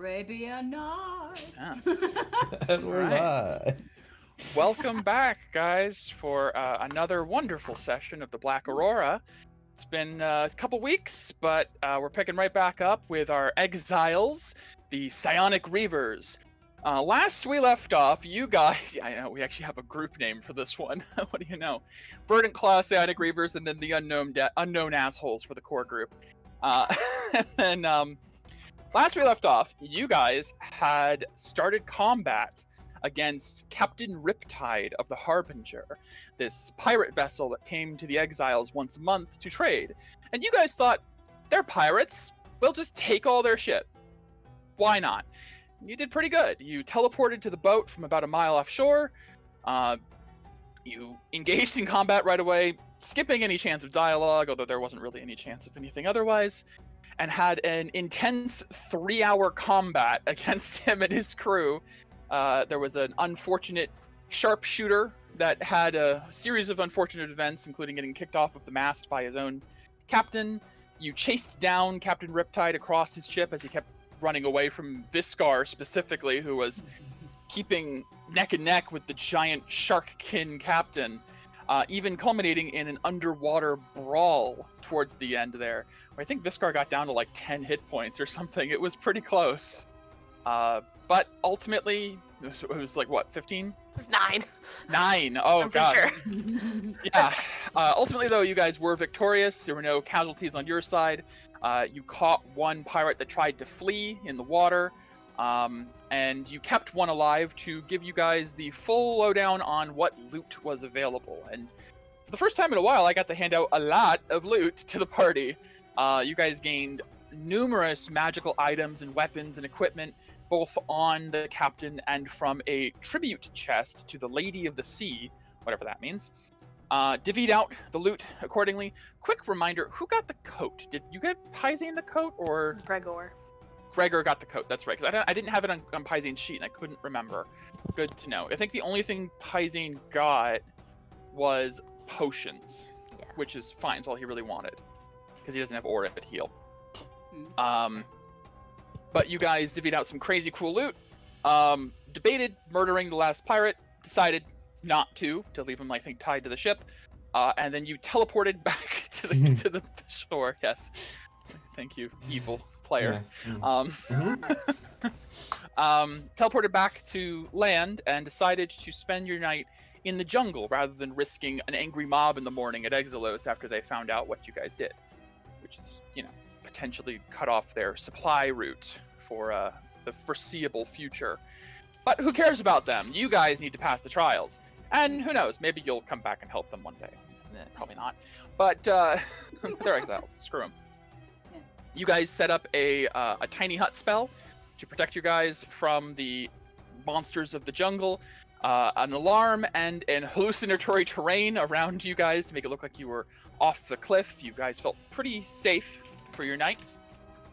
Arabian Nights. Yes. And we're live. Welcome back, guys, for another wonderful session of the Black Aurora. It's been a couple weeks, but we're picking right back up with our exiles, the Psionic Reavers. Last we left off, you guys... I know, we actually have a group name for this one. What do you know? Verdant Claw Psionic Reavers, and then the unknown assholes for the core group. And last we left off, you guys had started combat against Captain Riptide of the Harbinger, this pirate vessel that came to the exiles once a month to trade. And you guys thought, they're pirates, we'll just take all their shit. Why not? You did pretty good. You teleported to the boat from about a mile offshore. You engaged in combat right away, skipping any chance of dialogue, although there wasn't really any chance of anything otherwise, and had an intense 3-hour combat against him and his crew. There was an unfortunate sharpshooter that had a series of unfortunate events, including getting kicked off of the mast by his own captain. You chased down Captain Riptide across his ship as he kept running away from Viscar specifically, who was keeping neck and neck with the giant shark-kin captain, even culminating in an underwater brawl towards the end there. I think Viscar got down to like 10 hit points or something. It was pretty close. But ultimately, it was like, what, 15? It was 9. 9! Oh, gosh. Sure. Yeah. Ultimately, though, you guys were victorious. There were no casualties on your side. You caught one pirate that tried to flee in the water. And you kept one alive to give you guys the full lowdown on what loot was available. And for the first time in a while, I got to hand out a lot of loot to the party. You guys gained numerous magical items and weapons and equipment, both on the captain and from a tribute chest to the Lady of the Sea, whatever that means. Divvied out the loot accordingly. Quick reminder, who got the coat? Did you give Pyzane the coat, or... Gregor got the coat, that's right. Because I didn't have it on Pyzane's sheet, and I couldn't remember. Good to know. I think the only thing Pyzane got was potions, which is fine. It's all he really wanted, because he doesn't have aura at heal. But you guys divvied out some crazy cool loot. Debated murdering the last pirate. Decided not to leave him, I think, tied to the ship. And then you teleported back to the shore. Yes. Thank you, evil player. Yeah. Teleported back to land and decided to spend your night in the jungle rather than risking an angry mob in the morning at Exilos after they found out what you guys did, which is, potentially cut off their supply route for the foreseeable future. But who cares about them? You guys need to pass the trials. And who knows, maybe you'll come back and help them one day. Probably not. But they're exiles. Screw them. You guys set up a tiny hut spell to protect you guys from the monsters of the jungle, an alarm and an hallucinatory terrain around you guys to make it look like you were off the cliff. You guys felt pretty safe for your night.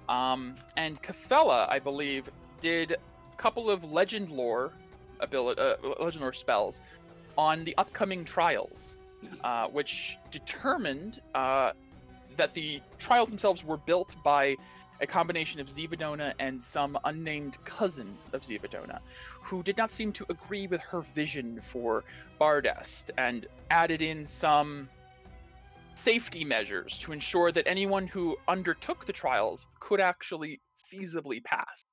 And Cathella, I believe, did a couple of legend lore spells on the upcoming trials, which determined that the trials themselves were built by a combination of Zivadona and some unnamed cousin of Zivadona, who did not seem to agree with her vision for Bardest, and added in some safety measures to ensure that anyone who undertook the trials could actually feasibly pass.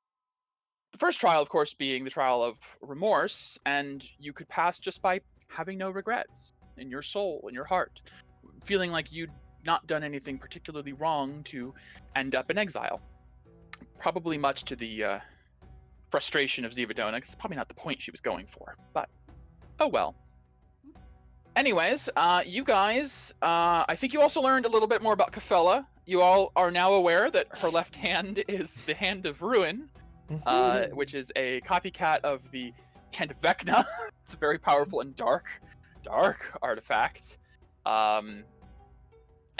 The first trial, of course, being the trial of remorse, and you could pass just by having no regrets in your soul, in your heart, feeling like you'd not done anything particularly wrong to end up in exile. Probably much to the frustration of Zivadona, because it's probably not the point she was going for, but oh well. Anyways, you guys, I think you also learned a little bit more about Cathella. You all are now aware that her left hand is the Hand of Ruin, which is a copycat of the Hand of Vecna. It's a very powerful and dark artifact.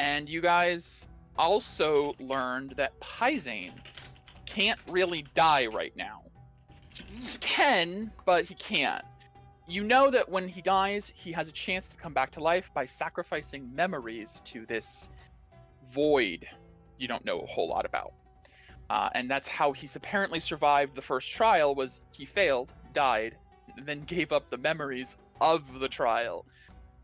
And you guys also learned that Pyzane can't really die right now. He can, but he can't. You know that when he dies, he has a chance to come back to life by sacrificing memories to this void you don't know a whole lot about. And that's how he's apparently survived the first trial, was he failed, died, and then gave up the memories of the trial,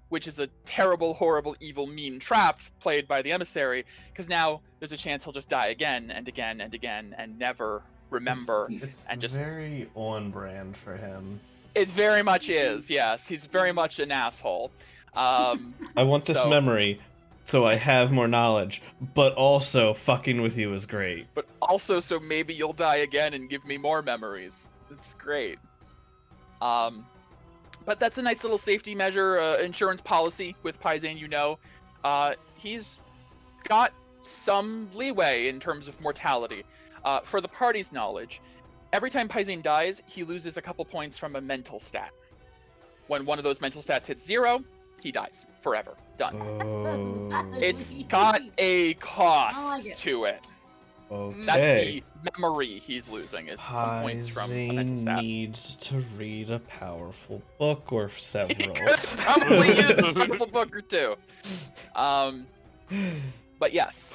which is a terrible, horrible, evil, mean trap played by the emissary, because now there's a chance he'll just die again and again and again and never remember. It's and just very on brand for him. It very much is, yes. He's very much an asshole. I want this memory so I have more knowledge, but also fucking with you is great. But also so maybe you'll die again and give me more memories. It's great. But that's a nice little safety measure, insurance policy with Pyzane, you know. He's got some leeway in terms of mortality. For the party's knowledge, every time Pyzane dies, he loses a couple points from a mental stat. When one of those mental stats hits 0, he dies forever. Done. Oh. It's got a cost to it. Okay. That's the memory he's losing, is some points from a mental stat. Needs to read a powerful book or several. He could probably use a powerful book or two. But yes,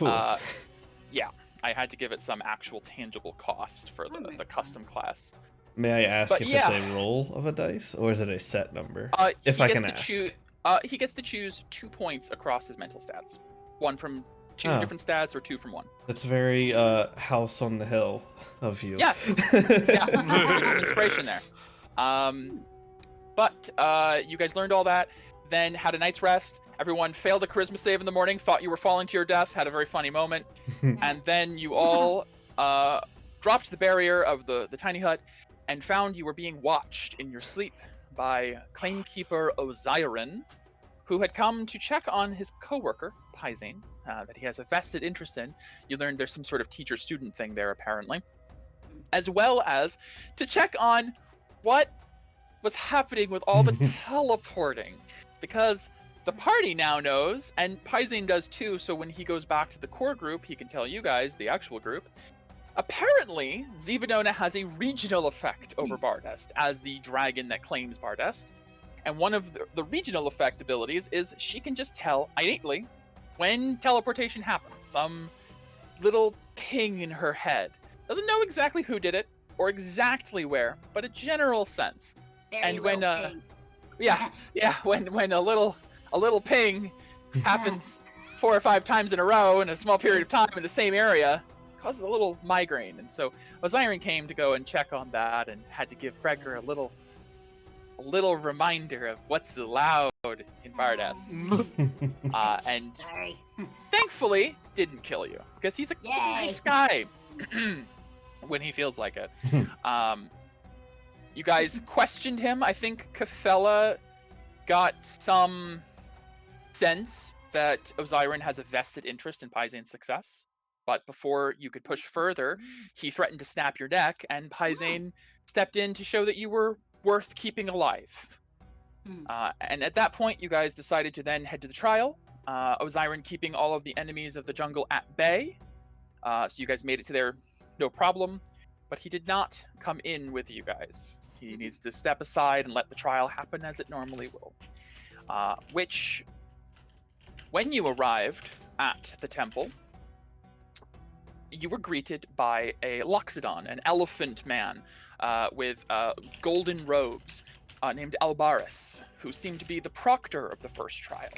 yeah, I had to give it some actual tangible cost for the custom class. May I ask But if yeah. it's a roll of a dice, or is it a set number? If If I can ask. He gets to choose 2 points across his mental stats. 1 from 2 Oh. different stats, or 2 from 1. That's very House on the Hill of you. Yes. Yeah. There's some inspiration there. But you guys learned all that, then had a night's rest. Everyone failed a charisma save in the morning, thought you were falling to your death, had a very funny moment. And then you all dropped the barrier of the tiny hut and found you were being watched in your sleep by claimkeeper Osiren, who had come to check on his coworker, Pyzane, that he has a vested interest in. You learned there's some sort of teacher-student thing there, apparently. As well as to check on what was happening with all the teleporting. Because the party now knows, and Pyzane does too, so when he goes back to the core group, he can tell you guys, the actual group, apparently, Zivadona has a regional effect over Bardest, as the dragon that claims Bardest. And one of the regional effect abilities is she can just tell innately when teleportation happens. Some little ping in her head. Doesn't know exactly who did it, or exactly where, but a general sense. And when when a little ping happens 4 or 5 times in a row in a small period of time in the same area, causes a little migraine. And so Osiren came to go and check on that, and had to give Gregor a little reminder of what's allowed in Bardest. And Sorry. thankfully didn't kill you, because he's a nice guy when he feels like it. You guys questioned him. I think Kafella got some sense that Osiren has a vested interest in Pyzane's success. But before you could push further, he threatened to snap your neck, and Pyzane stepped in to show that you were worth keeping alive. And at that point, you guys decided to then head to the trial. Osiren keeping all of the enemies of the jungle at bay. So you guys made it to there no problem. But he did not come in with you guys. He needs to step aside and let the trial happen as it normally will. Which, when you arrived at the temple, you were greeted by a Loxodon, an elephant man with golden robes, named Albaris, who seemed to be the proctor of the first trial,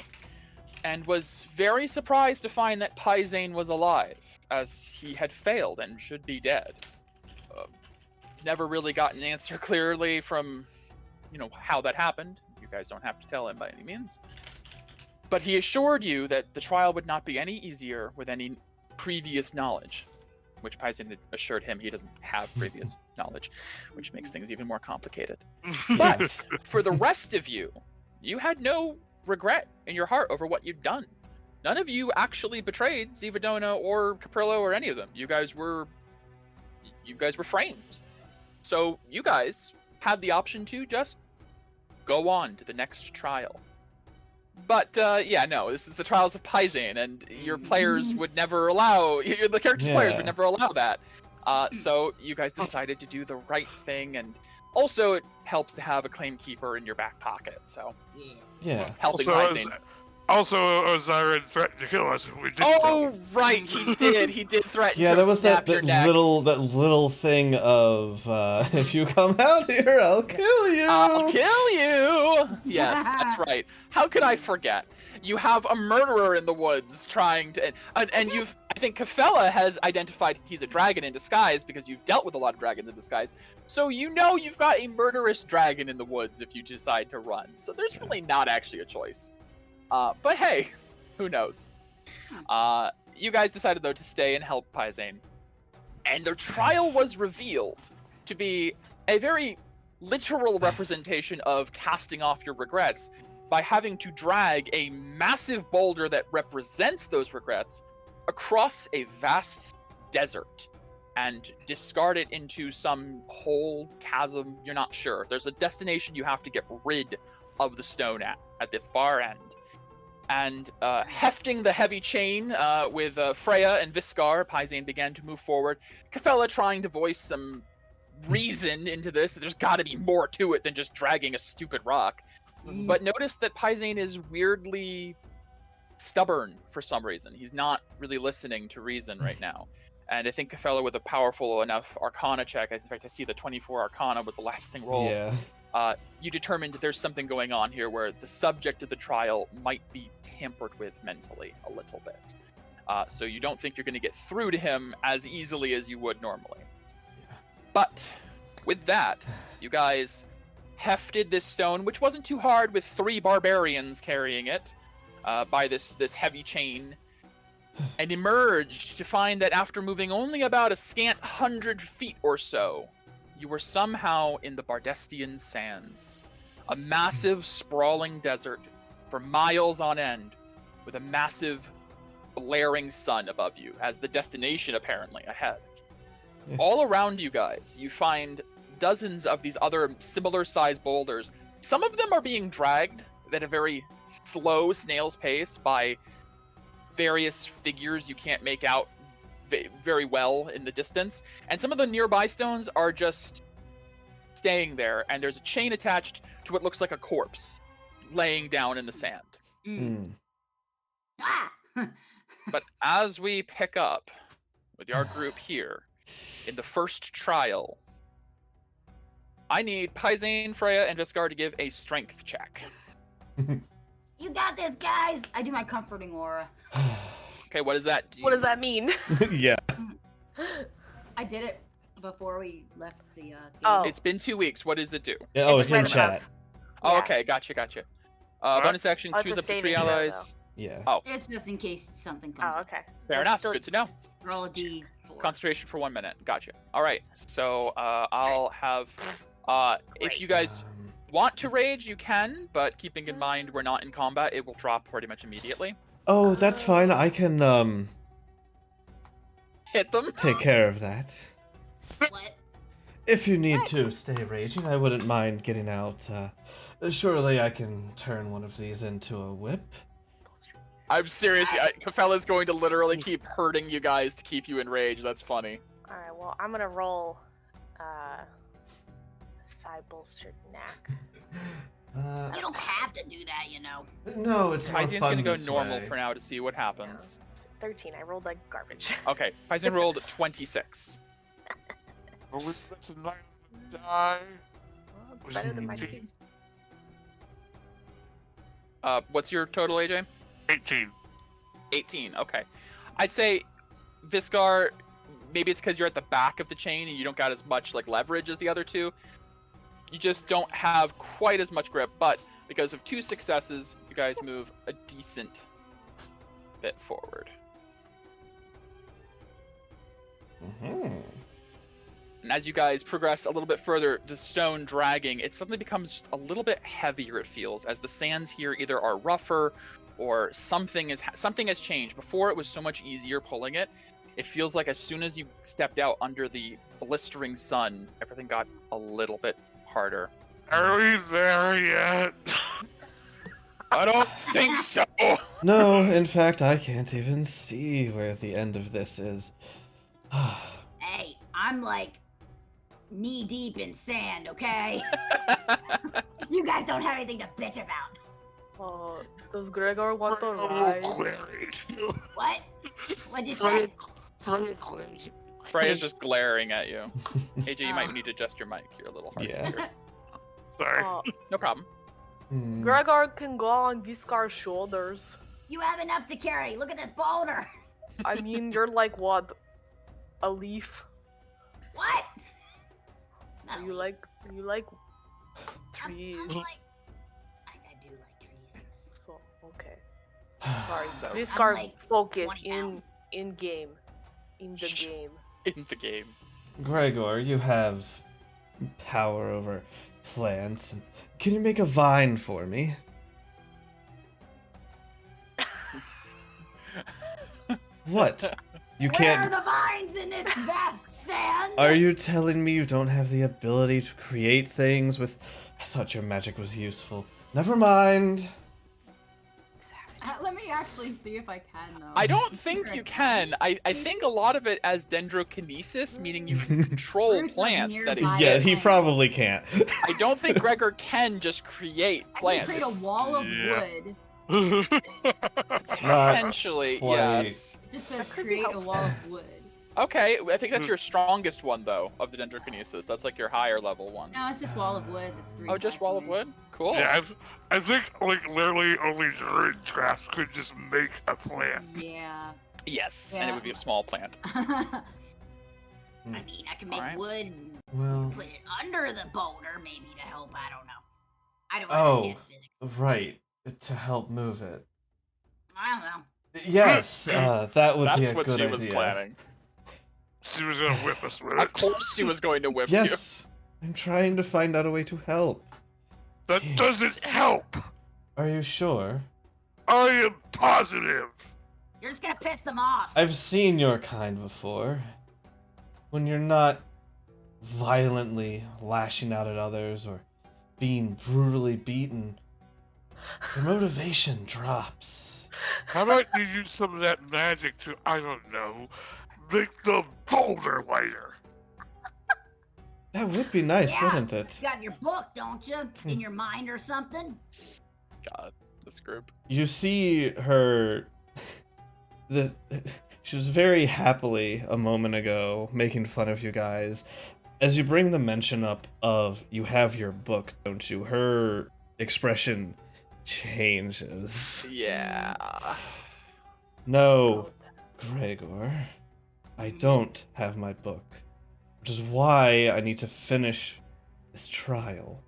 and was very surprised to find that Pyzane was alive, as he had failed and should be dead. Never really got an answer clearly from, how that happened. You guys don't have to tell him by any means. But he assured you that the trial would not be any easier with any previous knowledge, which Pyzane had assured him he doesn't have previous knowledge, which makes things even more complicated. But for the rest of you, you had no regret in your heart over what you'd done. None of you actually betrayed Zivadona or Caprillo or any of them. You guys were framed. So you guys had the option to just go on to the next trial. But this is the trials of Pyzane, and your players would never allow, the character's players would never allow that. So you guys decided to do the right thing, and also it helps to have a claim keeper in your back pocket. So helping Also, Pyzane. Also, Osiris threatened to kill us if we did. Oh, right, he did. He did threaten Yeah, to there was snap that your neck. little thing of if you come out here, I'll kill you. I'll kill you. Yes, that's right. How could I forget? You have a murderer in the woods trying to, and you've. I think Kefella has identified he's a dragon in disguise because you've dealt with a lot of dragons in disguise. So you know you've got a murderous dragon in the woods if you decide to run. So there's really not actually a choice. But hey, who knows? You guys decided though to stay and help Pyzane, and the trial was revealed to be a very literal representation of casting off your regrets by having to drag a massive boulder that represents those regrets across a vast desert and discard it into some hole, chasm, you're not sure. There's a destination you have to get rid of the stone at the far end. And hefting the heavy chain with Freya and Viscar, Pyzane began to move forward. Kefella trying to voice some reason into this, that there's got to be more to it than just dragging a stupid rock. But notice that Pyzane is weirdly stubborn for some reason. He's not really listening to reason right now. And I think Kefella with a powerful enough Arcana check, in fact I see the 24 Arcana was the last thing rolled. Yeah. You determined that there's something going on here where the subject of the trial might be tampered with mentally a little bit. So you don't think you're going to get through to him as easily as you would normally. Yeah. But with that, you guys hefted this stone, which wasn't too hard with 3 barbarians carrying it by this heavy chain, and emerged to find that after moving only about a scant 100 feet or so, you were somehow in the Bardestian Sands, a massive, sprawling desert for miles on end, with a massive, blaring sun above you, as the destination apparently ahead. Yeah. All around you guys, you find dozens of these other similar-sized boulders. Some of them are being dragged at a very slow snail's pace by various figures you can't make out very well in the distance, and some of the nearby stones are just staying there, and there's a chain attached to what looks like a corpse laying down in the sand. Ah! But as we pick up with our group here in the first trial, I need Pyzane, Freya, and Viscar to give a strength check. You got this, guys! I do my comforting aura. Okay, what does that do? What does that mean? Yeah. I did it before we left the Oh. It's been 2 weeks. What does it do? Yeah, oh, It's it's in right chat. Oh, Yeah. okay, gotcha. Alright. Bonus action, Oh, it's choose a up to 3 saving throw, allies. Yeah. Oh, It's just in case something comes Oh, up. okay. fair So enough. still- Good to know. Roll a d4. Concentration for 1 minute. Gotcha. All right. So I'll have. If you guys want to rage, you can, but keeping in mind we're not in combat, it will drop pretty much immediately. Oh, that's fine. I can Hit them. take care of that. What? If you need to stay raging, I wouldn't mind getting out. Surely I can turn one of these into a whip. I'm serious. Kefella's going to literally keep hurting you guys to keep you in rage. That's funny. Alright, well, I'm gonna roll side bolstered knack. You don't have to do that, you know. No, it's more Pyzane's fun gonna go this normal way. for now to see what happens. 13. I rolled like garbage. Okay, Pyzane rolled 26. But we let the night die. Well, it's better than my 2. What's your total, AJ? 18. 18. Okay, I'd say Viscar. Maybe it's because you're at the back of the chain and you don't got as much like leverage as the other two. You just don't have quite as much grip, but because of 2 successes, you guys move a decent bit forward. Mhm. And as you guys progress a little bit further, the stone dragging, it suddenly becomes just a little bit heavier, it feels, as the sands here either are rougher or something has changed. Before it was so much easier pulling it. It feels like as soon as you stepped out under the blistering sun, everything got a little bit harder. Are we there yet? I don't think so. No, in fact, I can't even see where the end of this is. Hey, I'm like knee deep in sand, okay? You guys don't have anything to bitch about. Does Gregor want to Freya will ride? glare at you. What? What'd you Freya, say? Freya glares. Freya's just glaring at you. AJ, you might Oh. need to adjust your mic. You're a little hard Yeah. to hear. Sorry. No problem. Hmm. Gregor can go on Viscar's shoulders. You have enough to carry. Look at this boulder. I mean, you're like what? A leaf? What? Not a You leaf. like I'm trees. like, I do like trees in this. So okay. Sorry. So- I'm Viscar, like focus 20 in pounds. game. In the Shh. game. In the game. Gregor, you have power over plants. Can you make a vine for me? What? You Where are can't. the vines in this vast sand? Are you telling me you don't have the ability to create things with. I thought your magic was useful. Never mind. Let me actually see if I can though. I don't think you can. I think a lot of it as dendrokinesis, meaning you can control Roots of plants that nearby exist. Yeah, he plants. probably can't. I don't think Gregor can just create I can plants. create a wall of Yeah. wood. Potentially, quite. yes. It just says That could be create a helpful. wall of wood. Okay, I think that's your strongest one though of the dendrokinesis. That's like your higher level one. No, it's just wall of wood. It's 3 Oh, just wall of wood? Cool. Yeah, I think like literally only druid crafts could just make a plant. Yeah. Yes, and it Yeah. would be a small plant. I mean, I can make Alright. wood and Well, put it under the boulder, maybe to help. I don't know. I don't Oh. understand physics. right. To help move it. I don't know. Yes, that would be That's a what good she idea. was planning. She was gonna whip us with Of it. course she was going to whip Yes, I'm trying to find out a way to help. That Jeez. doesn't help. Are you sure? I am positive. You're just gonna piss them off. I've seen your kind before. When you're not violently lashing out at others or being brutally beaten, your motivation drops. How about you use some of that magic to, I don't know, make the boulder lighter? That would be nice, Yeah. wouldn't it? You got your book, don't you? In your mind or something? you. God, this group. You see her. She was very happily a moment ago making fun of you guys. As you bring the mention up of you have your book, don't you? Her expression changes. Yeah. No, Gregor, I don't have my book, which is why I need to finish this trial.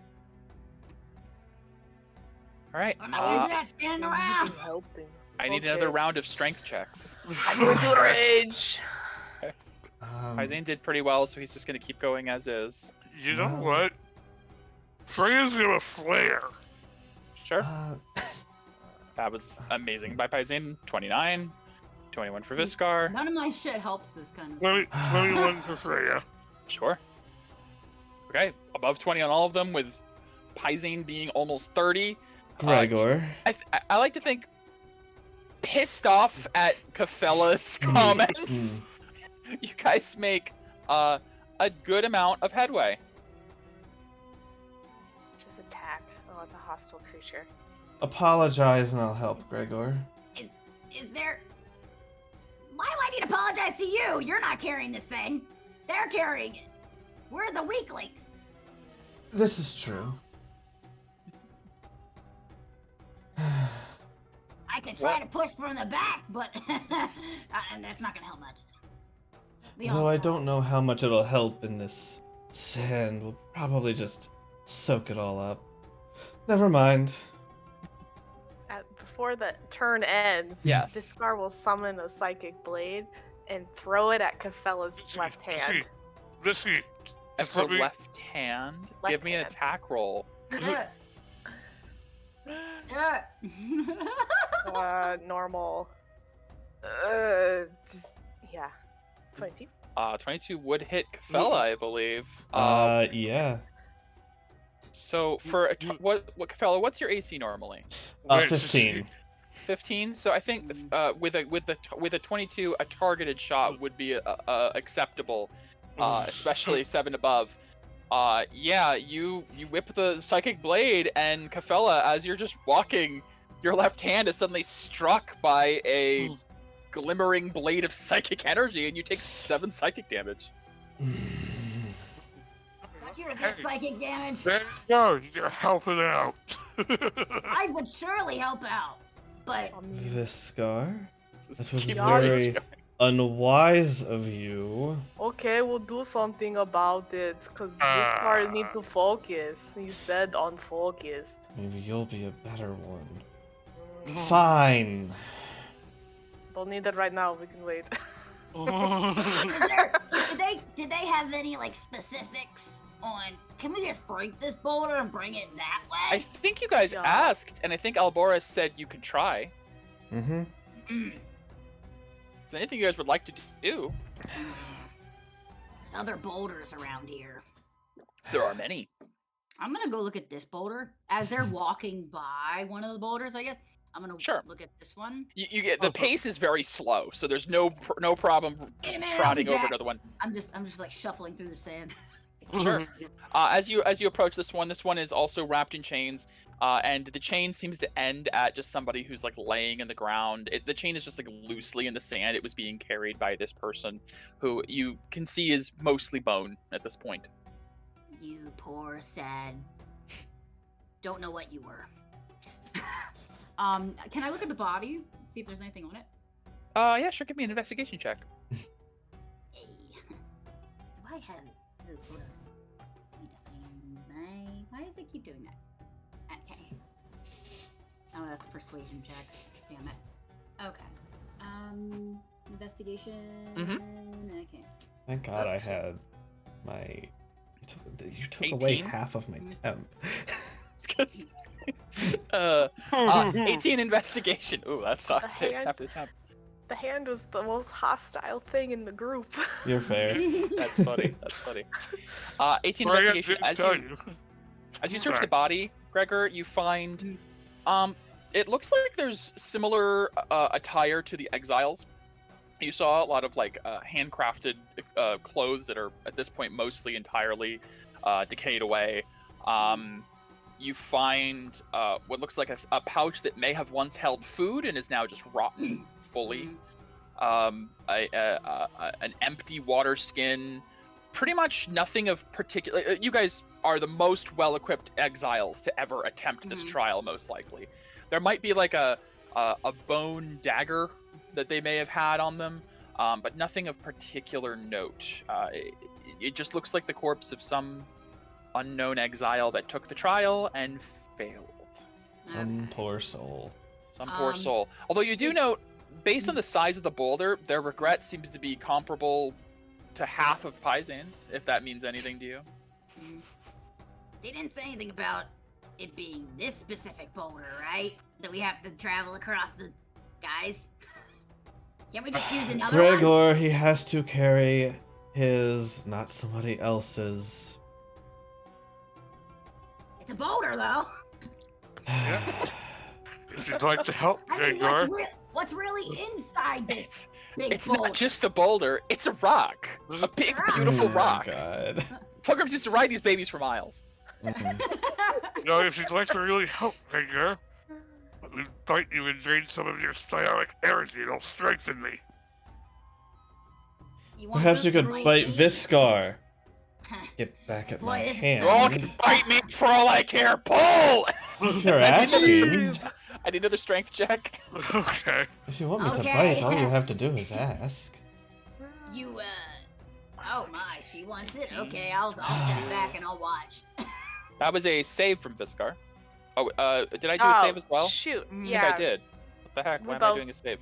Alright. I'm not gonna do that standing around. Helping. I need Okay. another round of strength checks. I'm going to rage. Pyzane did pretty well, so he's just gonna keep going as is. You know Wow. what? Freya's gonna flare. Sure. uh, That was amazing by Pyzane. 29. 21 for Viscar. None of my shit helps this kind of stuff. 21 for Freya. Sure. Okay, above 20 on all of them, with Pyzane being almost 30. Gregor. I like to think pissed off at Cafella's comments. You guys make a good amount of headway. Just attack. Oh, it's a hostile creature. Apologize and I'll help, Gregor. Is there... Why do I need to apologize to you? You're not carrying this thing. They're carrying it. We're the weaklings. This is true. I can try to push from the back, but and that's not gonna help much. We all Though I know. don't know how much it'll help in this sand. We'll probably just soak it all up. Never mind. Before the turn ends, Yes. Viscar will summon a psychic blade and throw it at Cafella's left hand. Missy, At just her let me- left hand. Left Give me an hand. attack roll. Yeah. Normal. Yeah. 22. 22 would hit Cafella, I believe. Yeah. So for a what Cafella, what's your AC normally? Wait, 15. 15. So I think with a 22, a targeted shot would be acceptable, especially 7 above. Yeah, you whip the psychic blade, and Cafella, as you're just walking, your left hand is suddenly struck by a glimmering blade of psychic energy, and you take 7 psychic damage. You resist psychic damage. There you go. You're helping out. I would surely help out, but Viscar, that was Keep very going. unwise of you. Okay, we'll do something about it, cause this part need to focus. You said unfocused. Maybe you'll be a better one. Fine. Don't need it right now. We can wait. did they have any like specifics on? Can we just break this boulder and bring it that I way? think you guys Yeah. asked, and I think Alboris said you can try. Mm-hmm. Mm. Is there anything you guys would like to do? There's other boulders around here. There are many. I'm gonna go look at this boulder as they're walking by one of the boulders. I guess I'm gonna Sure. look at this one. You get the pace is very slow, so there's no problem just Hey, man, I'll trotting be over back. another one. I'm just like shuffling through the sand. Sure. As you approach this one is also wrapped in chains, and the chain seems to end at just somebody who's like laying in the ground. The chain is just like loosely in the sand. It was being carried by this person, who you can see is mostly bone at this point. You poor, sad. Don't know what you were. Can I look at the body? See if there's anything on it. Yeah, sure. Give me an investigation check. Hey. Do I have? Oh, hold on. Let me define why does it keep doing that? Okay. Oh, that's persuasion checks. Damn it. Okay. Investigation. Okay. Thank God I had my. You took away 18? half of my temp. It's 'cause- 18 investigation. Ooh, that sucks. The hand- After the time. The hand was the most hostile thing in the group. You're fair. That's funny. That's funny. 18 Well, I investigation. didn't As tell you search the body, Gregor, you find it looks like there's similar attire to the exiles. You saw a lot of like handcrafted clothes that are at this point mostly entirely decayed away. You find what looks like a pouch that may have once held food and is now just rotten fully. An empty water skin. Pretty much nothing of particular. You guys are the most well-equipped exiles to ever attempt this trial, most likely. There might be like a bone dagger that they may have had on them, but nothing of particular note. It just looks like the corpse of some unknown exile that took the trial and failed. Some poor soul. Some poor soul. Although you do note, based on the size of the boulder, their regret seems to be comparable to half of Pyzane's, if that means anything to you. They didn't say anything about it being this specific boulder, right? That we have to travel across the guys. Can't we just use another one? Gregor, he has to carry his, not somebody else's. It's a boulder, though. If you'd like to help, I mean, Gregor. what's really inside this big It's boulder? not just a boulder, it's a rock. A big, beautiful Oh my rock. God. Pilgrims used to ride these babies for miles. Mhm. You know, if you'd like to really help, Gregor, let me bite you and drain some of your psionic energy. It'll strengthen me. You want Perhaps you this could to bite me? Viscar. Get back at Boy, my this is You all hand. can bite me for all I care. Pull! If you're I need another asking, strength- I need another strength check. Okay. if you want me to Okay. bite, all you have to do is ask. You, oh my, she wants it? Okay, I'll step back and I'll watch. That was a save from Viscar. Oh, did I do a save as well? Shoot. I Yeah, think I did. What the heck? Why We'll am I go- doing a save?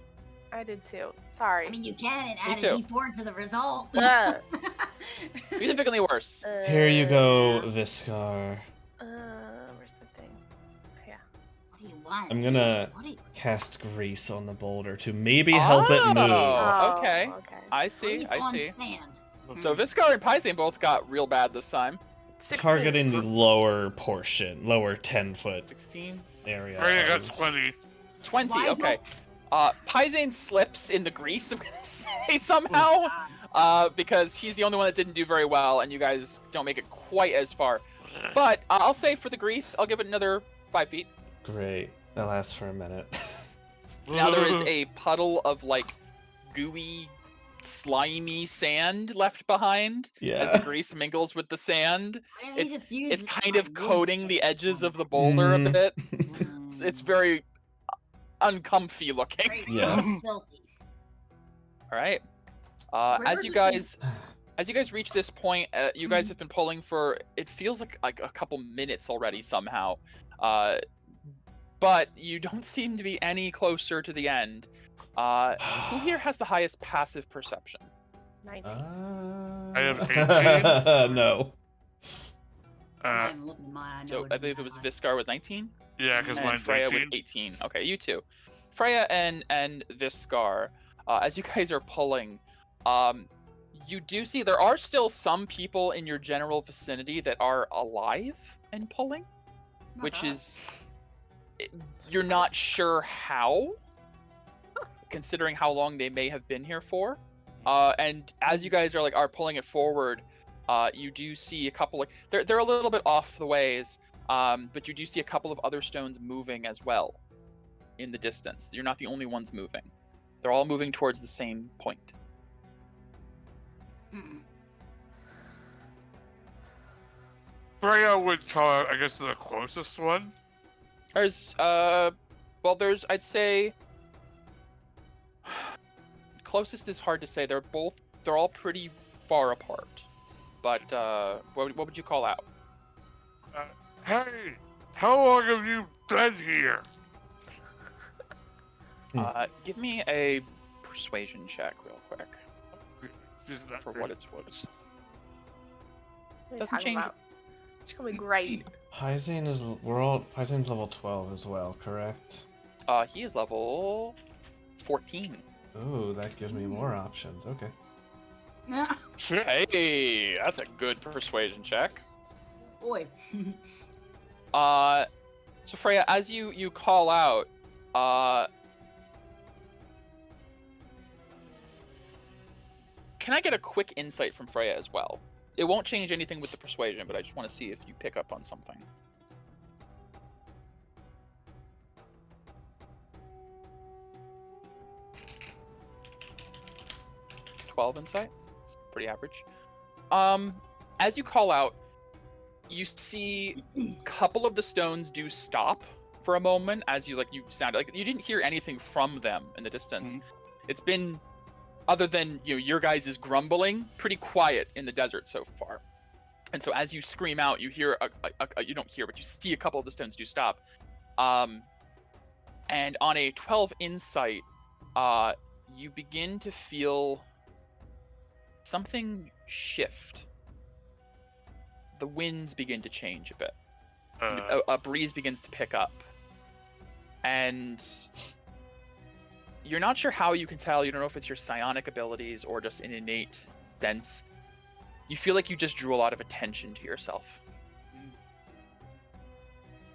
I did too. Sorry. I mean, you can and Me add too. a d4 to the result. Significantly worse. Here you go, Viscar. Where's the thing? Yeah. What do you want? I'm gonna What do you, cast grease on the boulder to maybe help it move. Oh, okay. Okay. I see, Grease I on see. stand. So Viscar and Pyzane both got real bad this time. 16. Targeting the lower portion, lower 10-foot 16? area. Gregor got of- 20. 20, Why okay. Pyzane slips in the grease, I'm gonna say, somehow. Because he's the only one that didn't do very well, and you guys don't make it quite as far. But I'll say for the grease, I'll give it another 5 feet. Great. That lasts for a minute. Now there is a puddle of like gooey, slimy sand left behind as Yeah. the grease mingles with the sand. Why don't you It's just use it's kind my of wood coating the stick edges on of the it? boulder a Mhm. bit. It's very uncomfy looking. Great, Yeah. looks filthy. All right. Where As was you this thing- guys reach this point, you guys have been pulling for it feels like a couple minutes already somehow, but you don't seem to be any closer to the end. Who here has the highest passive perception? 19. I have 18. No. I'm not Uh, even looking at mine. I know So it I is believe it was mine. Viscar with 19, yeah, because and mine's Freya 18. with 18. Okay, you two, Freya and Viscar. As you guys are pulling, you do see there are still some people in your general vicinity that are alive and pulling, Not which bad. is you're not sure how, considering how long they may have been here for. And as you guys are pulling it forward, you do see a couple they're a little bit off the ways, but you do see a couple of other stones moving as well in the distance. You're not the only ones moving. They're all moving towards the same point. Mm-mm. Freya would call out, I guess, the closest one. There's I'd say closest is hard to say. They're all pretty far apart. But what would you call out? Hey, how long have you been here? Give me a persuasion check real quick She's not for very- what it's worth. What are you Doesn't talking change- about? It's gonna be great. Pyzane's level 12 as well, correct? He is level 14. Ooh, that gives me more options. Okay. Shit. Hey, that's a good persuasion check. Boy. So Freya, as you call out, can I get a quick insight from Freya as well? It won't change anything with the persuasion, but I just want to see if you pick up on something. $12 insight. It's pretty average. As you call out, you see a couple of the stones do stop for a moment as you sound like you didn't hear anything from them in the distance. It's been, other than your guys' grumbling, pretty quiet in the desert so far. And so as you scream out, you hear you don't hear, but you see a couple of the stones do stop. And on a 12 insight, you begin to feel something shift. The winds begin to change a bit. A breeze begins to pick up. And you're not sure how you can tell. You don't know if it's your psionic abilities or just an innate sense. You feel like you just drew a lot of attention to yourself.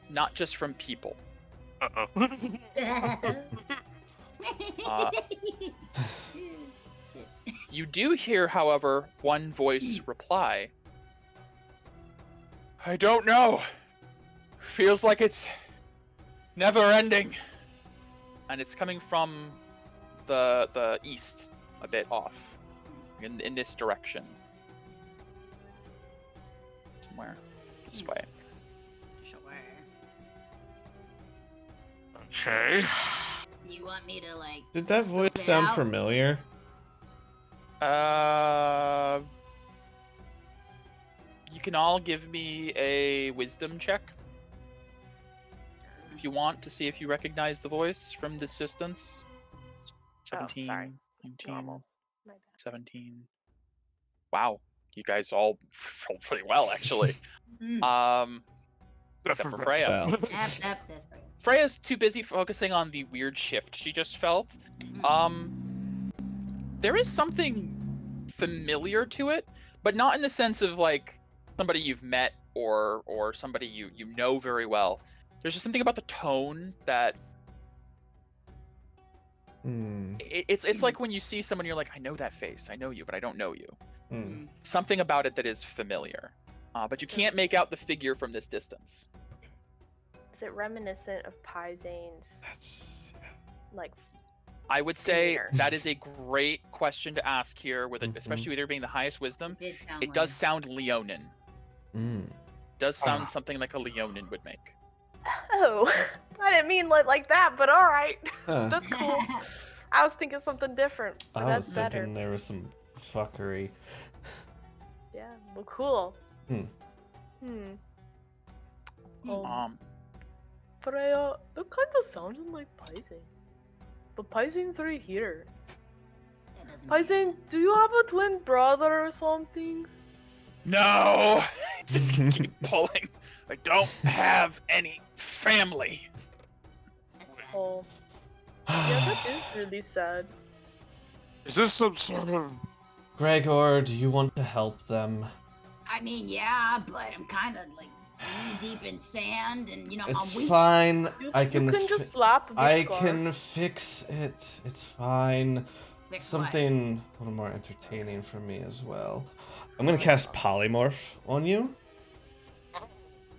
Not just from people. Uh-oh. You do hear, however, one voice reply. I don't know. Feels like it's never ending. And it's coming from the east, a bit off, in this direction. Somewhere this way. Sure. Okay. You want me to Did that voice scope it sound out? familiar? You can all give me a wisdom check if you want, to see if you recognize the voice from this distance. 17, sorry. 19, Normal. My bad. 17. Wow, you guys all rolled pretty well, actually. Except for Freya. Well, That's right. Freya's too busy focusing on the weird shift she just felt. There is something familiar to it, but not in the sense of like somebody you've met or somebody you know very well. There's just something about the tone that it's like when you see someone, you're like, I know that face, I know you, but I don't know you. Something about it that is familiar, but you can't make out the figure from this distance. Is it reminiscent of Pyzane's, That's like, I would say demeanor? that is a great question to ask here, with it, Mhm. especially with there being the highest wisdom. It did sound It does like- sound Leonin. mm. Does sound something like a Leonin would make. Oh, I didn't mean like that, but all right. Huh. That's cool. I was thinking something different, but I was that's better. thinking there was some fuckery. Yeah, well, cool. Hmm. Um, Freya, that kind of sounded like Pyzane. But Pyzane's right here. That doesn't make Pyzane, do you have a twin brother or something? no! Just keep pulling. I don't have any family. sense. Oh, yeah, that is really sad. Is this some sort of... Gregor, do you want to help them? I mean, yeah, but I'm kind of like knee deep in sand, and you know, It's I'm weak. fine. You, I you can. can just slap this I guard. can fix it. It's fine. Fix Something a little more entertaining for me as well. I'm gonna cast polymorph on you,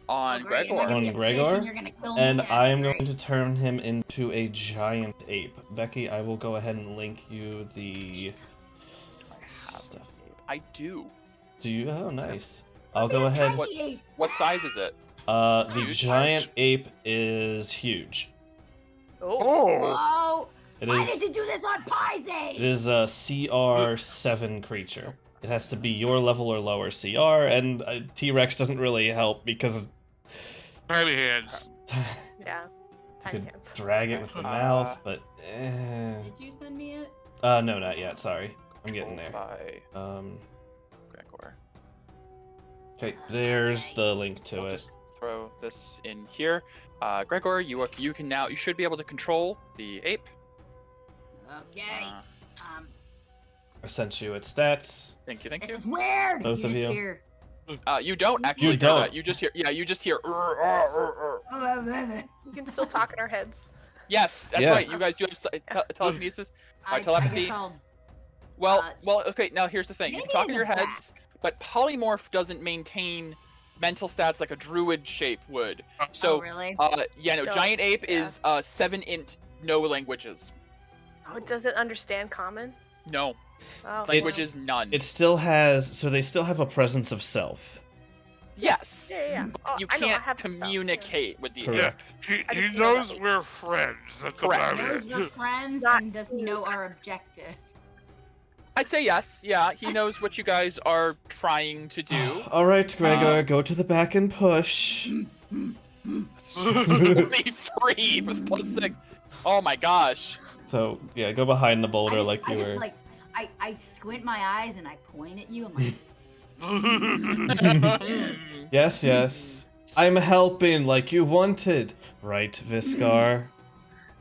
On Oh, great, and Gregor. then On you're gonna Gregor, fish and you're gonna kill me, and that'd I be am going great. to turn him into a giant ape. Becky, I will go ahead and link you the stuff. I do. Do you? Oh, nice. I'll go ahead. What size is it? The Huge? giant ape is huge. Oh, Oh! Oh, It why is. did you do this on Pyzane? It is a CR7 creature. It has to be your level or lower CR, and T-Rex doesn't really help because Tiny hands. yeah. you Tiny could hands. drag it with the mouth, but Did you send me it? no, not yet. Sorry, I'm getting there. By Gregor. Okay, there's the link to I'll it. just throw this in here. Gregor, you can now. You should be able to control the ape. Okay. Uh, I sent you its stats. Thank you. Thank This you. is weird. Both of just you. hear- You don't actually You hear don't. that. You just hear. Yeah, you just hear. You can still talk in our heads. Yes, that's Yeah. right. You guys do have telekinesis. Telepathy. guess I'll- Well, Uh, okay. Now here's the thing. You maybe can talk in in your the back. heads, but polymorph doesn't maintain mental stats like a druid shape would. So, oh, really? yeah, no. No, Giant ape yeah. is 7 int, no languages. Oh, does it understand common? No Oh, languages, none. It still has, so they still have a presence of self. Yes. Yeah. but Oh, you I know, I can't have stuff, yeah. communicate with the Correct. ape. I He just know knows that- we're friends. That's Correct. about Knows we're it. friends Not and does he know our objective? I'd say yes. Yeah, he knows what you guys are trying to do. All right, Gregor, go to the back and push. 23 with +6. Oh my gosh. So yeah, go behind the boulder I just, like you I just, were. like, I squint my eyes and I point at you. I'm like, Yes, yes. I'm helping like you wanted, right, Viscar?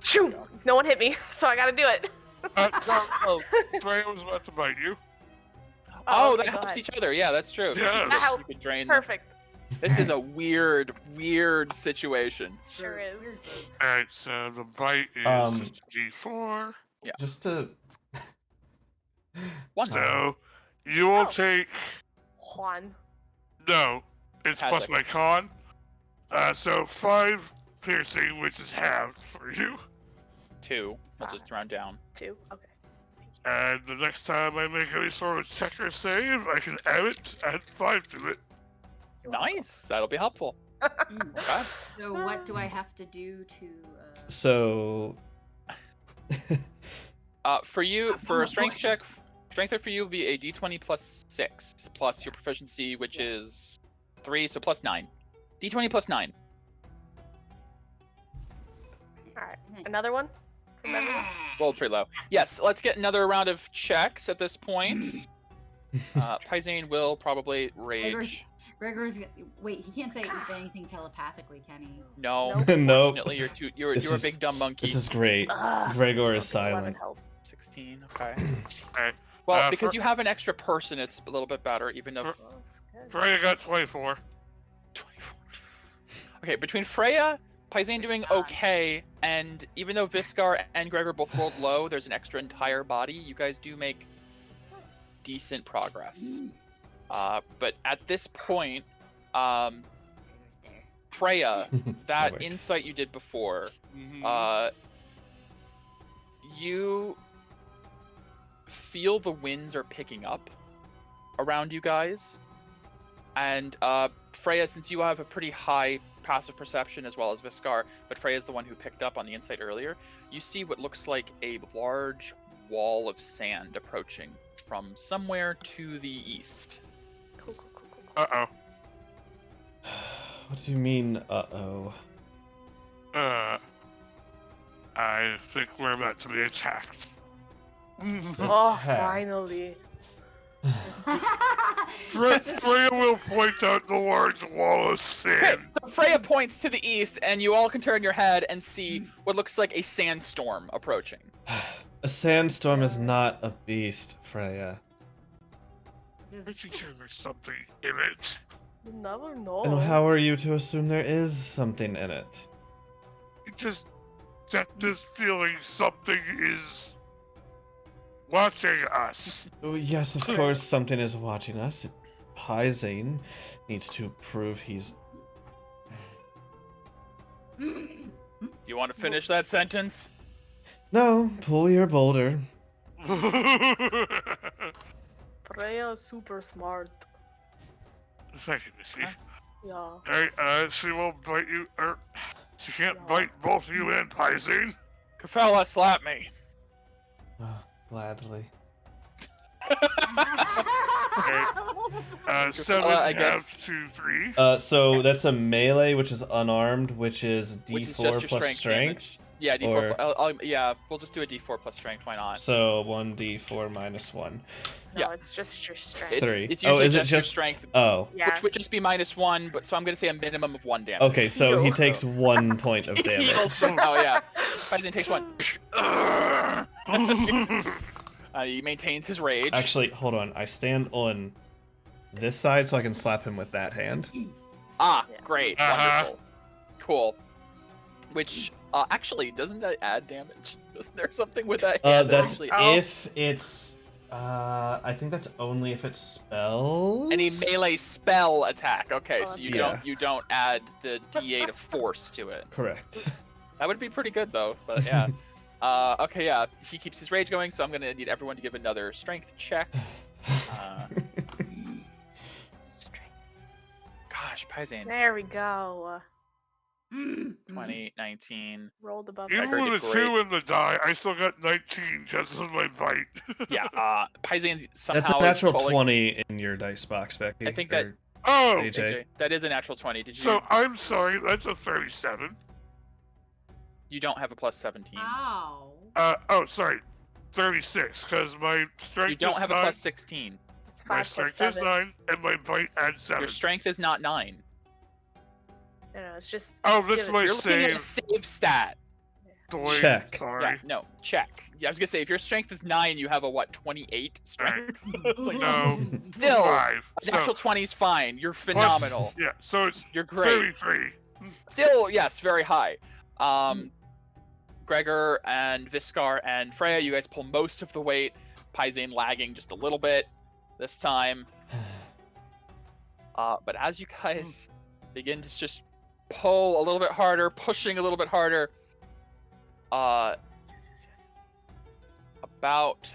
Shoo! No one hit me, so I gotta do it. No, Freya was about to bite you. Oh, okay, that go helps ahead. each other. Yeah, that's true. 'cause Yeah. You, That could, helps. you could drain them. Perfect. This is a weird situation. Sure is. Alright, so the bite is Um, G4. Just to. One. So, you will Oh. take... Juan. No, it's Has plus it. my con. So 5 piercing, which is halved for you. 2. I'll just round down. 2. Okay. And the next time I make any sort of check or save, I can add 5 to it. Nice. That'll be helpful. Mm. Okay. So what do I have to do to? So. For you, I'm for a a strength push. check, strength for you will be a d20 plus 6 plus your proficiency, which is 3, so plus 9. D20 plus 9. Alright. Another one? Remember? Rolled pretty low. Yes, let's get another round of checks at this point. Pyzane will probably rage. Gregor's wait. He can't say anything telepathically, can he? No, Nope. Nope. unfortunately, you're This you're a is- big dumb monkey. This is great. Gregor is Okay, 11 silent. helped. 16. Okay. Alright, Well, because for- you have an extra person, it's a little bit better, even though. For- Well, that's good. Freya got 24. 24. Okay, between Freya, Pyzane doing okay, and even though Viscar and Gregor both rolled low, there's an extra entire body. You guys do make decent progress. But at this point, Gregor's there. Freya, that works. insight you did before, Mhm. you feel the winds are picking up around you guys. And Freya, since you have a pretty high passive perception as well as Viscar, but Freya's the one who picked up on the insight earlier, you see what looks like a large wall of sand approaching from somewhere to the east. Cool, cool, cool, cool, cool. Uh-oh. What do you mean, uh-oh? I think we're about to be attacked. Oh, Attack. finally. Freya will point out the large wall of Okay, sand. so Freya points to the east, and you all can turn your head and see what looks like a sandstorm approaching. A sandstorm is not a beast, Freya. I think there's something in it. You never know. And how are you to assume there is something in it? It just get this feeling something is watching us. Oh, yes, of course something is watching us. Pyzane needs to prove he's... You want to finish that sentence? No, pull your boulder. Freya is super smart. Thank you, Missy. Yeah. Hey, she will bite you, she can't Yeah. bite both you and Pyzane. Kafella, slap me. Oh, gladly. Seven, I half, guess- 2, 3. So that's a melee, which is unarmed, which is Which is D4 just your plus strength strength. damage. Yeah, D4. Or- Yeah, we'll just do a D4 plus strength. Why not? So 1d4 minus 1. No, Yeah. it's just your strength. It's, Three. It's Oh, usually is it just your just- strength, Oh. Yeah. which would just be -1. But so I'm gonna say a minimum of 1 damage. Okay, so he No. takes 1 point of He heals damage. somehow, yeah. Pyzane takes 1. He maintains his rage. Actually, hold on. I stand on this side so I can slap him with that hand. Ah, Yeah. great, Uh-huh. wonderful, cool. Which actually doesn't that add damage? Isn't there something with that? hand that That's actually if it's... I think that's only if it's spells? any melee spell attack. Okay, so you Yeah. don't add the D8 of force to it. Correct. That would be pretty good though. But yeah. Okay, yeah. He keeps his rage going, so I'm gonna need everyone to give another strength check. Gosh, Pyzane. There we go. 20, 19. Rolled above Even Gregor with did a great. 2 in the die, I still got 19 just as my bite. Yeah, Pyzane somehow That's a is natural pulling- 20 in your dice box, Becky. I think that- or Oh! AJ. AJ, that is a natural 20. Did you? So I'm sorry, that's a 37. You don't have a plus 17. Ow. Oh, sorry, 36, because my strength You don't is have 9, a plus 16. It's my 5 plus strength is 7. 9, and my bite adds 7. Your strength is not 9. No, it's just. Oh, this give it- might You're looking at a save. save stat. Doink, Check. Sorry. Yeah, no, check. Yeah, I was gonna say if your strength is 9, you have a what, 28 strength? Like, No. Still, 5. a natural 20 is fine. You're phenomenal. Yeah, so it's You're great. 33. Still, yes, very high. Gregor and Viscar and Freya, you guys pull most of the weight. Pyzane lagging just a little bit this time. But as you guys begin to just pull a little bit harder, pushing a little bit harder, about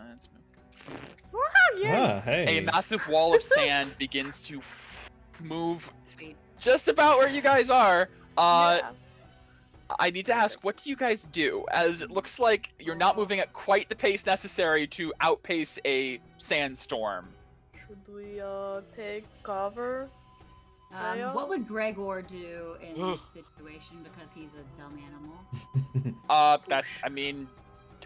let's move. Yeah. Ah, hey. A massive wall of sand begins to move Sweet. just about where you guys are. Yeah. I need to ask, what do you guys do? As it looks like you're not moving at quite the pace necessary to outpace a sandstorm. Should we take cover? Freya? What would Gregor do in this situation because he's a dumb animal?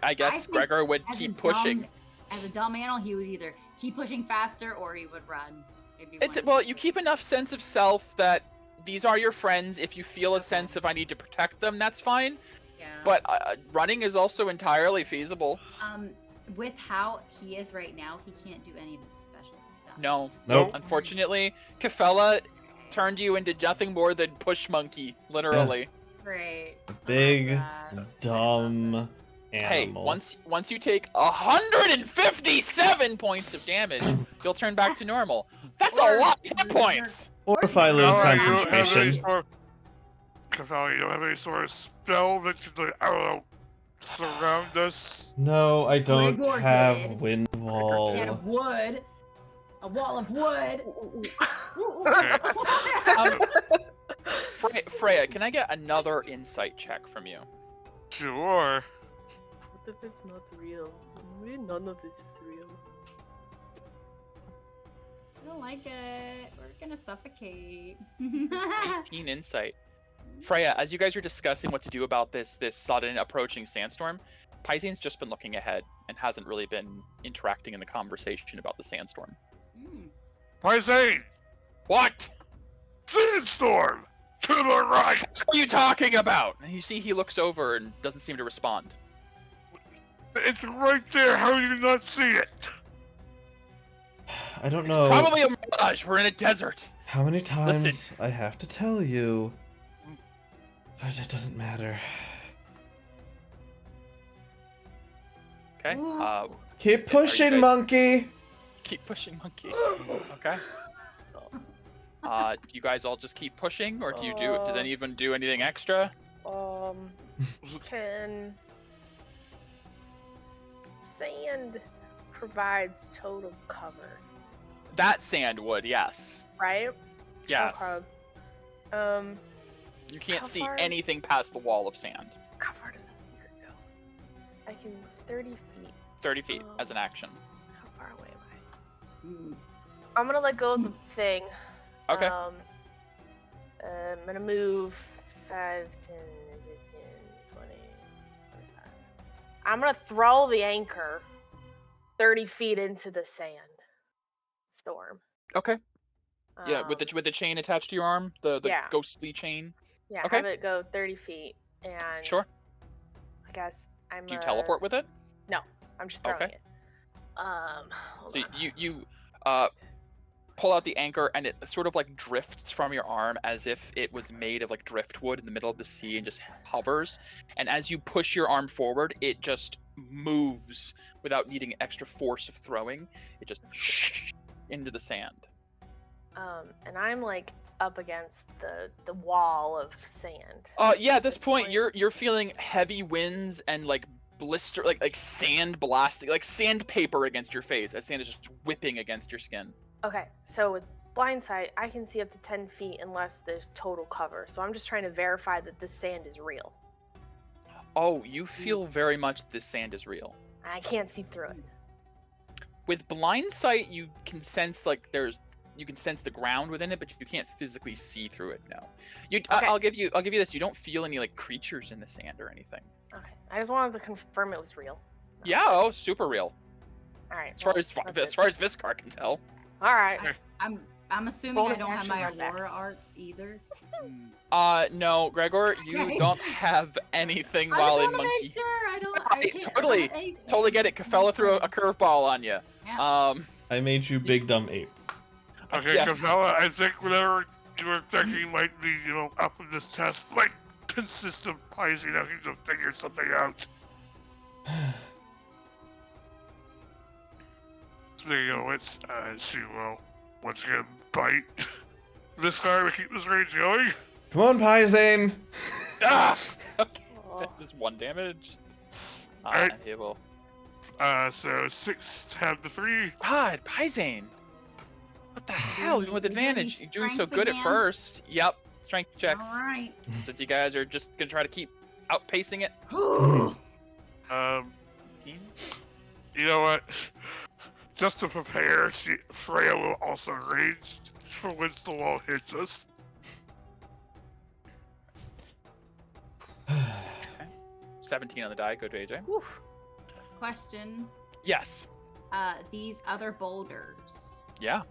I guess think Gregor would As a keep pushing. As a dumb animal, he would either keep pushing faster or he would run. If he It's wanted well, to. you keep enough sense of self that these are your friends. If you feel a sense of I need to protect them, that's fine. Yeah. But running is also entirely feasible. With how he is right now, he can't do any of his special stuff. No, Nope. unfortunately, Kafella turned you into nothing more than push monkey, literally. Great. I love Big, that. I love dumb that. Hey, animal. once you take 157 points of damage, you'll turn back to normal. That's a lot of hit points. Or if I lose Cavalla, you don't have any concentration. sort Cavalla, you don't have any sort of spell that could, like, I don't know, surround us? No, I don't Gregor have did. wind He had a wall. wood. A wall of wood. Freya, can I get another insight check from you? Sure. What if it's not real? Maybe none of this is real. I don't like it. We're gonna suffocate. 18 insight. Freya, as you guys are discussing what to do about this sudden approaching sandstorm, Pyzane's just been looking ahead and hasn't really been interacting in the conversation about the sandstorm. Pyzane! What? Sandstorm! To the right! What are you talking about? And you see he looks over and doesn't seem to respond. It's right there, how do you not see it? I don't It's know probably a mirage. We're in a desert. how many times Listen. I have to tell you. But it doesn't matter. Okay. Keep pushing, guys- monkey! Keep pushing, monkey. Okay. Do you guys all just keep pushing, or does anyone do anything extra? Can sand provides total cover, That sand would, yes. right? Yes. Okay. You can't How see far- anything past the wall of sand. How far does this anchor go? I can 30 feet. 30 feet as an action. How far away am I? I'm gonna let go of the thing. Okay. I'm gonna move 5, 10, 15, 20, 25. I'm gonna throw the anchor 30 feet into the sand storm. Okay. Yeah, with Um, the chain attached to your arm, the yeah. ghostly chain. Yeah, okay. have it go 30 feet, and Sure. I guess I'm. Do you teleport with it? No, I'm just throwing Okay. it. Hold So on. you pull out the anchor, and it sort of like drifts from your arm as if it was made of like driftwood in the middle of the sea and just hovers. And as you push your arm forward, it just moves without needing extra force of throwing. It just into the sand. And I'm like up against the wall of sand. Yeah, at this point you're feeling heavy winds and like blister like sand blasting, like sandpaper against your face as sand is just whipping against your skin. Okay, so with blind sight, I can see up to 10 feet unless there's total cover. So I'm just trying to verify that this sand is real. Oh, you feel very much this sand is real. And I can't see through it. With blind sight, you can sense like you can sense the ground within it, but you can't physically see through it. No, Okay. I'll give you this. You don't feel any like creatures in the sand or anything. Okay, I just wanted to confirm it was real. Yeah, oh, super real. All right. As far well, as that's far it. as Viscar can tell. All right. I'm assuming I Bonus don't have action my right back. Aurora arts either. No, Gregor, you don't have anything I while just in wanna monkey. make sure I don't. I can't Totally, have anything. totally get it. Kafella threw a curveball on you. Yeah. I made you big dumb ape. Okay, Yes. Cavalla, I think whatever you were thinking might be, up in this test might consist of Pyzane having to figure something out. Speaking of which, she will once again bite this guy to keep this rage going. Come on, Pyzane! Ah! Okay. Oh. Just 1 damage. Alright. And he will. So 6 to have the 3. God, Pyzane. What the hell? Even with You doing advantage. You're doing so strength good at again? first. Yep. Strength checks. All right. Since you guys are just gonna try to keep outpacing it. Team? You know what? Just to prepare, Freya will also rage for once the wall hits us. Okay. 17 on the die. Go to AJ. Whew. Question. Yes. These other boulders. Yeah.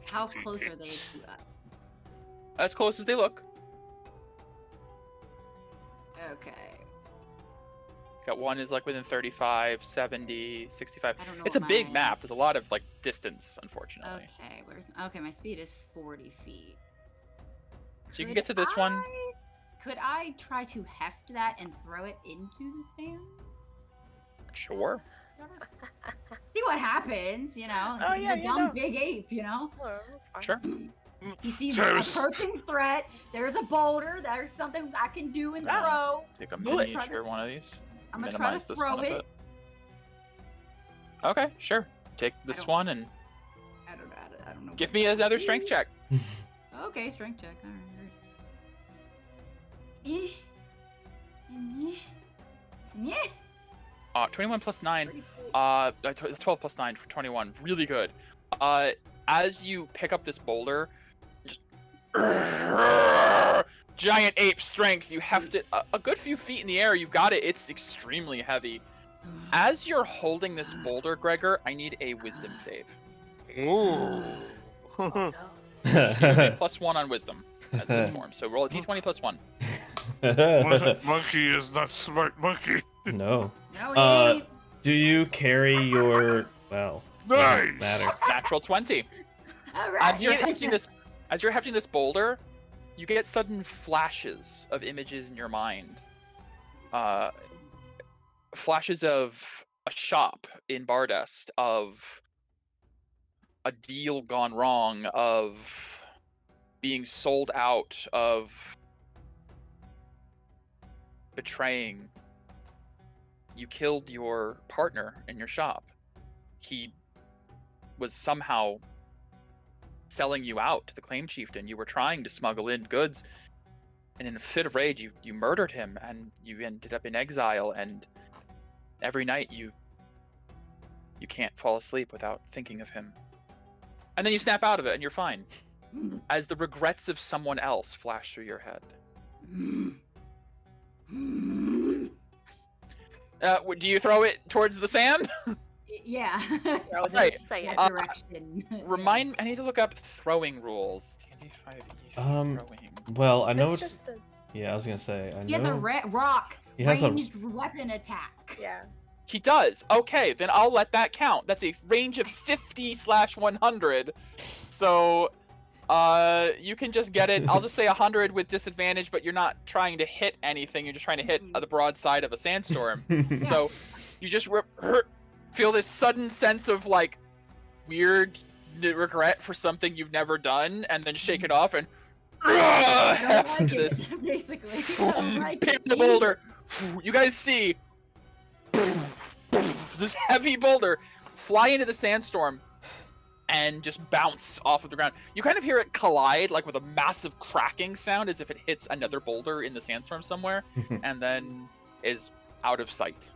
How close are they to us? As close as they look. Okay. Got one is like within 35, 70, 65. I don't know It's a what big my- map. There's a lot of like distance, unfortunately. Okay, my speed is 40 feet. So you can Could get to this one. Could I try to heft that and throw it into the sand? Sure. See what happens, you know? Oh, He's yeah, a you dumb know. big ape, you know? Well, that's fine. Sure. He sees So an it's- approaching threat. There's a boulder. There's something I can do and Yeah. throw. Take a I'm gonna mini try sure to- one of these. I'm gonna try to Minimize this throw one a it. bit. Okay, sure. Take this don't- one and I don't know. give what me that another is. strength check. Okay, strength check. All right. Yeah. 21 plus 9. Pretty cool. 12 plus 9 for 21. Really good. As you pick up this boulder, just giant ape strength. You heft it a good few feet in the air. You got it. It's extremely heavy. As you're holding this boulder, Gregor, I need a wisdom save. Ooh. Oh, no. You get +1 on wisdom as this form. So roll a d20 plus 1. Monkey is not smart monkey. No. No, he Uh, ain't. Do you carry your... Well, doesn't Nice. matter. Natural 20. All right. As you're hefting this boulder, you get sudden flashes of images in your mind. Flashes of a shop in Bardest, of a deal gone wrong, of being sold out, of betraying. You killed your partner in your shop. He was somehow selling you out to the claim chieftain. You were trying to smuggle in goods, and in a fit of rage, you murdered him, and you ended up in exile. And every night you can't fall asleep without thinking of him. And then you snap out of it, and you're fine. As the regrets of someone else flash through your head. Do you throw it towards the sand? Yeah. Throw it, Right. say it. That direction. Remind. I need to look up throwing rules. D&D 5e throwing. Well, I know It's it's... just a... Yeah, I was gonna say, I know... He has a rock. He has a- Ranged weapon attack. Yeah. He does. Okay, then I'll let that count. That's a range of 50/100. So, you can just get it. I'll just say 100 with disadvantage, but you're not trying to hit anything. You're just trying to hit the broadside of a sandstorm. So, you just feel this sudden sense of like weird regret for something you've never done, and then shake it off and I don't heft like this. it, basically. I don't like Pick it the either. boulder. You guys see this heavy boulder fly into the sandstorm and just bounce off of the ground. You kind of hear it collide, like with a massive cracking sound, as if it hits another boulder in the sandstorm somewhere, and then is out of sight.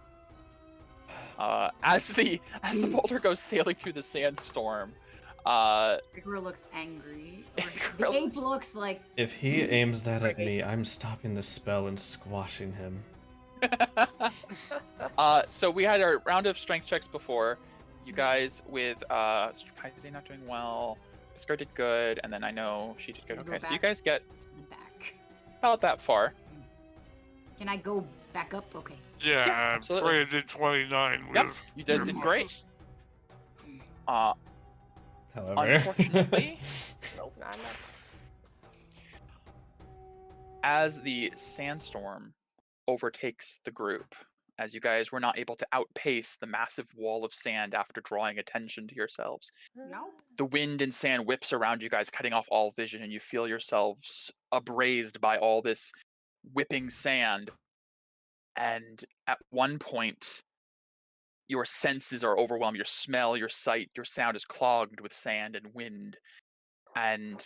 As the boulder goes sailing through the sandstorm, Gregor looks angry. The ape looks like If he aims that at me, I'm stopping the spell and squashing him. so we had our round of strength checks before. You guys with Pyzane not doing well. Scar did good, and then I know she did good. Can I go Okay, so you back? guys get back. about that far. Can I go back up? Okay. Yeah, Yeah, absolutely. Freya did 29 Yep, with you guys your did muscles. great. However... Unfortunately, Nope, not enough. as the sandstorm overtakes the group, as you guys were not able to outpace the massive wall of sand after drawing attention to yourselves, Nope. the wind and sand whips around you guys, cutting off all vision, and you feel yourselves abrased by all this whipping sand. And at one point, your senses are overwhelmed. Your smell, your sight, your sound is clogged with sand and wind. And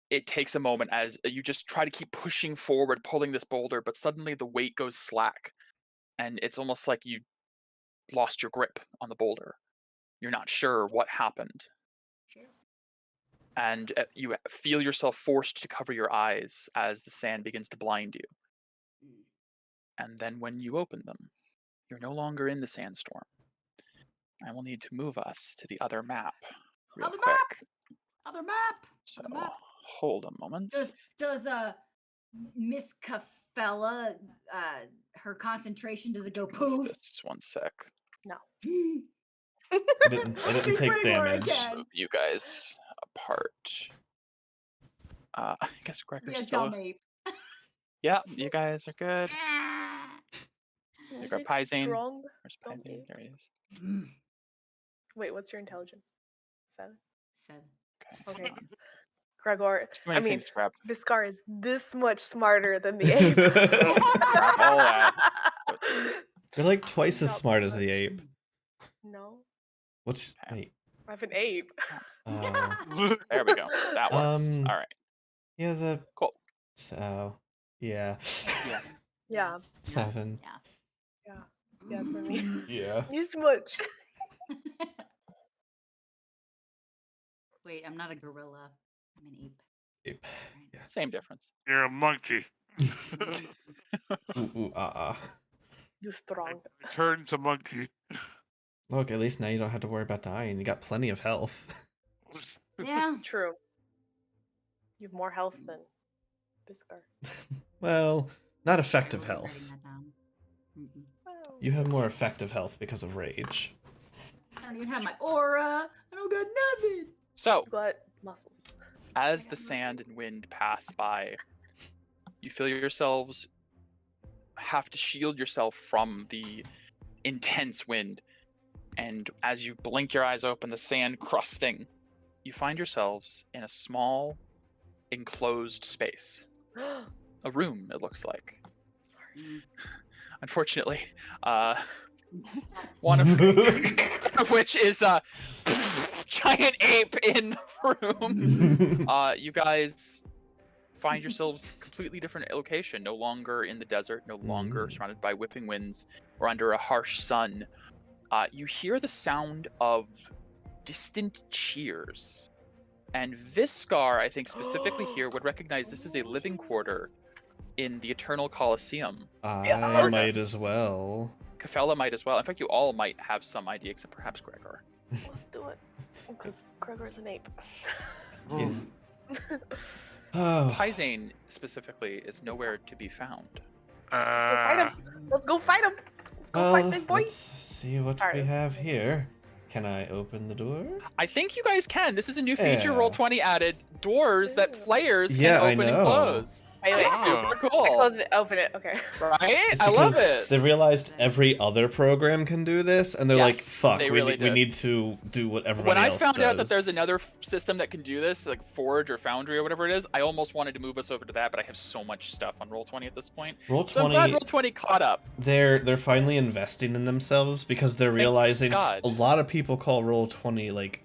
it takes a moment as you just try to keep pushing forward, pulling this boulder, but suddenly the weight goes slack. And it's almost like you lost your grip on the boulder. You're not sure what happened. And you feel yourself forced to cover your eyes as the sand begins to blind you. And then when you open them, you're no longer in the sandstorm. I will need to move us to the other map real Other quick. map! Other map! So Other map. hold a moment. Does Miss Cafella her concentration, does it go poof? Just one sec. I didn't take Bring where I damage. can. Move you guys apart. I guess Be Gregor's a still. dumb ape. Yeah, you guys are good. You got It's Pyzane. strong. Where's Don't Pyzane? eat. There he is. Wait, what's your intelligence? 7. 7. Okay. Okay. Gregor, Too many I mean, things to grab. Viscar is this much smarter than the ape. Grab all that. You're like twice as Not smart as the much. ape. No, What's Okay. wait? I have an ape. Oh, There we go. That works. All right. he has a Cool. so yeah. Yeah. Yeah, 7. Yeah. yeah, for me. Yeah. He's too much. Wait, I'm not a gorilla. I'm an ape. Ape. Right. Same difference. You're a monkey. Ooh, You strong. Return to monkey. Look, at least now you don't have to worry about dying. You got plenty of health. Yeah. True. You have more health than Viscar. Well, not I effective will be writing health. that down. Mm-mm. Well, You have more effective health because of rage. I don't even have my aura. I don't got nothing. So, you got muscles. as the sand and wind pass by, you feel yourselves have to shield yourself from the intense wind. And as you blink your eyes open, the sand crusting, you find yourselves in a small, enclosed space. A room, it looks like. Mm. Unfortunately, one of which is a giant ape in the room. You guys find yourselves completely different location, no longer in the desert, no longer surrounded by whipping winds or under a harsh sun. You hear the sound of distant cheers. And Viscar, I think specifically here, would recognize this is a living quarter in the Eternal Coliseum. I might as well. Kefella might as well. In fact, you all might have some idea, except perhaps Gregor. Let's do it. Because Gregor's an ape. Yeah. Oh. Pyzane, specifically, is nowhere to be found. Let's go fight him. Let's go Well, fight big boy. let's see what Sorry. we have here. Can I open the door? I think you guys can. This is a new feature Yeah. Roll20 added. Doors that players can Yeah, I open and know. close. Wait, wait. It's super I cool. close it. Open it. Okay. Right? It's I love because it. They realized every other program can do this, and they're like, Yes, "Fuck, they we, really we did. need to do what everybody When I else found out that does." there's another system that can do this, like Forge or Foundry or whatever it is, I almost wanted to move us over to that, but I have so much stuff on Roll20 at this point. Roll20, So I'm glad Roll20 caught up. they're finally investing in themselves because they're realizing God. a lot of people call Roll20 like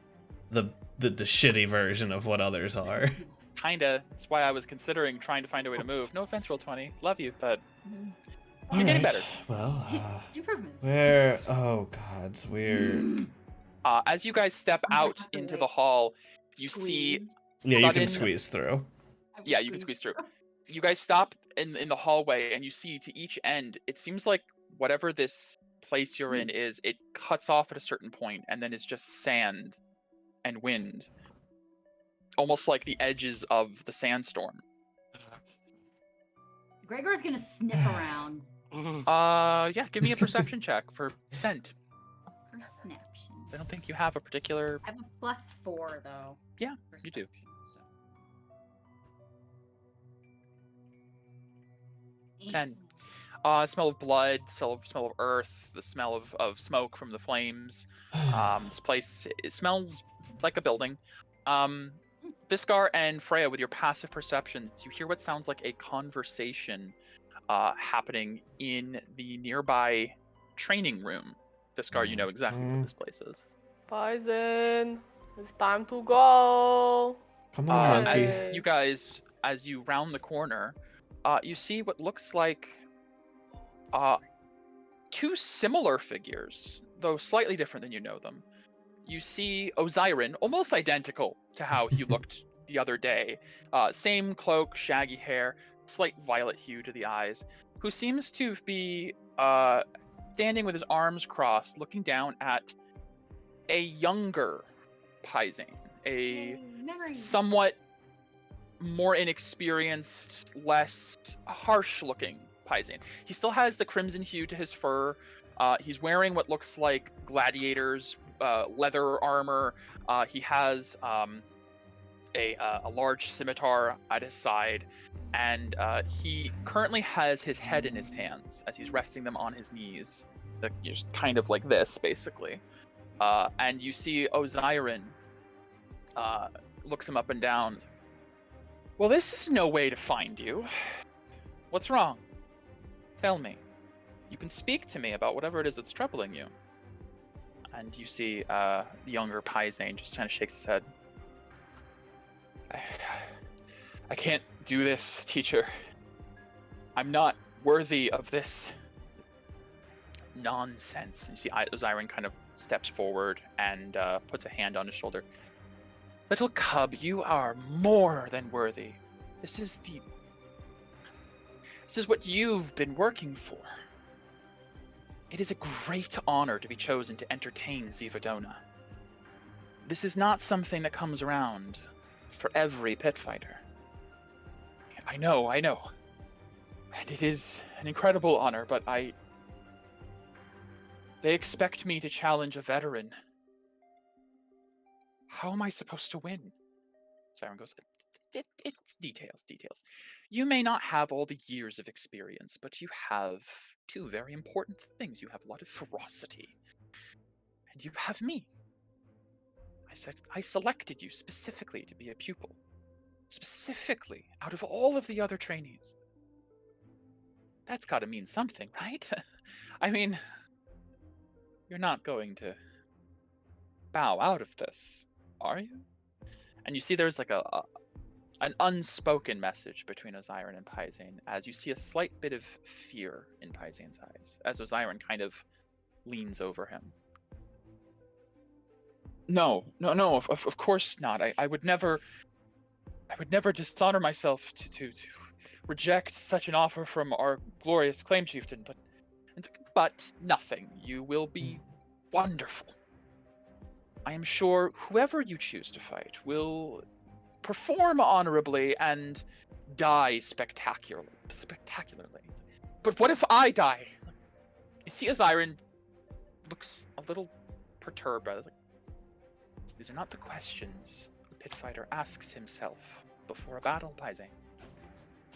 the shitty version of what others are. Kinda. That's why I was considering trying to find a way to move. No offense, Roll20. Love you, but You're getting better. Well, Improvements. where? Oh God, we're. as you guys step out into the hall, you see... Squeeze. Yeah, you sudden- can squeeze through. I will Yeah, you can squeeze through. You guys stop in the hallway, and you see to each end, it seems like whatever this place you're in is, it cuts off at a certain point, and then it's just sand and wind. Almost like the edges of the sandstorm. Gregor's gonna sniff around Yeah, give me a perception check for scent. for snaption. I don't think you have a particular... I have a +4 though. Yeah, for you do. snaption, so. 10. Smell of blood, smell of earth, the smell of smoke from the flames. This place, it smells like a building. Viscar and Freya, with your passive perceptions, you hear what sounds like a conversation happening in the nearby training room. Viscar, you know exactly what this place is. Pyzane, it's time to go. Come on, monkey. As you guys, as you round the corner, you see what looks like two similar figures, though slightly different than you know them. You see Osiren, almost identical to how he looked the other day. Same cloak, shaggy hair, slight violet hue to the eyes, who seems to be standing with his arms crossed, looking down at a younger Pyzane, a somewhat more inexperienced, less harsh-looking Pyzane. He still has the crimson hue to his fur. He's wearing what looks like gladiators' leather armor. He has a large scimitar at his side, and he currently has his head in his hands as he's resting them on his knees, just kind of like this, basically. And you see Osiren looks him up and down. Well, this is no way to find you. What's wrong? Tell me. You can speak to me about whatever it is that's troubling you. And you see the younger Pyzane just kind of shakes his head. I can't do this, teacher. I'm not worthy of this nonsense. You see Osiren kind of steps forward and puts a hand on his shoulder. Little cub, you are more than worthy. This is what you've been working for. It is a great honor to be chosen to entertain Zivadona. This is not something that comes around for every pit fighter. I know. And it is an incredible honor, but they expect me to challenge a veteran. How am I supposed to win? Siren goes, it's details. You may not have all the years of experience, but you have two very important things. You have a lot of ferocity, and you have me. I selected you specifically to be a pupil. Specifically, out of all of the other trainees. That's gotta mean something, right? I mean, you're not going to bow out of this, are you? And you see there's like an unspoken message between Osiren and Pyzane, as you see a slight bit of fear in Pyzane's eyes, as Osiren kind of leans over him. No, of course not. I would never dishonor myself to reject such an offer from our glorious claim chieftain, but nothing. You will be wonderful. I am sure whoever you choose to fight will perform honorably and die spectacularly. But what if I die? You see Osiren looks a little perturbed by it. These are not the questions a pit fighter asks himself before a battle, Pyzane.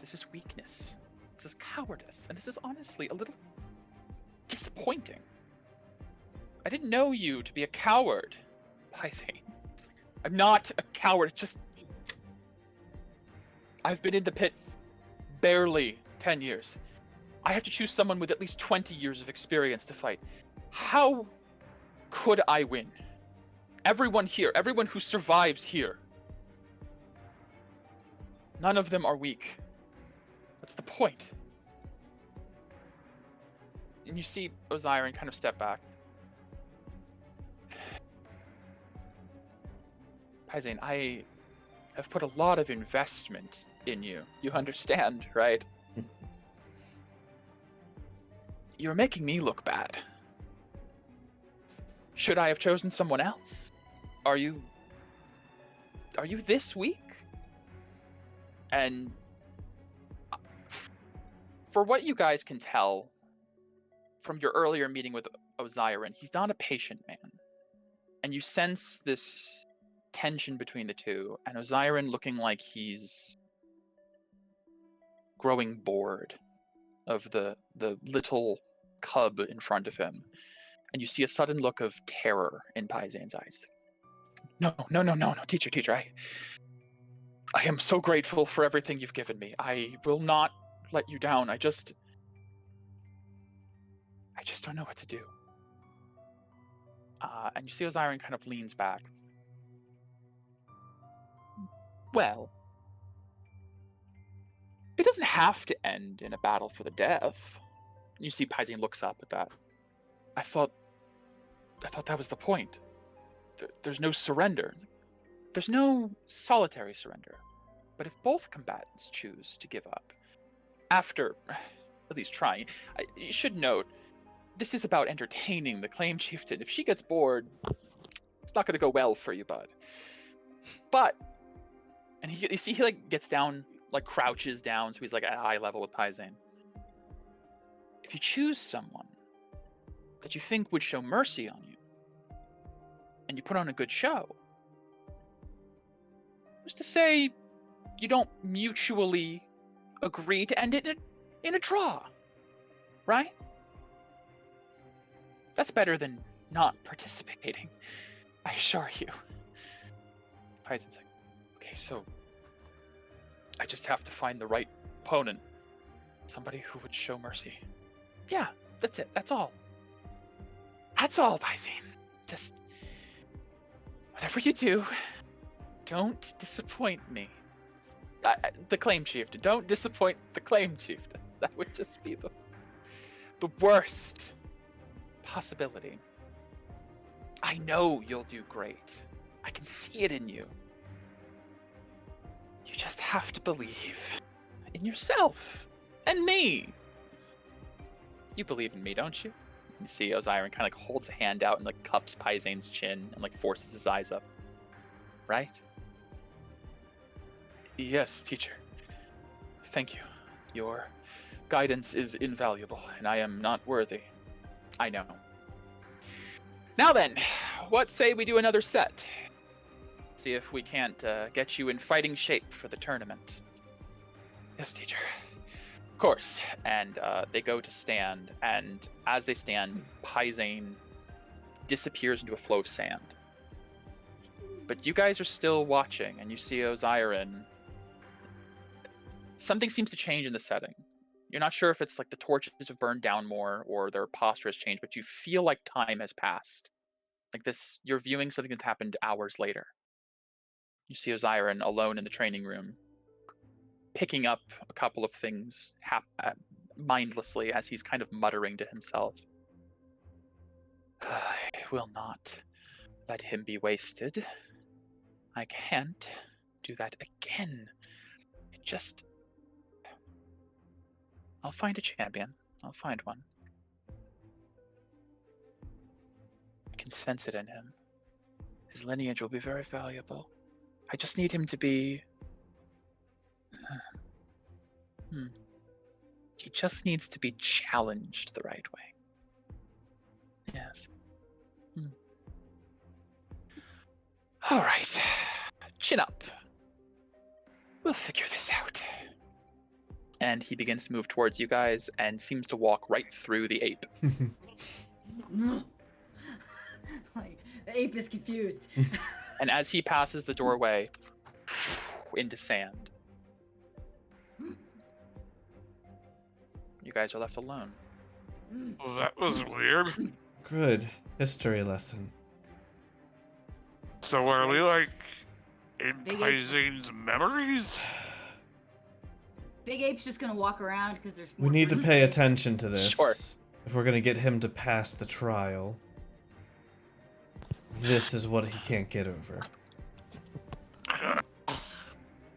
This is weakness. This is cowardice. And this is honestly a little disappointing. I didn't know you to be a coward, Pyzane. I'm not a coward, I've been in the pit barely 10 years. I have to choose someone with at least 20 years of experience to fight. How could I win? Everyone here, everyone who survives here, none of them are weak. That's the point. And you see Osiren kind of step back. Pyzane, I have put a lot of investment in you. You understand, right? You're making me look bad. Should I have chosen someone else? Are you this weak? And for what you guys can tell from your earlier meeting with Osiren, he's not a patient man. And you sense this tension between the two, and Osiren looking like he's growing bored of the little cub in front of him. And you see a sudden look of terror in Pyzane's eyes. No, teacher, I am so grateful for everything you've given me. I will not let you down. I just don't know what to do. And you see Osiren kind of leans back. Well, it doesn't have to end in a battle for the death. You see Pyzane looks up at that. I thought that was the point. There's no surrender. There's no solitary surrender. But if both combatants choose to give up, after at least trying, you should note, this is about entertaining the claim chieftain. If she gets bored, it's not going to go well for you, bud. But, and you see he like gets down, like crouches down, so he's like at eye level with Pyzane. If you choose someone that you think would show mercy on you, and you put on a good show, who's to say you don't mutually agree to end it in a draw, right? That's better than not participating, I assure you. Pyzane's like, okay, so I just have to find the right opponent. Somebody who would show mercy. Yeah, that's it. That's all. That's all, Pyzane. Just whatever you do, don't disappoint me. The claim chieftain. Don't disappoint the claim chieftain. That would just be the worst possibility. I know you'll do great. I can see it in you. You just have to believe in yourself and me. You believe in me, don't you? You see Osiren kind of like holds a hand out and like cups Pyzane's chin and like forces his eyes up. Right? Yes, teacher. Thank you. Your guidance is invaluable, and I am not worthy. I know. Now then, what say we do another set? See if we can't get you in fighting shape for the tournament. Yes, teacher. Of course. And they go to stand, and as they stand, Pyzane disappears into a flow of sand. But you guys are still watching, and you see Osiren. Something seems to change in the setting. You're not sure if it's like the torches have burned down more or their posture has changed, but you feel like time has passed. Like this, you're viewing something that happened hours later. You see Osiren alone in the training room, picking up a couple of things mindlessly as he's kind of muttering to himself. I will not let him be wasted. I can't do that again. I'll find a champion. I'll find one. I can sense it in him. His lineage will be very valuable. I just need him to be... He just needs to be challenged the right way. Yes. All right. Chin up. We'll figure this out. And he begins to move towards you guys and seems to walk right through the ape. Like, the ape is confused. And as he passes the doorway into sand, you guys are left alone. Well, that was weird. Good history lesson. So are we like in Big H's. Pyzane's memories? Big Ape's just gonna walk around because there's. We need to pay attention to this. Sure. If we're gonna get him to pass the trial, this is what he can't get over.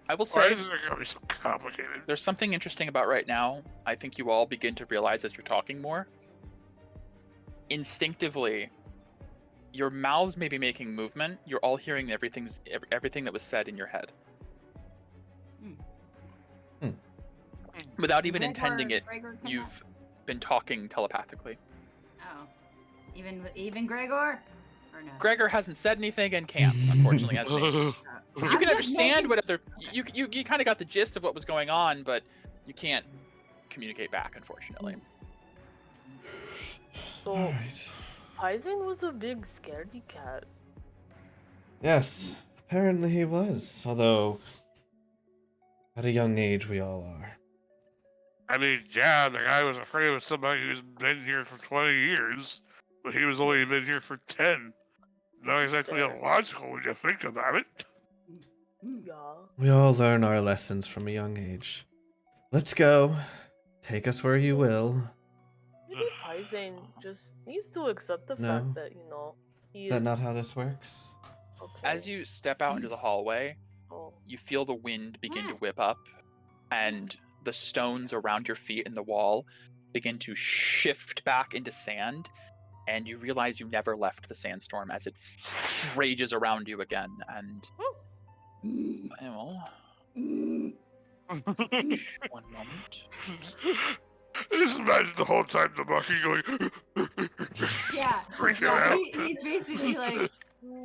I will Why say, is it gonna be so complicated? there's something interesting about right now. I think you all begin to realize as you're talking more. Instinctively, your mouths may be making movement. You're all hearing everything that was said in your head. Without even intending it, you've been talking telepathically. Oh, even Gregor, or no? Gregor hasn't said anything and can't, unfortunately. As you I'm can just understand making- what other you kind of got the gist of what was going on, but you can't communicate back, unfortunately. So, Alright. Pyzane was a big scaredy cat. Yes, apparently he was. Although, at a young age, we all are. I mean, yeah, the guy was afraid of somebody who's been here for 20 years, but he was only been here for 10. Not exactly illogical when you think about it. Yeah. We all learn our lessons from a young age. Let's go. Take us where you will. Maybe Pyzane just needs to accept the No. fact that, he Is that not how this works? Okay. As you step out into the hallway, Oh. you feel the wind begin to whip up, and the stones around your feet in the wall begin to shift back into sand, and you realize you never left the sandstorm as it rages around you again. And well, one moment. Just imagine the whole time the monkey going. Yeah, Freaking yeah, out. he's basically like,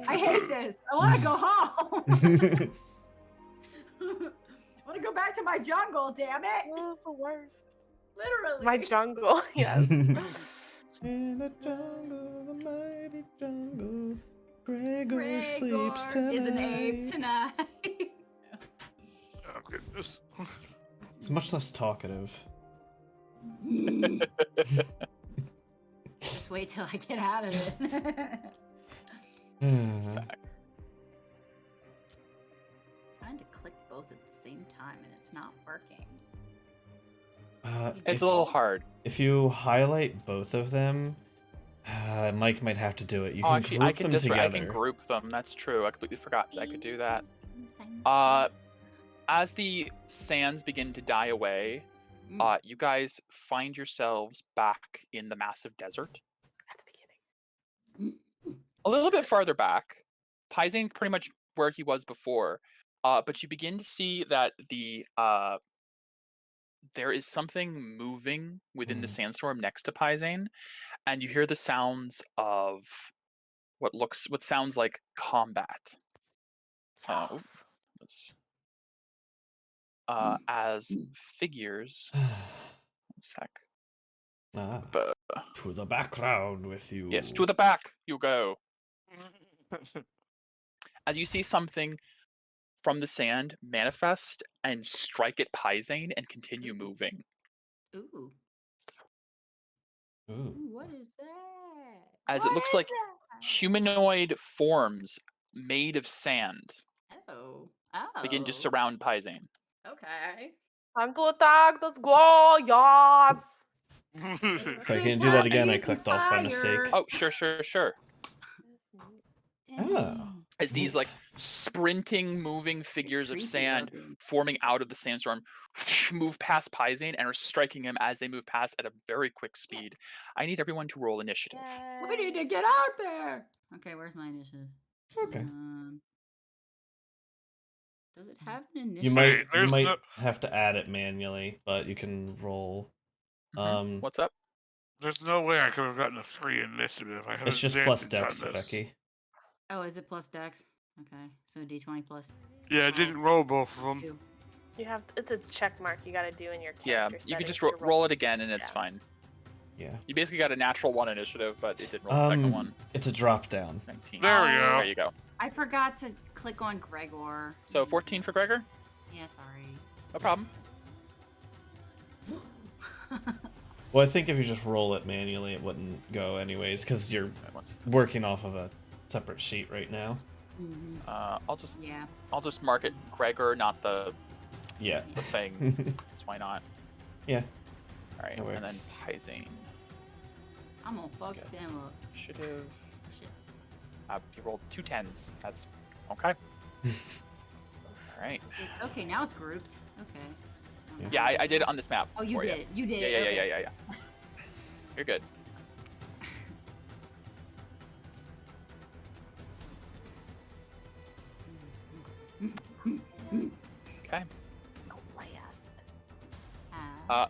I hate this. I want to go home. I want to go back to my jungle, damn it! Oh, the worst. Literally. My jungle. Yes. In the jungle, the mighty jungle, Gregor Gregor sleeps tonight. is an ape tonight. Oh goodness. It's much less talkative. Just wait till I get out of it. Zach. Trying to click both at the same time and it's not working. It's a little hard. If you highlight both of them, Mike might have to do it. You can Actually, group I can them just together. I can group them. That's true. I completely forgot that I could do that. As the sands begin to die away, you guys find yourselves back in the massive desert. At the beginning. A little bit farther back, Pyzane pretty much where he was before, but you begin to see that there is something moving within the sandstorm next to Pyzane, and you hear the sounds of what sounds like combat. As figures. One sec. To the background with you. Yes, to the back you go. As you see something from the sand manifest and strike at Pyzane and continue moving. Ooh. Ooh. Ooh, what is that? As it looks like humanoid forms made of sand Oh. begin to surround Pyzane. Okay. Time to attack. Let's go. Yes. So I can't do that again. I clicked off by mistake. Oh, sure. Oh. As these like sprinting, moving figures of sand forming out of the sandstorm move past Pyzane and are striking him as they move past at a very quick speed. I need everyone to roll initiative. We need to get out there. Okay, where's my initiative? Okay. Does it have an initiative? You might there's have to add it manually, but you can roll. What's up? There's no way I could have gotten a 3 initiative. I had It's just plus Dex, this. Becky. Oh, is it plus Dex? Okay, so D20 plus. Yeah, I didn't roll both of them. 2. You have. It's a check mark you got to do in your character. Yeah, you could settings just to roll it again and it's Yeah. fine. Yeah. You basically got a natural 1 initiative, but it didn't roll the second one. It's a drop down. 19. There we go. There you go. I forgot to click on Gregor. So 14 for Gregor? Yeah, sorry. No problem. Well, I think if you just roll it manually, it wouldn't go anyways, because you're working off of a separate sheet right now. I'll just mark it Gregor, not the thing. So why not? Yeah. All right, and then Pyzane. I'm gonna fuck them up. Initiative. Shit. You rolled 2 10s. That's okay. All right. Okay, now it's grouped. Okay. Yeah, I did it on this map. Oh, you for did. You did. Yeah. Okay. You're good. Okay.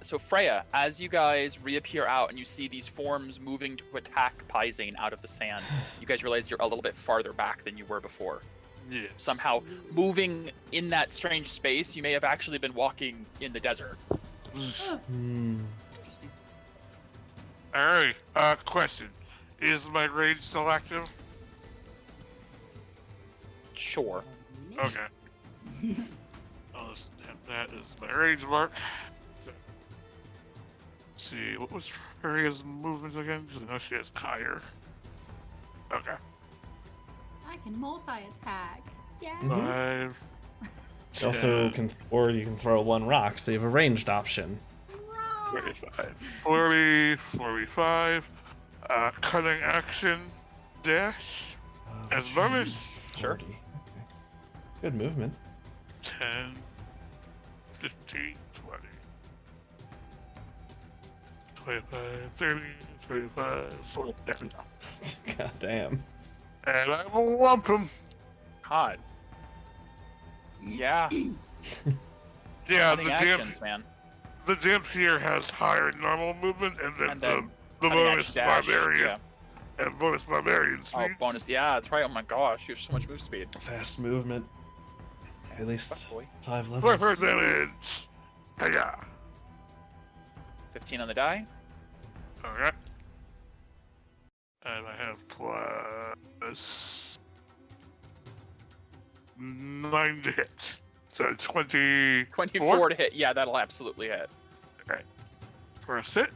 So Freya, as you guys reappear out and you see these forms moving to attack Pyzane out of the sand, you guys realize you're a little bit farther back than you were before. Yeah. Somehow moving in that strange space, you may have actually been walking in the desert. Interesting. Alright, question. Is my rage still active? Sure. Okay. I'll just have that as my rage mark. Let's see, what was Freya's movement again? No, she has Kyre. Okay. I can multi-attack. Yeah. 5. You also can, or you can throw 1 rock, so you have a ranged option. 35. 40, 45. Cutting action, dash, as bonus. 40. Sure. Okay. Good movement. 10, 15, 20. 25, 30, 25, 40. There we go. God damn. And I will lump him. God. Yeah. Yeah, Cutting actions, man. the dimp here has higher normal movement, and then the cutting bonus edge dash, barbarian yeah. and bonus barbarian speed. Oh, bonus. Yeah, that's right. Oh my gosh, you have so much move speed. Fast movement. At least Fuck, boy. 5 Plus levels. damage. Yeah. 15 on the die. Okay. And I have plus 9 to hit. So 24. 24 to hit. Yeah, that'll absolutely hit. First hit.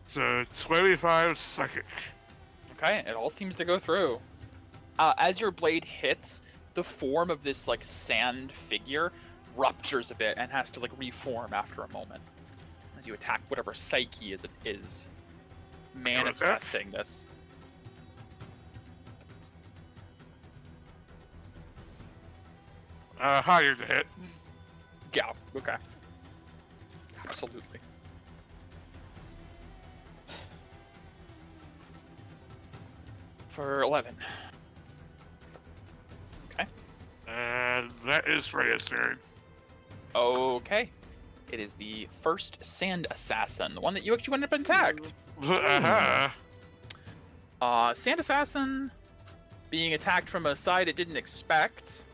So 25 psychic. Okay, it all seems to go through. As your blade hits, the form of this like sand figure ruptures a bit and has to like reform after a moment as you attack whatever psyche is manifesting this. Higher to hit. Yeah. Okay. Absolutely. For 11. Okay. And that is Freya's turn. Okay. It is the first sand assassin, the one that you actually went up and attacked. Uh-huh. Sand assassin being attacked from a side it didn't expect.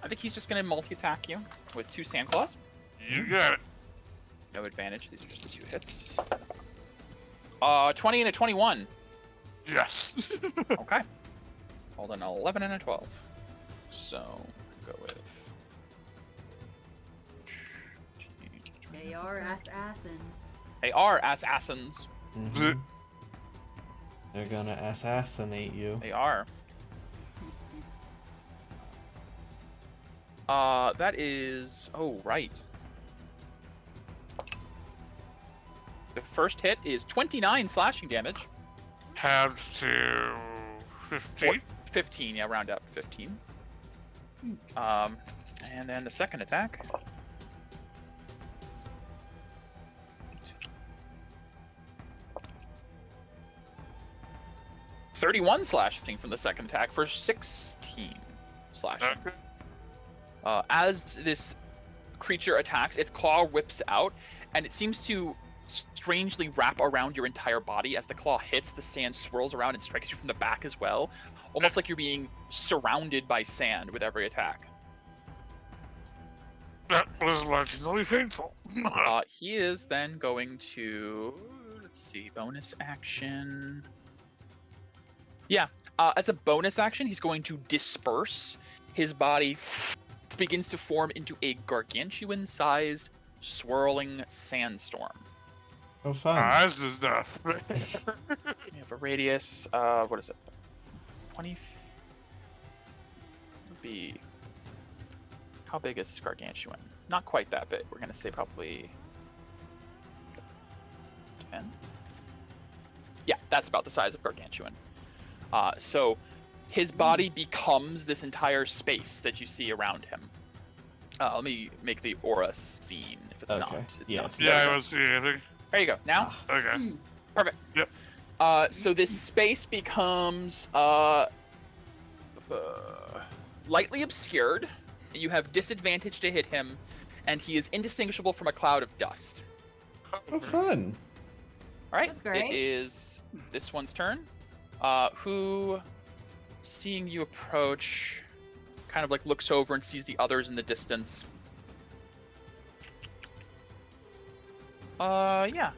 I think he's just gonna multi-attack you with 2 sand claws. You got it. No advantage. These are just the 2 hits. 20 and a 21. Yes. Okay. Hold on, 11 and a 12. So go with. They are assassins. They are assassins. Mhm. They're gonna assassinate you. They are. That is. Oh, right. The first hit is 29 slashing damage. Halved to 15. 15, yeah, round up 15. And then the second attack. $31 slashing from the second attack for 16 slashing. Okay. As this creature attacks, its claw whips out, and it seems to strangely wrap around your entire body. As the claw hits, the sand swirls around and strikes you from the back as well, almost like you're being surrounded by sand with every attack. That was marginally painful. He is then going to, let's see, bonus action. Yeah, as a bonus action, he's going to disperse. His body begins to form into a gargantuan-sized, swirling sandstorm. Oh, fun. That's enough. We have a radius of, what is it? 20 would be, how big is gargantuan? Not quite that big. We're going to say probably 10. Yeah, that's about the size of gargantuan. So his body becomes this entire space that you see around him. Let me make the aura scene if it's Okay. not. It's Yeah, not. it's Yeah, There I we go. don't see anything. There you go. Now? Okay. Perfect. Yep. So this space becomes lightly obscured. You have disadvantage to hit him, and he is indistinguishable from a cloud of dust. Oh, fun. All right. That's great. It is this one's turn. Who, seeing you approach, kind of like looks over and sees the others in the distance. Yeah.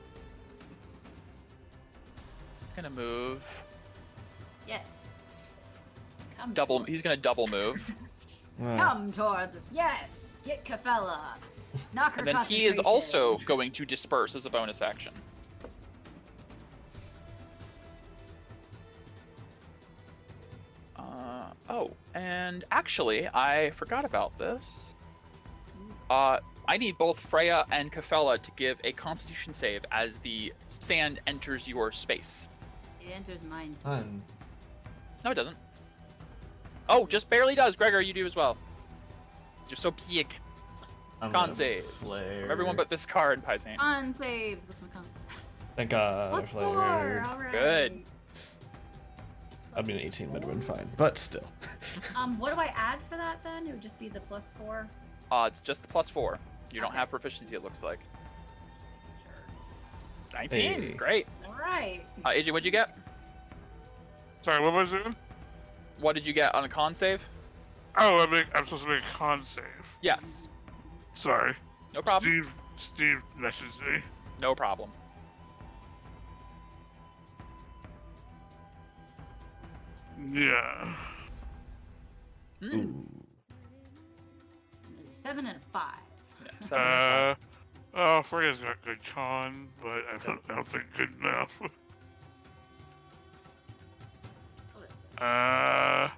He's gonna move. Yes. Come Double. He's gonna double move. Come towards us. Yes. Get Kafella. Knock her And then he is concentration. also going to disperse as a bonus action. Oh, and actually, I forgot about this. I need both Freya and Kafella to give a Constitution save as the sand enters your space. It enters mine. Fun. No, it doesn't. Oh, just barely does. Gregor, you do as well. You're so big. I'm Con gonna saves flare. from everyone but Viscar and Pyzane. Con saves. What's my con? Thank God. Plus 4. Flare. All right. Good. I mean, 18 would have been fine, but still. What do I add for that then? It would just be the +4. It's just the +4. You don't Okay. have proficiency, it looks like. Sure. 19. Hey. Great. All right. AJ, what'd you get? Sorry, what was it? What did you get on a con save? Oh, I'm supposed to make a con save. Yes. Sorry. No problem. Steve messaged me. No problem. Yeah. Hmm. 7 and a 5. Yeah, 7 and 5. Oh, Freya's got good con, but I don't think good enough. What is it?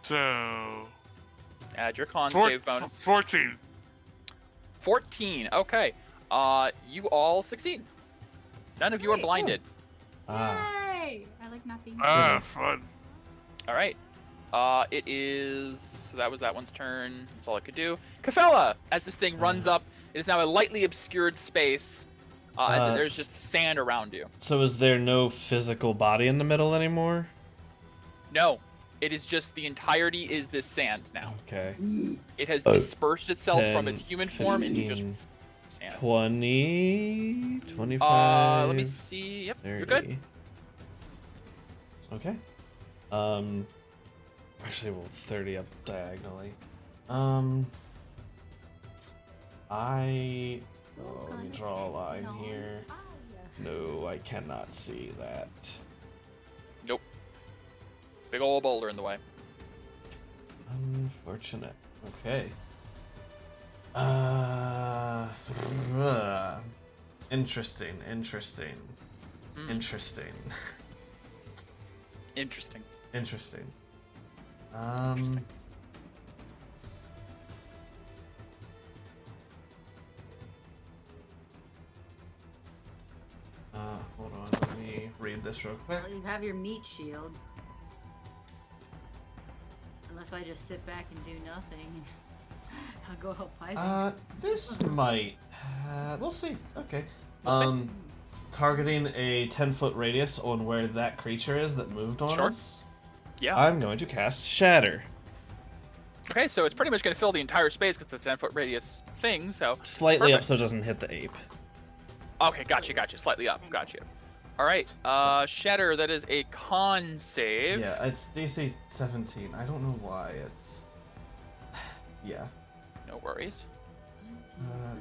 So Add your con four- save bonus. 14. 14. Okay. You all succeed. None of you are Great. blinded. Yay! I like not being. Fun. All right. It is. So that was that one's turn. That's all I could do. Kafella, as this thing runs up, it is now a lightly obscured space. As there's just sand around you. So is there no physical body in the middle anymore? No, it is just the entirety is this sand now. Okay. It has dispersed itself from 10, its human form into just 15, sand. 20, 25. Let me see. Yep, 30. you're good. Okay. Actually, we'll 30 up diagonally. Let me draw a line here. No, I cannot see that. Nope. Big old boulder in the way. Unfortunate. Okay. Interesting. Interesting. Interesting. Interesting. Hold on, let me read this real quick. Well, you have your meat shield. Unless I just sit back and do nothing. I'll go help Pyzane. This might. We'll see. Okay. We'll see. Targeting a 10-foot radius on where that creature is that moved on Sure. us. Yeah. I'm going to cast Shatter. Okay, so it's pretty much going to fill the entire space because it's a 10-foot radius thing, so... Slightly up Perfect. so it doesn't hit the ape. Okay, gotcha. Slightly up, gotcha. Alright, Shatter, that is a con save. Yeah, it's DC 17. I don't know why it's. Yeah. No worries. Uh,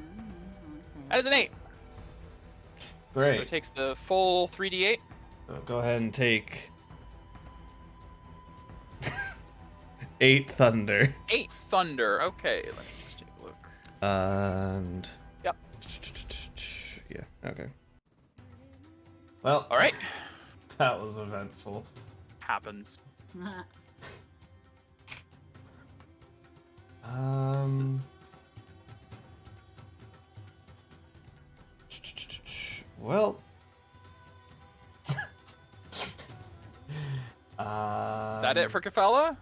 That is an 8. Great. So it takes the full 3d8. So go ahead and take 8 thunder. 8 thunder. Okay, let me just take a look. And. Yep. Yeah, okay. Well, Alright. that was eventful. Happens. Well. Is that it for Kafella?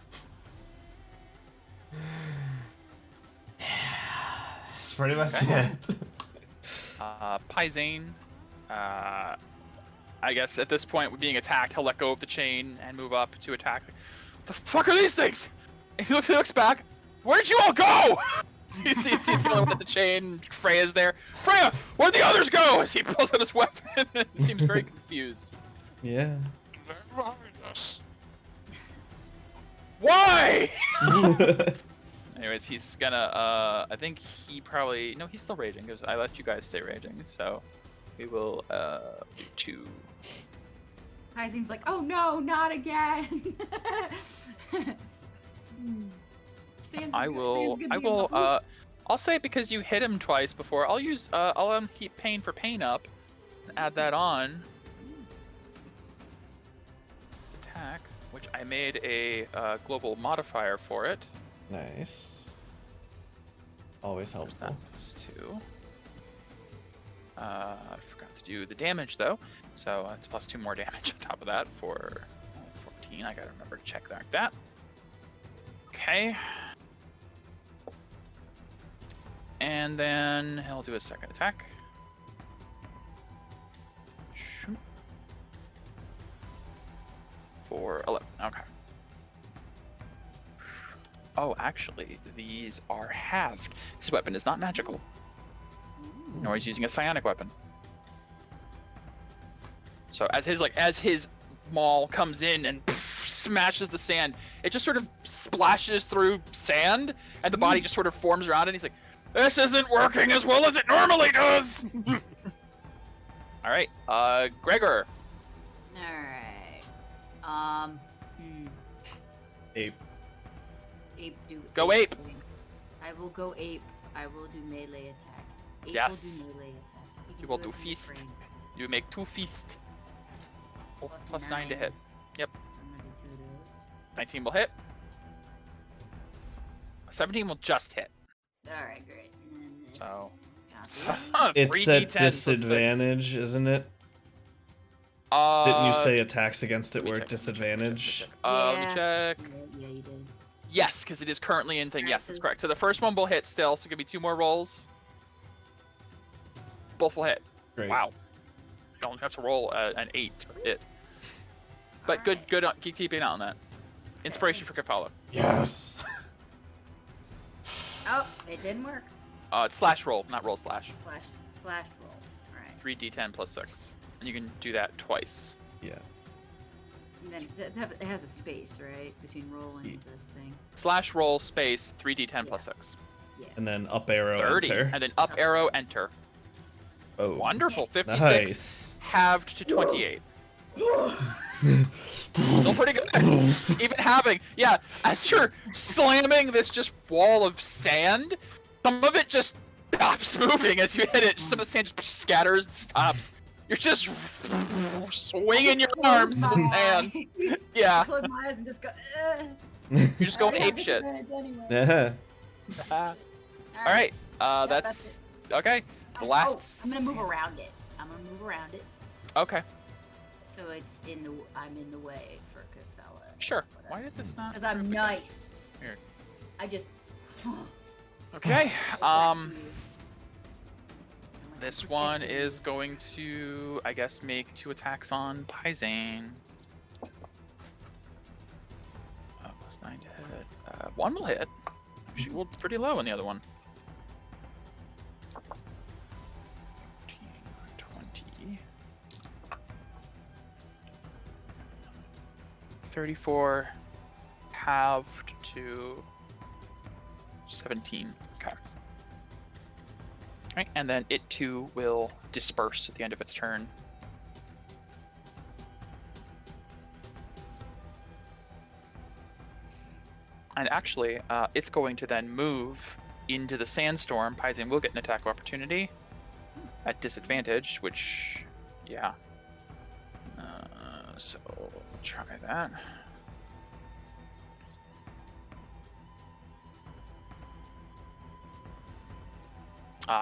That's pretty much Okay. it. Pyzane, I guess at this point, with being attacked, he'll let go of the chain and move up to attack. The fuck are these things? And he looks back. Where'd you all go? He's the only one with the chain. Freya's there. Freya, where'd the others go? As he pulls out his weapon. He seems very confused. Yeah. They're behind us. Why? Anyways, he's gonna, I think he probably, no, he's still raging, because I let you guys stay raging, so we will, 2. Pyzane's like, oh no, not again. I'll say because you hit him twice before, I'll keep pain for pain up, and add that on. Attack, which I made a, global modifier for it. Nice. Always There's that helpful. +2. I forgot to do the damage though, so it's +2 more damage on top of that for 14. I gotta remember to check that. Okay. And then he'll do a second attack. Shoot. 4, 11. Okay. Oh, actually, these are halved. This weapon is not magical. Nor he's using a psionic weapon. So as his maul comes in and smashes the sand, it just sort of splashes through sand, and the body just sort of forms around it. And he's like, "This isn't working as well as it normally does." All right, Gregor. All right. Ape. Ape do. Go ape. Things. I will go ape. I will do melee attack. Ape Yes. will do melee attack. He You can will it do from feast. his range. You make 2 feast. Plus 9 to 9. hit. Yep. I'm gonna do 2 of those. 19 will hit. 17 will just hit. All right, great. And then this. So. Copy. It's at 3d10 plus 6. disadvantage, isn't it? Didn't you say attacks against it let me were at check, disadvantage? Let me Yeah. check. Yeah, you did. Yes, because it is currently in thing. Alright, Yes, so that's this- correct. So the first one will hit still, so give me 2 more rolls. Both will hit. Great. Wow. You don't have to roll an 8 to hit. But Alright. good. Keep an eye on that. Inspiration for Kefalo. Yes. Oh, it didn't work. It's slash roll, not roll slash. Slash roll. All right. 3d10 plus 6. And you can do that twice. Yeah. And then it has a space, right, between roll and the thing. Slash roll space 3d10 plus 6. Yeah. And then up arrow 30. enter. And then up arrow enter. Oh. Wonderful. 56. Nice. Halved to 28. Still pretty good. Even having, yeah, as you're slamming this just wall of sand, some of it just stops moving as you hit it. Some of the sand just scatters and stops. You're just swinging your arms in the sand. Yeah, Close my eyes and just go. you're just going I have ape shit. disadvantage anyway. Yeah. All right, Yep, that's okay. The last. I'm gonna move around it. Okay, So it's I'm in the way for Kefella. sure. Why did this not? Because I'm nice. Weird. I just. Okay. This one is going to, I guess, make 2 attacks on Pyzane. Plus 9 to hit. 1 will hit. She rolled pretty low on the other one. 20. 34 halved to 17. Okay. Right, and then it too will disperse at the end of its turn. And actually, it's going to then move into the sandstorm. Pyzane will get an attack of opportunity at disadvantage, which, yeah. So we'll try that.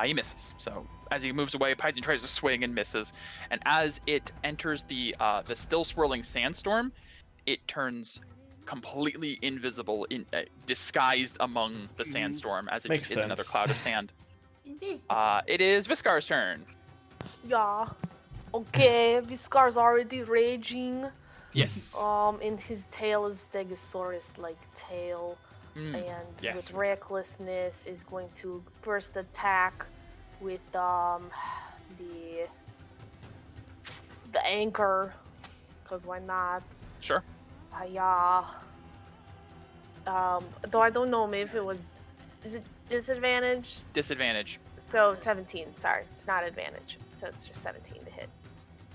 He misses. So as he moves away, Pyzane tries to swing and misses. And as it enters the still swirling sandstorm, it turns completely invisible, disguised among the sandstorm, as it Makes just is another sense. cloud of sand. Invisible. It is Viscar's turn. Yeah. Okay, Viscar's already raging. Yes. And his tail is Stegosaurus-like tail. And yes. with recklessness is going to first attack with the anchor, because why not? Sure. Yeah. Though I don't know, maybe is it disadvantage? Disadvantage. So 17. Sorry, it's not advantage. So it's just 17 to hit.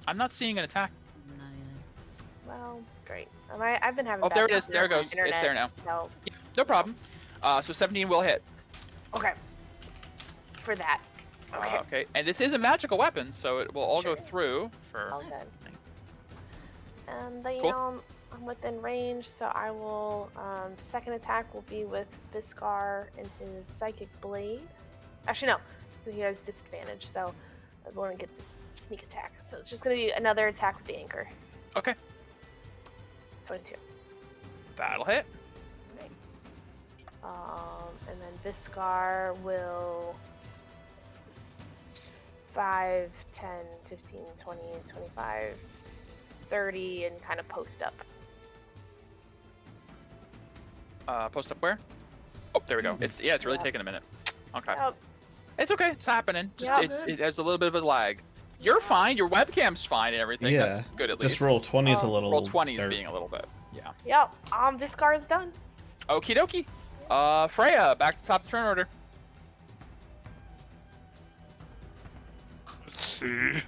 I'm not seeing an attack. Not either. Well, great. I've been having. Oh, bad there it is. luck There it with my goes. It's internet, there now. So Yeah, no problem. So 17 will hit. okay. For that. Okay. Okay. And this is a magical weapon, so it will all go Sure. through for. All good. And then Cool. I'm within range, so I will. Second attack will be with Viscar and his psychic blade. Actually, no, he has disadvantage, so I'm going to get this sneak attack. So it's just going to be another attack with the anchor. Okay. 22. That'll hit. Right. And then Viscar will 5, 10, 15, 20, 25, 30, and kind of post up. Post up where? Oh, there we go. It's really taking a minute. Okay. Yep. It's okay. It's happening. Just Yeah. it has a little bit of a lag. You're fine. Your webcam's fine and everything. Yeah. That's good at least. Just roll 20's a Oh. little. Roll 20s or- being a little bit. Yeah. Yep. Viscar is done. Okie dokie. Freya, back to top of the turn order. Let's see.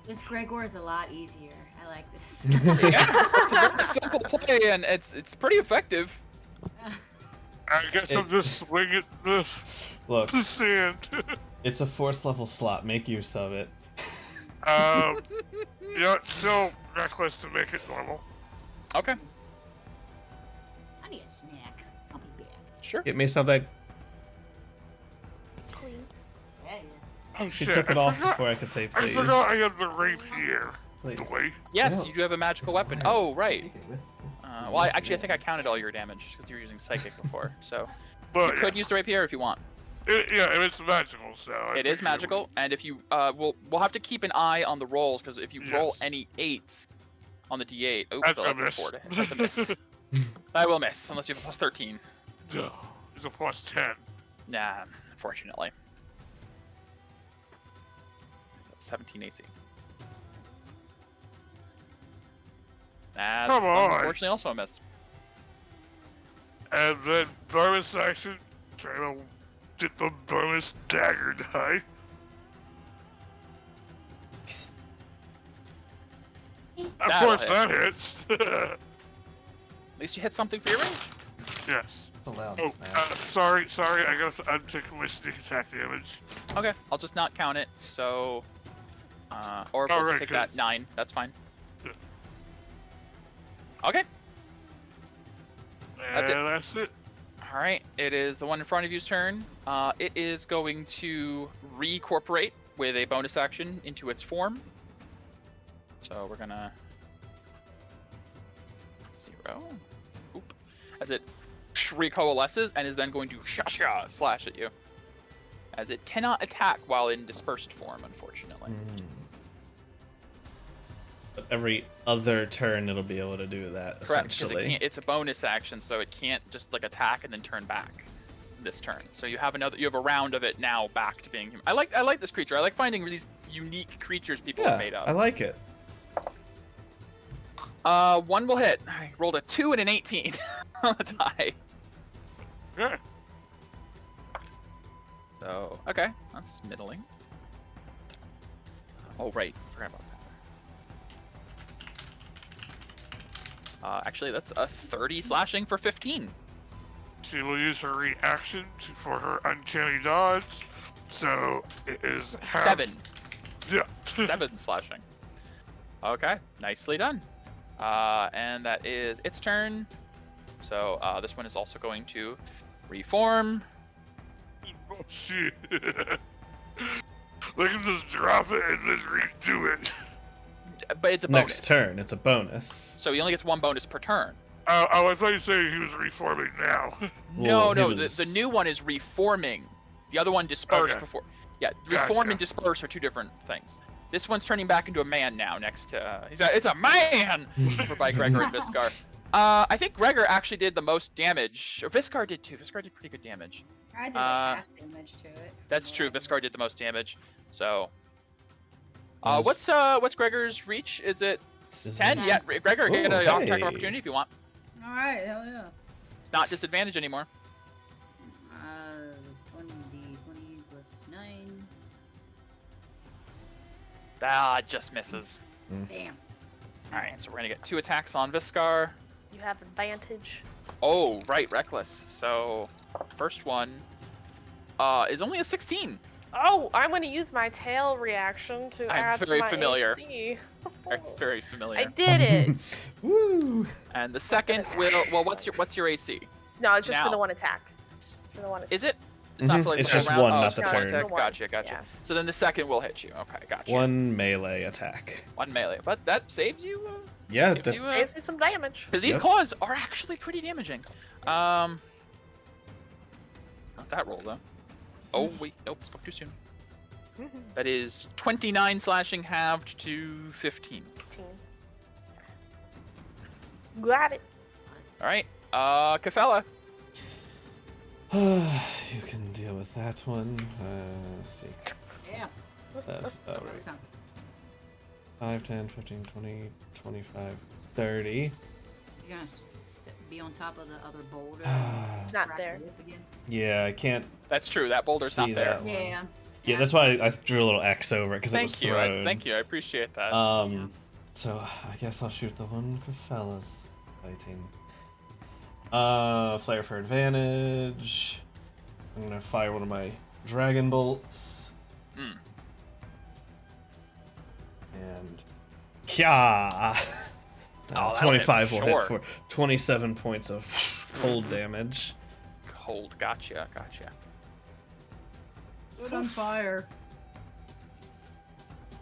This Gregor is a lot easier. I like this. Yeah, it's a very simple play and it's pretty effective. I guess I'm just swinging the Look, sand. it's a 4th level slot. Make use of it. It's still reckless to make it normal. Okay, I need a snack. I'll be back. sure. Get me something. Please. Yeah, yeah. Oh She shit! took it I off forgot, before I could say I please. forgot I have the rapier. Please. Wait. Yes, Yeah. you do have a magical weapon. Oh, right. Well, actually, I think I counted all your damage because you were using psychic before. So But you could use the rapier if you want. yeah, it's magical, so It is magical, and if you we'll have to keep an eye on the rolls because if you roll Yes. any 8s on the d8, oh, That's a that's miss. 4 to hit. That's a miss. I will miss unless you have a plus 13. It's a plus 10. Nah, unfortunately. 17 AC. That's Come on. unfortunately also a miss. And then bonus action, try to get the bonus dagger die. Of That'll course hit. that hits. At least you hit something for your range. Yes. Allowed Oh, snap. sorry, I guess I'm taking my sneak attack damage. Okay, I'll just not count it. So, or we'll Alright, just take good. that 9. That's fine. Good. Okay. And That's it. that's it. All right. It is the one in front of you's turn. It is going to reincorporate with a bonus action into its form. So we're gonna 0. Oop. As it recoalesces and is then going to slash at you. As it cannot attack while in dispersed form, unfortunately. But every other turn, it'll be able to do that. Correct, because Essentially. it's a bonus action, so it can't just like attack and then turn back this turn. So you have a round of it now back to being human. I like this creature. I like finding these unique creatures people have made Yeah, up. I like it. 1 will hit. I rolled a 2 and an 18 on the die. Yeah. So okay, that's middling. Oh right, forgot about that. Actually, that's a 30 slashing for 15. She will use her reaction for her uncanny dodge. So it is half. 7. Yeah. 7 slashing. Okay, nicely done. And that is its turn. So this one is also going to reform. Oh shit. They can just drop it and then redo it. But it's a bonus. Next turn, it's a bonus. So he only gets 1 bonus per turn. I thought you said he was reforming now. No, Well, he no, was- the new one is reforming. The other one dispersed Okay. before. Yeah, reform Gotcha. and disperse are 2 different things. This one's turning back into a man now. Next to it's a man for by Gregor and Viscar. I think Gregor actually did the most damage. Or Viscar did too. Viscar did pretty good damage. I did like half damage to it. That's true. Viscar did the most damage. So, Is- what's Gregor's reach? Is it Is 10? it- Yeah, Gregor, Ooh, get an attack hey. opportunity if you want. All right, hell yeah. It's not disadvantage anymore. 1d20 plus 9. Ah, it just misses. Damn. All right, so we're gonna get 2 attacks on Viscar. You have advantage. Oh, right, reckless. So, first one is only a 16. Oh, I'm going to use my tail reaction to I'm add very to my familiar. AC. Very familiar. I did it. Woo! And the second will. Well, what's your AC? No, it's just Now. for the one attack. It's just for the one attack. Is it? It's not for like It's the whole just round? one, Oh, not it's the just one turn. attack. One. Gotcha. Yeah. So then the second will hit you. Okay, gotcha. One melee attack. 1 melee, but that saves you. Yeah, If that's you, Saves me some damage. Because these Yep. claws are actually pretty damaging. Not that roll though. Oh wait, nope, spoke too soon. That is 29 slashing halved to 15. 15. Got it. All right. Kafella. You can deal with that one. Let's see. Yeah. Right. 5, 10, 15, 20, 25, 30. You're gonna be on top of the other boulder. It's not crack there. the whip again? Yeah, I can't That's true. That boulder's see not there. that one. Yeah. Yeah, that's why I drew a little X over it, because it was Thank you. thrown. Thank you. I appreciate that. So I guess I'll shoot the one Cafella's fighting. Flare for advantage. I'm gonna fire one of my dragon bolts. Mm. And Kya! that'll 25 hit will for hit sure. for 27 points of cold damage. Cold. Gotcha. Good on fire.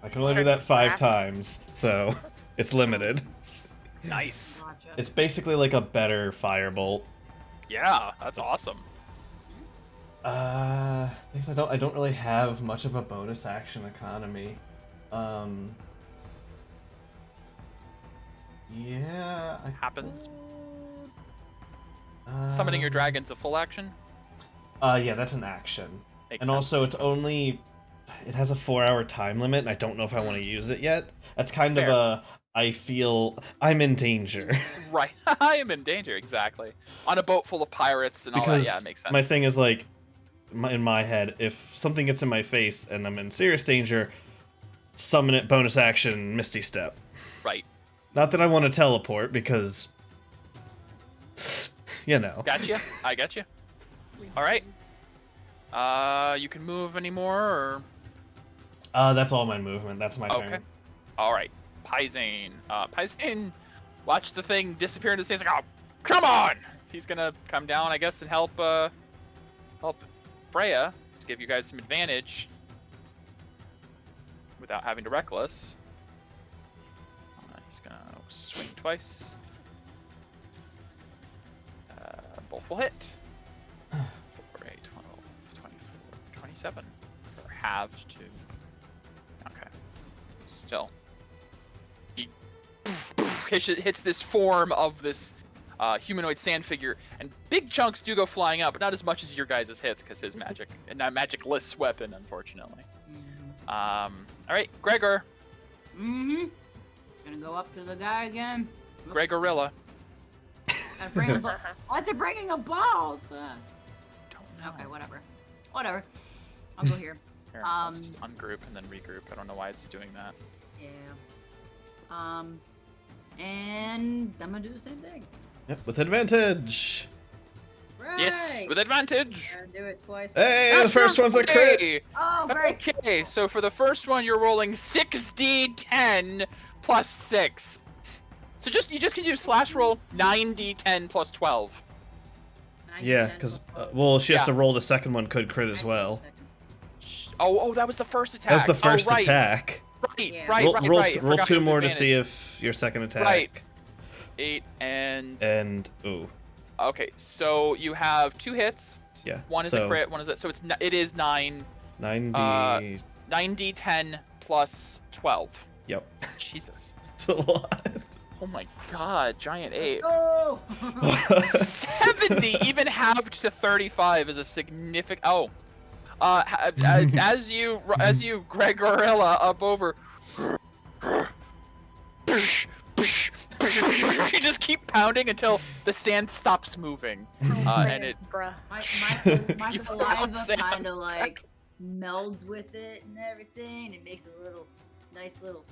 I can only do that 5 Blast. times, so it's limited. Nice. Gotcha. It's basically like a better firebolt. Yeah, that's awesome. Things I don't really have much of a bonus action economy. Yeah, I Happens. could, Summoning your dragon's a full action. Yeah, that's an action. Makes And sense, also, makes it's sense. only. It has a 4-hour time limit, and I don't know if I want to use it yet. That's kind Fair. of a. I feel I'm in danger. Right. I am in danger. Exactly. On a boat full of pirates and all that. Because Yeah, it makes sense. my thing is like, in my head, if something gets in my face and I'm in serious danger, summon it, bonus action, Misty Step. Right. Not that I want to teleport, because. You know. Gotcha. I got you. All right. You can move anymore, or That's all my movement. That's my okay. turn. All right. Pyzane. Pyzane, watch the thing disappear into the sand. He's like, oh, come on! He's gonna come down, I guess, and help Freya to give you guys some advantage without having to reckless. He's gonna swing twice. Both will hit. 4, 8, 12, 24, 27 for halved 2. Okay. Still. He hits this form of this humanoid sand figure, and big chunks do go flying out, but not as much as your guys' hits, because his magic, and not magicless weapon, unfortunately. All right, Gregor. Mm-hmm. Gonna go up to the guy again. Gregorilla. Gotta bring a ball. Why is it bringing a ball? Don't know. Okay, whatever. I'll go here. Here, I'll just ungroup and then regroup. I don't know why it's doing that. Yeah. And I'm gonna do the same thing. Yep, with advantage. Right. Yes, with advantage. Gotta do it twice. Hey, the first one's a crit. Okay. Oh, great. Okay, so for the first one, you're rolling 6d10 plus 6. So you just can do slash roll 9d10 plus 12. Yeah, because well, she has to roll the second one. Could crit as well. Oh, that was the first attack. That's the first right. attack. Right, Yeah. right. Roll I 2 forgot you more had to see advantage. if your second attack. Right. 8 and ooh. okay, so you have 2 hits. Yeah. One is a crit. One is so it is 9. 9d. 9d10 plus 12. Yep. Jesus. It's a lot. Oh my God, giant ape. Oh. 70, even halved to 35 is a significant. Oh, as you Gregorilla up over, you just keep pounding until the sand stops moving, and it. Bruh. My You saliva sound kind of like melds with it and everything. It makes a nice little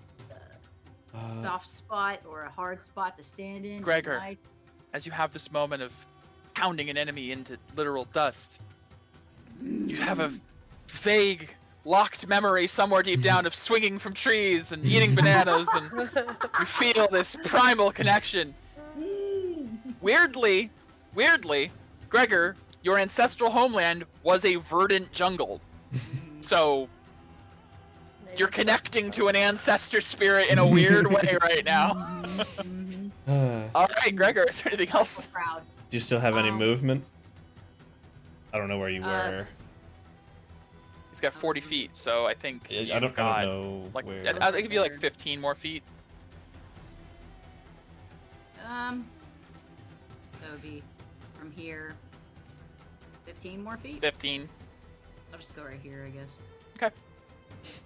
soft spot or a hard spot to stand in. It's Gregor. nice. As you have this moment of pounding an enemy into literal dust, you have a vague, locked memory somewhere deep down of swinging from trees and eating bananas, and you feel this primal connection. Weirdly, Gregor, your ancestral homeland was a verdant jungle. So you're connecting to an ancestor spirit in a weird way right now. Mhm. All right, Gregor, is there anything else? Proud. Do you still have any movement? I don't know where you were. He's got 40 feet, so I think I don't know like where. I'll give you like 15 more feet. it'd be from here 15 more feet? 15. I'll just go right here, I guess. Okay.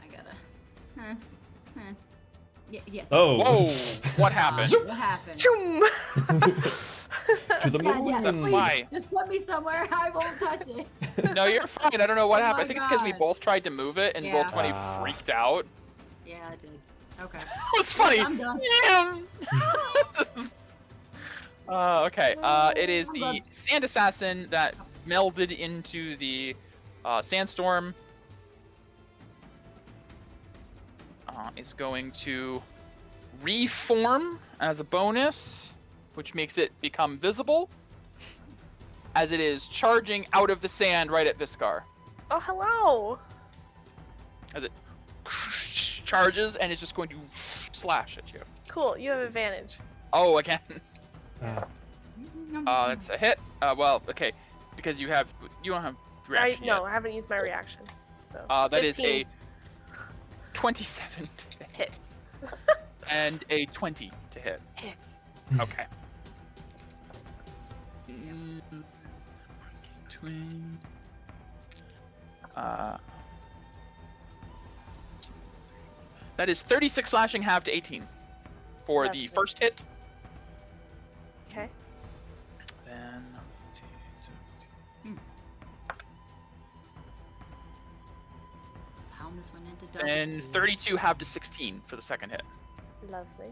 I gotta. Yeah. Oh. Whoa! What happened? What happened? Choom! To the God, yeah, moon. please, Why? just put me somewhere. I won't touch it. No, you're fine. I don't know what Oh happened. my I think it's because we God. both tried to move it and Yeah. rolled 20 Ah. freaked out. Yeah, I did. Okay. It was funny. I'm done. Okay. It is I'm the done. sand assassin that melded into the sandstorm. Is going to reform as a bonus, which makes it become visible, as it is charging out of the sand right at Viscar. Oh, hello! As it charges, and it's just going to slash at you. Cool, you have advantage. Oh, again. Ah. That's a hit. Well, okay, because you don't have reaction No, I haven't used my reaction. So yet. That is 15 a 27 to hit. hit. And a 20 to hit. Hits. Okay. That is 36 slashing, half to 18 for the Lovely. first hit. Okay. Then Pound this one into dust. and 32 half to 16 for the second hit. Lovely.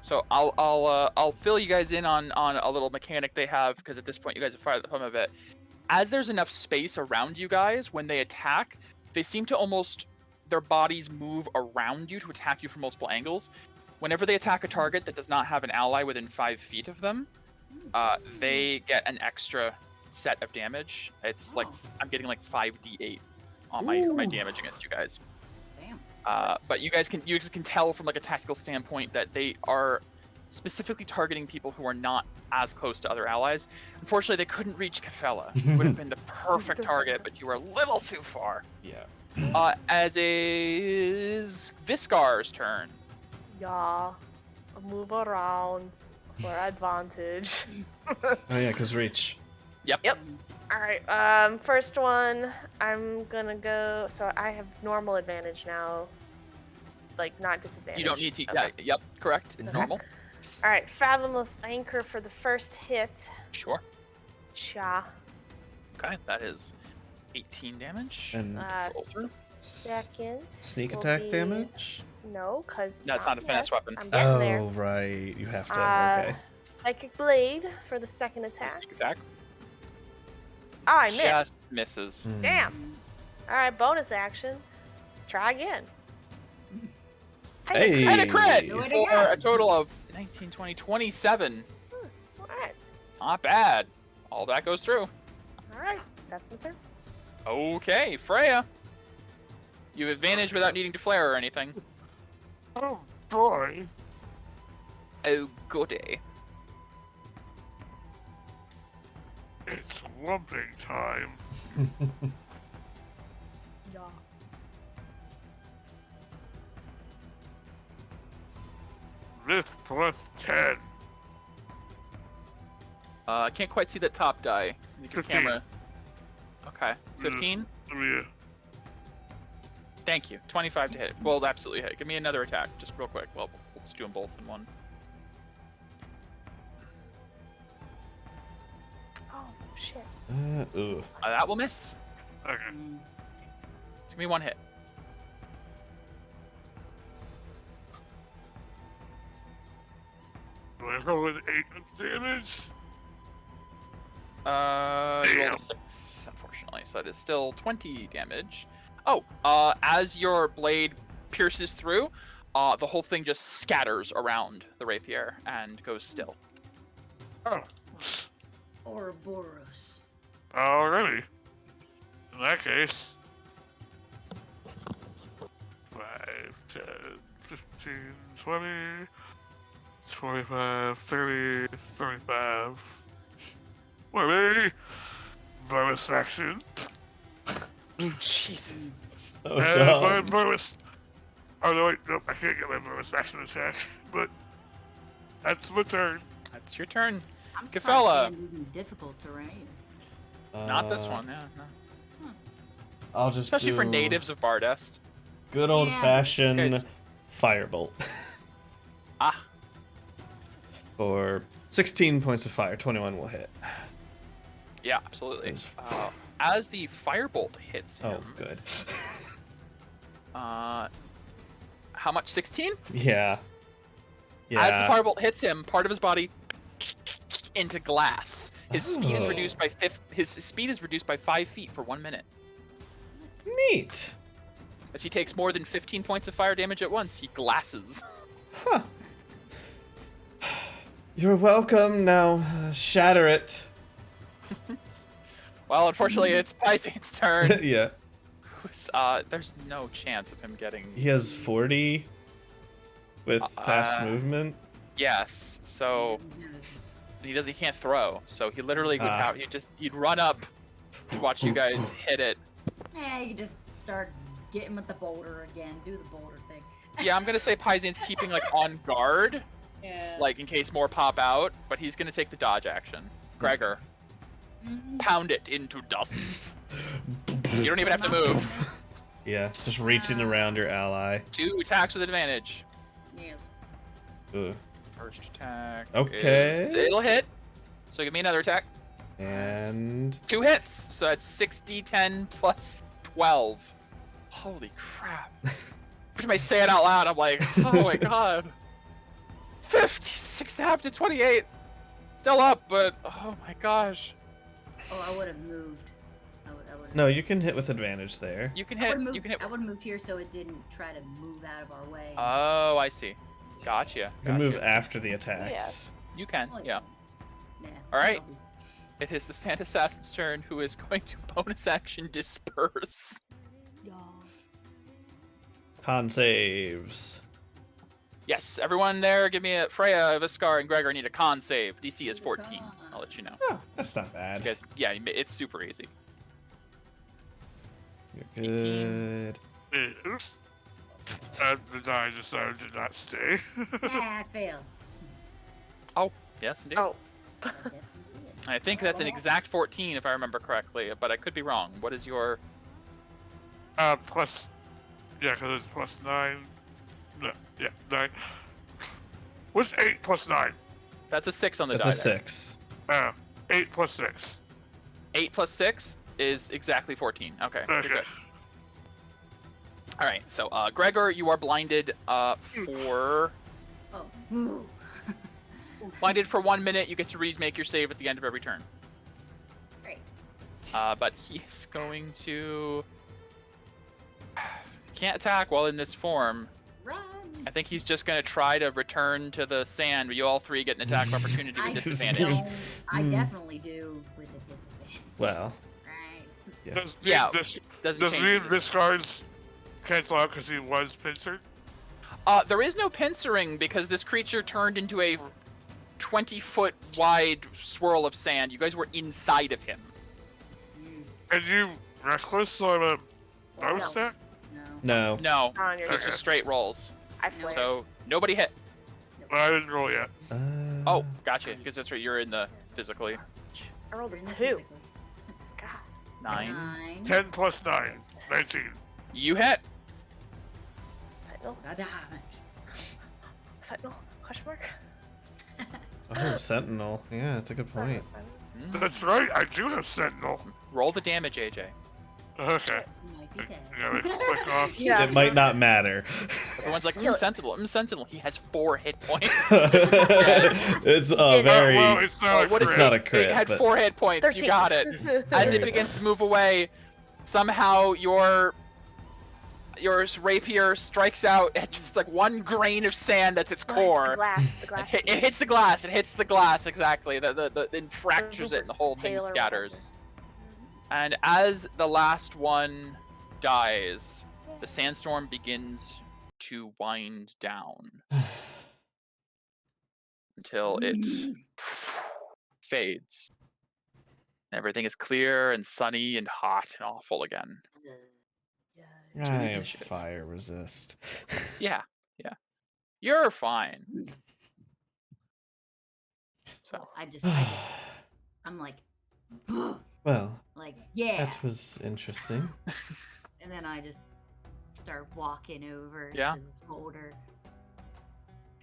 So I'll fill you guys in on a little mechanic they have, because at this point you guys have fired some of it. As there's enough space around you guys, when they attack, they seem to almost, their bodies move around you to attack you from multiple angles. Whenever they attack a target that does not have an ally within 5 feet of them, they get an extra set of damage. It's like, I'm getting like 5d8 on my damage against you guys. Damn. But you guys can tell from like a tactical standpoint that they are specifically targeting people who are not as close to other allies. Unfortunately, they couldn't reach Kefella. It would have been the perfect target, but you were a little too far. Yeah. As is Viscar's turn. Yeah. Move around for advantage. Oh yeah, cause reach. Yep. Alright, first one, I'm gonna go, so I have normal advantage now. Like, not disadvantage. You don't need to. Okay. Yeah, yep, correct. It's Okay. normal. Alright, Fathomless Anchor for the first hit. Sure. Cha. Okay, that is 18 damage. And Roll through. Second. sneak will attack be- damage. No, because. No, it's not a finesse weapon. I'm getting there. Oh right, you have to. Okay. Psychic Blade for the second attack. Sneak attack. Oh, I missed. Just misses. Hmm. Damn. Alright, bonus action. Try again. Hey. And a crit Do it for again. a total of 19, 20, 27. Alright. Not bad. All that goes through. Alright. That's my turn. Okay, Freya. You have advantage without needing to flare or anything. Oh boy. Oh, goody. It's lumping time. Yeah. This plus 10. I can't quite see that top die. Make the 15. camera. Okay, 15. Let me, Thank you. 25 to hit. Well, absolutely hit. Give me another attack, just real quick. Well, we'll just do them both in one. Oh, shit. Ooh. That will miss. okay. Just give me one hit. Do I roll with 8 damage? You rolled Damn. a 6, unfortunately, so that is still 20 damage. Oh, as your blade pierces through, the whole thing just scatters around the rapier and goes still. Oh. Ouroboros. Alrighty. In that case. 5, 10, 15, 20, 25, 30, 35. 20. Bonus action. Jesus. So And my dumb. bonus. Oh no, wait, nope, I can't get my bonus action attack. But that's my turn. That's your turn. I'm surprised Kefella. sand isn't difficult terrain. Not this one, yeah. No. I'll just Especially for do natives of Bardest. good old fashioned Guys. firebolt Ah, for 16 points of fire. 21 will hit. yeah, absolutely. Is- As the firebolt hits him, Oh, good. how much? 16? Yeah. As the firebolt hits him, part of his body into glass. His speed is Oh. reduced by his speed is reduced by 5 feet for 1 minute. Neat. As he takes more than 15 points of fire damage at once, he glasses. Huh. You're welcome. Now, shatter it. Well, unfortunately, it's Pyzane's turn. Yeah. There's no chance of him getting. He has 40 with fast Uh, movement. Yes, so he can't throw. So he literally would Ah. he'd run up, watch you guys hit it. Yeah, you can just start getting with the boulder again. Do the boulder thing. Yeah, I'm gonna say Pyzane's keeping like on guard, Yeah. like in case more pop out, but he's gonna take the dodge action. Gregor, pound it into dust. You don't even have to move. Yeah, just reaching around your ally. 2 attacks with advantage. Yes. Ugh. First attack. Okay. It'll hit. So give me another attack. And 2 hits. So that's 6d10 plus 12. Holy crap. What am I saying out loud? I'm like, oh my god. 56 to half to 28. Still up, but oh my gosh. Oh, I would have moved. I would. no, you can hit with advantage there. You can I hit. would've moved, You can hit. I would have moved here so it didn't try to move out of our way. Oh, I see. Gotcha. You can move gotcha. after the attacks. You can. Well, Yeah. Yeah. All right. I'll do- It is the Sand Assassin's turn, who is going to bonus action disperse. Yeah. Con saves. Yes, everyone there, give me a Freya, Viscar, and Gregor need a con save. DC is 14. I'll let you know. Oh, that's not You bad. guys, yeah, it's super easy. You're good. Oops. The die decided to not stay. Ah, I failed. Yes, indeed. Oh, I definitely did. I think that's an exact 14 if I remember correctly, but I could be wrong. What is your? Plus, yeah, because it's plus 9. No, yeah, 9. What's 8 plus 9? That's a 6 on the That's die. a there. 6. 8 plus 6. 8 plus 6 is exactly 14. Okay. You're Okay. good. All right. So, Gregor, you are blinded for Oh. Ooh. blinded for 1 minute. You get to remake your save at the end of every turn. Great. But he's going to can't attack while in this form. Run. I think he's just going to try to return to the sand, but you all 3 get an attack of opportunity I with This is disadvantage. don't. I Hmm. definitely do with a disadvantage. Well, Right. yeah. Does Yeah, This, Doesn't does change. mean this card's cancel out because he was pincered? There is no pincering because this creature turned into a 20-foot wide swirl of sand. You guys were inside of him. Mm, And you reckless on a bonus No. attack? no. No. No, on your so it's Okay. just straight rolls. I flared. So nobody hit. Well, I didn't roll yet. Oh, gotcha. Because that's right. You're in the physically I rolled We're a in the 2. physical. God. 9. 9. 10 plus 9. 19. You hit. Sentinel? Got damage. Sentinel? Question mark? Oh, Sentinel. Yeah, that's a good point. That's right, I do have Sentinel. Roll the damage, AJ. Okay. Might be dead. Yeah, we click off. Yeah. It might not matter. Everyone's like, Kill it. Sentinel. Sentinel. He has 4 hit points. It's a very. Well, it's not a What is It's crit. not a crit, It had but 4 hit points. 13. You got it. As it begins to move away, somehow your rapier strikes out at just like 1 grain of sand that's its The core. glass. The glass. It hits the glass. It hits the glass exactly. It fractures it, and the whole thing Tail or scatters. And as the last one dies, the sandstorm begins to wind down until it fades. Everything is clear and sunny and hot and awful again. Yeah. I have initiative. fire resist. Yeah, yeah. You're fine. So I'm like, Well, like, yeah. that was interesting. And then I just start walking over Yeah. to the boulder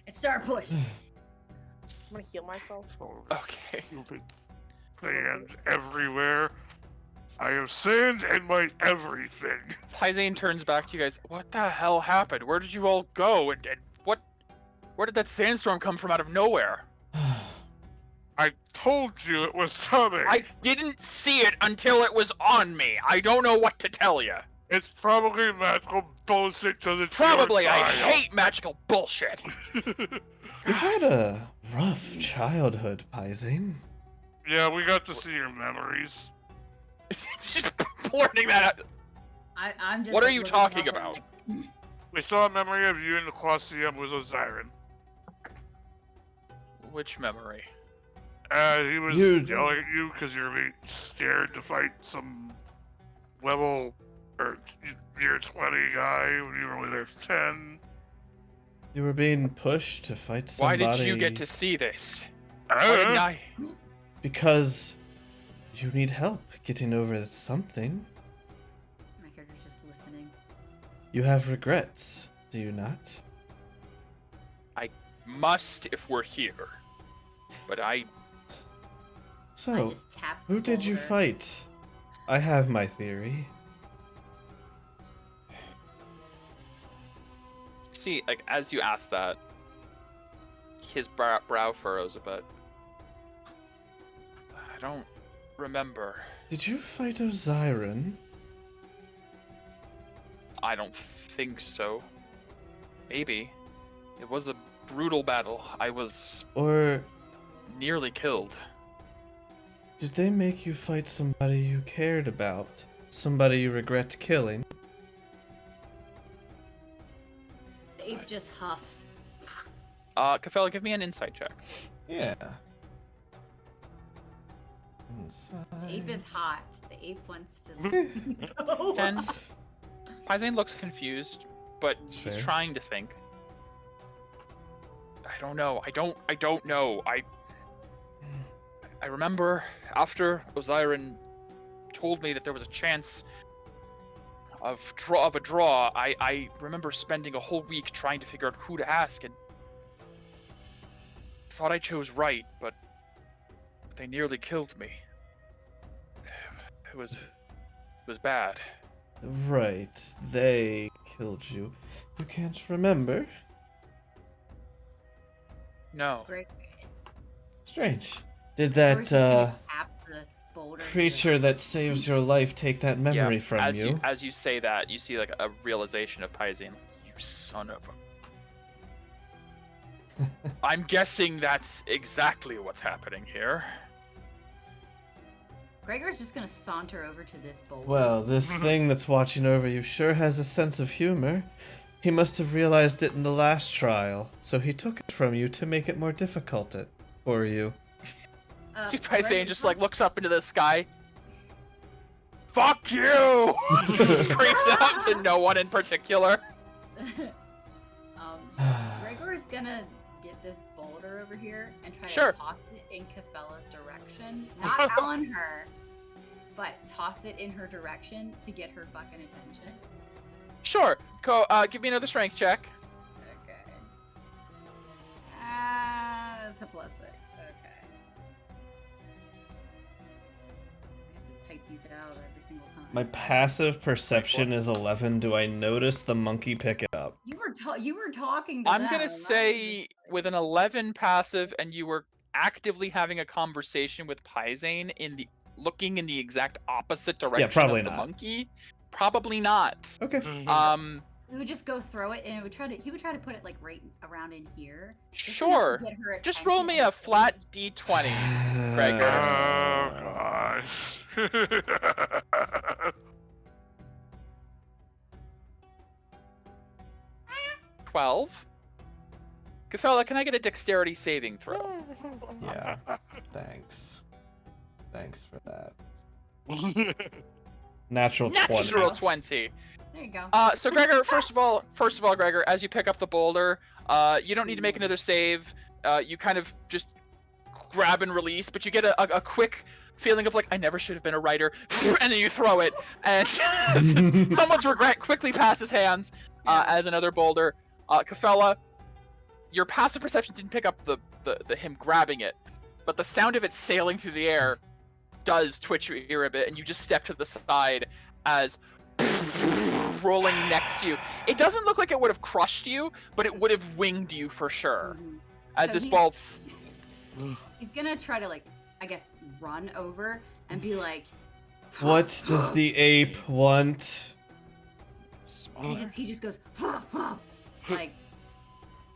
and start pushing. I'm gonna heal myself. Okay. Stupid sand everywhere. I have sand in my everything. Pyzane turns back to you guys. What the hell happened? Where did you all go? And where did that sandstorm come from out of nowhere? I told you it was coming. I didn't see it until it was on me. I don't know what to tell you. It's probably magical bullshit to the Probably. I hate magical bullshit. You had a rough childhood, Pyzane. Yeah, we got to see your memories. Just blurting that out. I'm just. What are like, you looking talking up and, about? like, We saw a memory of you in the Colosseum with Osiris. Which memory? He was You- yelling at you because you're being scared to fight some level or year 20 guy when you were only there for 10. You were being pushed to fight Why somebody. did you get to see this? I Why don't didn't know. I? Because you need help getting over something. My character's just listening. You have regrets, do you not? Must if we're here. But I I So, just tapped the who did you boulder. fight? I have my theory. see, like, as you ask that, his brow furrows a bit. I don't remember. Did you fight Osiris? I don't think so. Maybe. It was a brutal battle. I was Or nearly killed. did they make you fight somebody you cared about? Somebody you regret killing? The ape just huffs. Kafella, give me an insight check. Yeah. The ape is hot. The ape wants to go. 10. Pyzane looks confused, but That's he's fair. trying to think. I don't know. I don't know. I remember after Osiris told me that there was a chance of a draw, I remember spending a whole week trying to figure out who to ask, and thought I chose right, but they nearly killed me. It was bad. Right, they killed you. You can't remember? No. Greg, Strange. Did Gregor's just that gonna tap the boulder. creature that saves your life take that memory Yeah, from as you? as you say that, you see like a realization of Pyzane. You son of a. I'm guessing that's exactly what's happening here. Gregor's just gonna saunter over to this boulder. Well, this thing that's watching over you sure has a sense of humor. He must have realized it in the last trial, so he took it from you to make it more difficult for you. See Pyzane Greg, just like looks up into the sky. Fuck you! Screams out to no one in particular. Gregor's gonna get this boulder over here and try Sure. to toss it in Kafela's direction. Not on her, but toss it in her direction to get her fucking attention. Sure. Give me another strength check. Okay. It's a +6. Okay. I have to type these out every single time. My passive perception is 11. Do I notice the monkey pick it up? You were talking to I'm them, gonna and I was say just like- with an 11 passive, and you were actively having a conversation with Pyzane looking in the exact opposite direction probably of the not. monkey. Probably not. Okay. we would just go throw it, and he would try to put it like right around in here. just enough to Sure. get her Just roll attention me a and flat D20. Gregor. Oh, gosh. 12. Kafella, can I get a dexterity saving throw? Yeah. Thanks. Thanks for that. Natural 20. Natural 20. There you go. So Gregor, first of all, Gregor, as you pick up the boulder, you don't need to make another save. You kind of just grab and release, but you get a quick feeling of like, I never should have been a writer, and then you throw it, and someone's regret quickly passes hands as another boulder. Kafella, your passive perception didn't pick up the him grabbing it, but the sound of it sailing through the air does twitch your ear a bit, and you just step to the side as rolling next to you. It doesn't look like it would have crushed you, but it would have winged you for sure. As So this he- ball... He's gonna try to, like, I guess, run over and be like, What does the ape want? he just goes, like,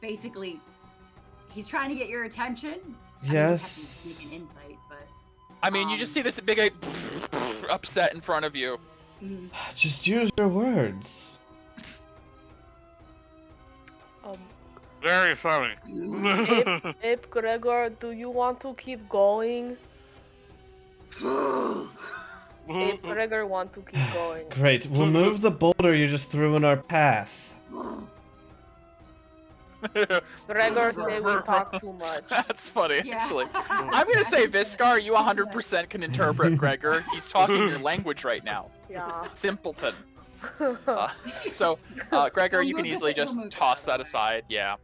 basically, he's trying to get your attention. I mean, you have to Yes. make an insight, but I mean, you just see this big ape upset in front of you. Just use your words. Very funny. Ape Gregor, do you want to keep going? Ape Gregor want to keep going. Great. We'll move the boulder you just threw in our path. Gregor say we talk too much. That's funny, Yeah. actually. I'm gonna say, Viscar, you 100% can interpret Gregor. He's talking your language right now. Yeah. Simpleton. So, Gregor, you can easily just toss that aside. Yeah.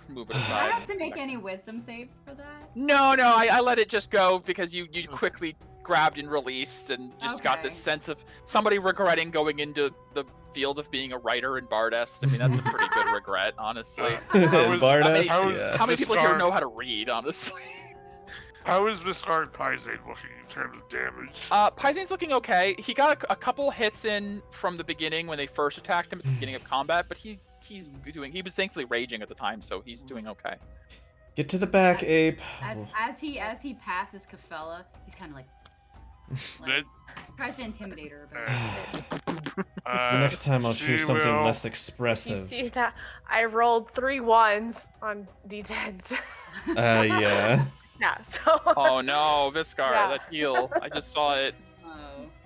Move it do I aside. have to make any wisdom saves for that? No, I let it just go because you quickly grabbed and released and just got this Okay. sense of somebody regretting going into the field of being a writer in Bardest. I mean, that's a pretty good regret, honestly. Bardust, how yeah. How many people here Viscar- know how to read, honestly? How is this art Pyzane looking in terms of damage? Pyzane's looking okay. He got a couple hits in from the beginning when they first attacked him at the beginning of combat, but he's doing. He was thankfully raging at the time, so he's doing okay. Get to the back, ape. As he passes Kafella, he's kind of like Then, tries to intimidate her a bit. The next time I'll she choose something will- less You expressive. see that? I rolled 3 1s on D10s. Yeah. Yeah, so. Oh no, Viscar, Yeah. that heal. I just saw it. Oh.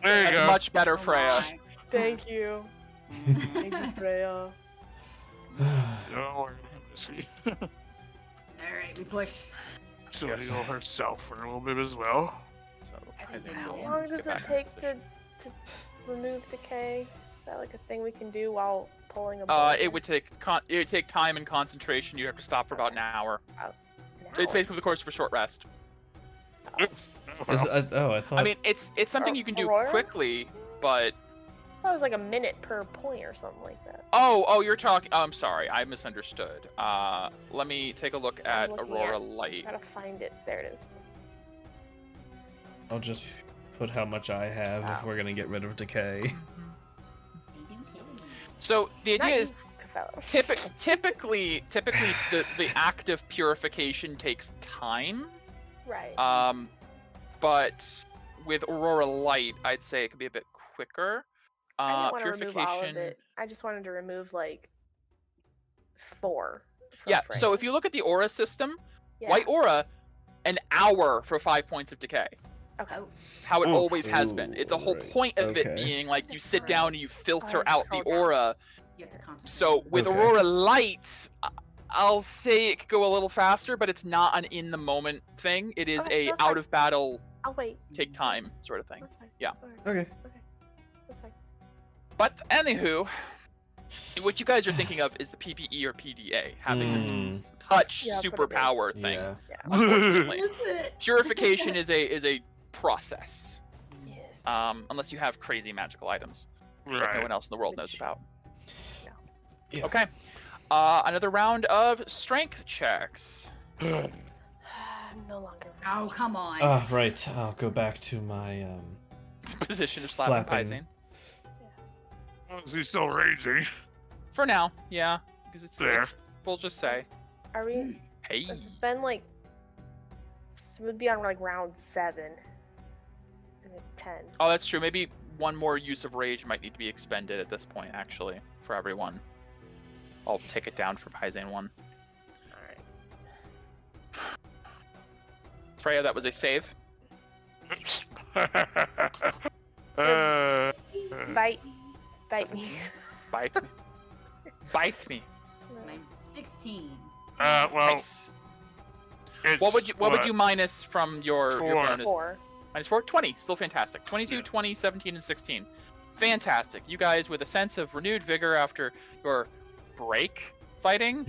There you That's go. much better, Oh Freya. my. Thank you. Mhm. Thank you, Freya. No, she All right, we push. she'll Yes. heal herself for a little bit as well. So, I think Pyzane how will How long get does back it in take position. to remove decay? Is that like a thing we can do while pulling a It boulder? would take time and concentration. You have to stop for about an hour. An It's hour? basically, of course, for short rest. Is, I thought. I mean, it's something you can do Aurora? quickly, but That was like a minute per point or something like that. oh, you're talking. Oh, I'm sorry, I misunderstood. Let me take a look at looking Aurora at- Light. Gotta find it. There it is. I'll just put how much I have if Wow. we're gonna get rid of decay. So the Not idea you, is Kafella. typically the act of purification takes time. Right. But with Aurora Light, I'd say it could be a bit quicker. I didn't want to remove all of Purification. it. I just wanted to remove like 4. from Yeah. Frank. So if you look at the aura system, Yeah. White Aura, an hour for 5 points of decay. Okay. It's how it Oof. always has been. It's the whole Right. point of it Okay. being like you That's sit right. down and you filter I out the scrolled down. aura. You have to concentrate. So with Okay. Aurora Light, I'll say it could go a little faster, but it's not an in the moment thing. It is Okay, a that's fine. out of battle, I'll wait. take time sort of thing. That's fine. Yeah. Alright, Okay. That's fine. But anywho, what you guys are thinking of is the PPE or PDA having this Mm, touch Yeah, that's what it is. superpower thing. yeah. Yeah. Unfortunately, Is it? purification is a process. Yes. Unless you have crazy magical items that no Right. one else in the world knows about. Yeah. Okay. Another round of strength checks. I'm no longer. Oh, come on. Right. I'll go back to my Position of slapping Slapping. Pyzane. Yes. Is he still raging? For now, yeah. Because Fair. we'll just say, Are we? hey. This has been like. This would be on like round 7. And then 10. Oh, that's true. Maybe one more use of rage might need to be expended at this point, actually, for everyone. I'll take it down for Pyzane 1. Alright. Freya, that was a save. uh, Bite. Bite me. Bite me. Bite me. Mine's 16. well, Nice. What would you minus from your bonus? 4. Minus 4? 20. Still fantastic. 22, 20, 17, and 16. Fantastic. You guys, with a sense of renewed vigor after your break fighting,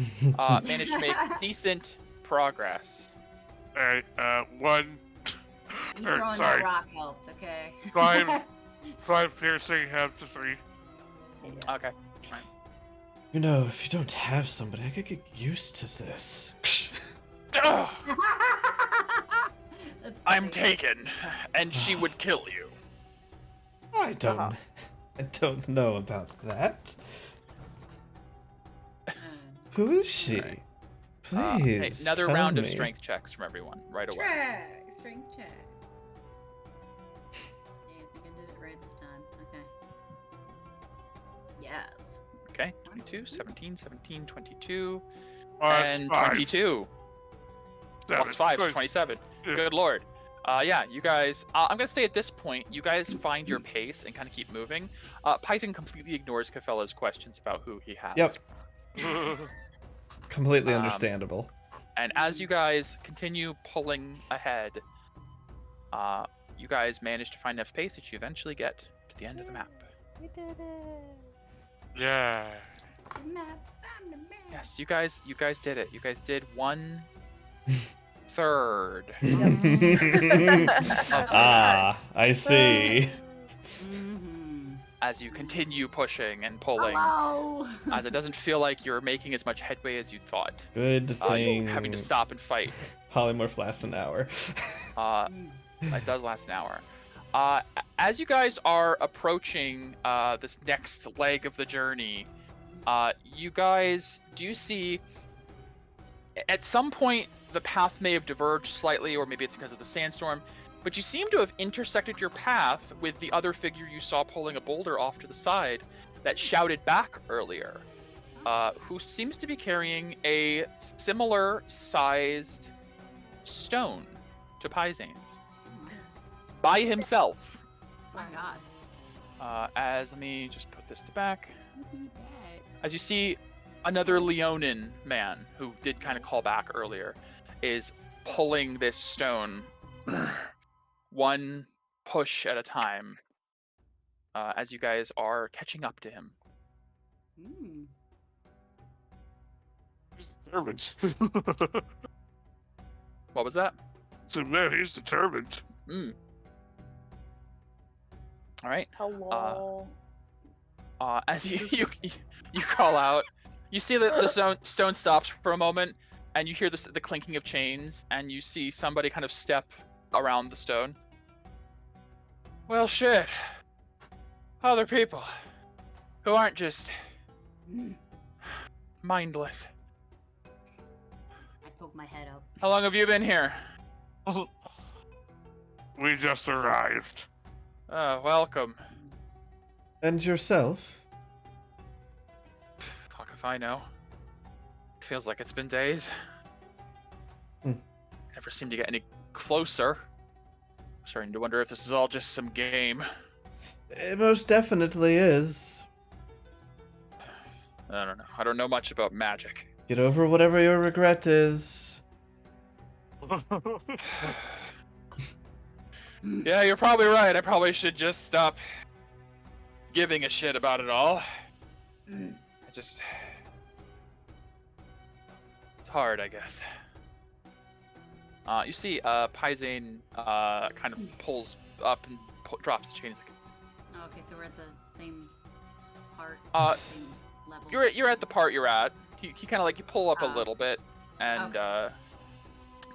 managed to make decent progress. Alright, 1. You throwing that rock helped, okay? 5 piercing, half to 3. Yeah. Okay. You know, if you don't have somebody, I could get used to this. Ugh, That's I'm funny. taken, and she would kill you. I don't know about that. Who is she? Uh, Please. Hey, another tell round of me. strength checks from everyone, right away. Check. Strength check. Yeah, I think I did it right this time. Okay. Yes. Okay, 22, 17, 17, 22, Plus and 5. 22. Plus 5 is 27. Yeah. Good lord. Yeah, you guys, I'm going to say at this point, you guys find your pace and kind of keep moving. Pyzane completely ignores Kafela's questions about who he has. Yep. Completely Um, understandable. And as you guys continue pulling ahead, you guys manage to find enough pace that you eventually get to the end of the map. We did it. Yeah. The map, I'm the man. Yes, you guys did it. You guys did 1/3. Ah, I see. Mm-hmm. As you continue pushing and pulling, Hello. as it doesn't feel like you're making as much headway as you thought. Good thing. You're having to stop and fight. Polymorph lasts an hour. It does last an hour. As you guys are approaching this next leg of the journey, you guys do see at some point the path may have diverged slightly, or maybe it's because of the sandstorm, but you seem to have intersected your path with the other figure you saw pulling a boulder off to the side that shouted back earlier, who seems to be carrying a similar sized stone to Pyzane's by himself. Oh my god. Let me just put this to back. Look at that. As you see, another Leonin man who did kind of call back earlier is pulling this stone one push at a time as you guys are catching up to him. Mm. Determined. What was that? So man, he's determined. All right. Hello. As you call out, you see that the stone stops for a moment, and you hear the clinking of chains, and you see somebody kind of step around the stone. Well, shit. Other people who aren't just mindless. I poke my head up. How long have you been here? We just arrived. Welcome. And yourself? Fuck if I know. Feels like it's been days. Never seem to get any closer. Starting to wonder if this is all just some game. It most definitely is. I don't know. I don't know much about magic. Get over whatever your regret is. Yeah, you're probably right. I probably should just stop giving a shit about it all. It's hard, I guess. You see, Pyzane kind of pulls up and drops the chain. He's like, Oh, okay, so we're at the same part. Same level. you're at the part you're at. He kind of like, you pull up a Oh. little bit, and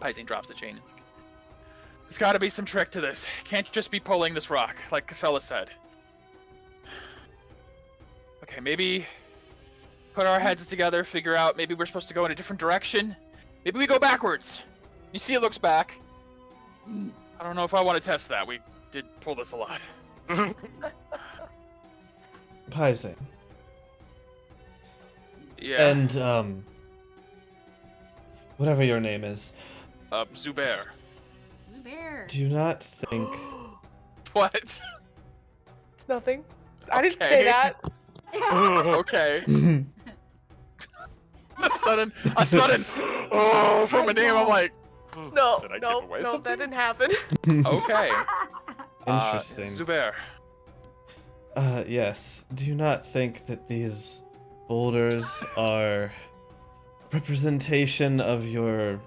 Pyzane drops the chain. There's got to be some trick to this. Can't just be pulling this rock, like Kafela said. Okay, maybe put our heads together, figure out maybe we're supposed to go in a different direction. Maybe we go backwards. You see, it looks back. I don't know if I want to test that. We did pull this a lot. Pyzane. Yeah. And, whatever your name is, Zubair. Zubair. do you not think... What? It's nothing. I didn't Okay. say that. Okay. A sudden. Oh, from a name, I'm like, No, Did I give no, away no, something? that didn't happen. Okay. Interesting. Zubair. Yes. Do you not think that these boulders are representation of your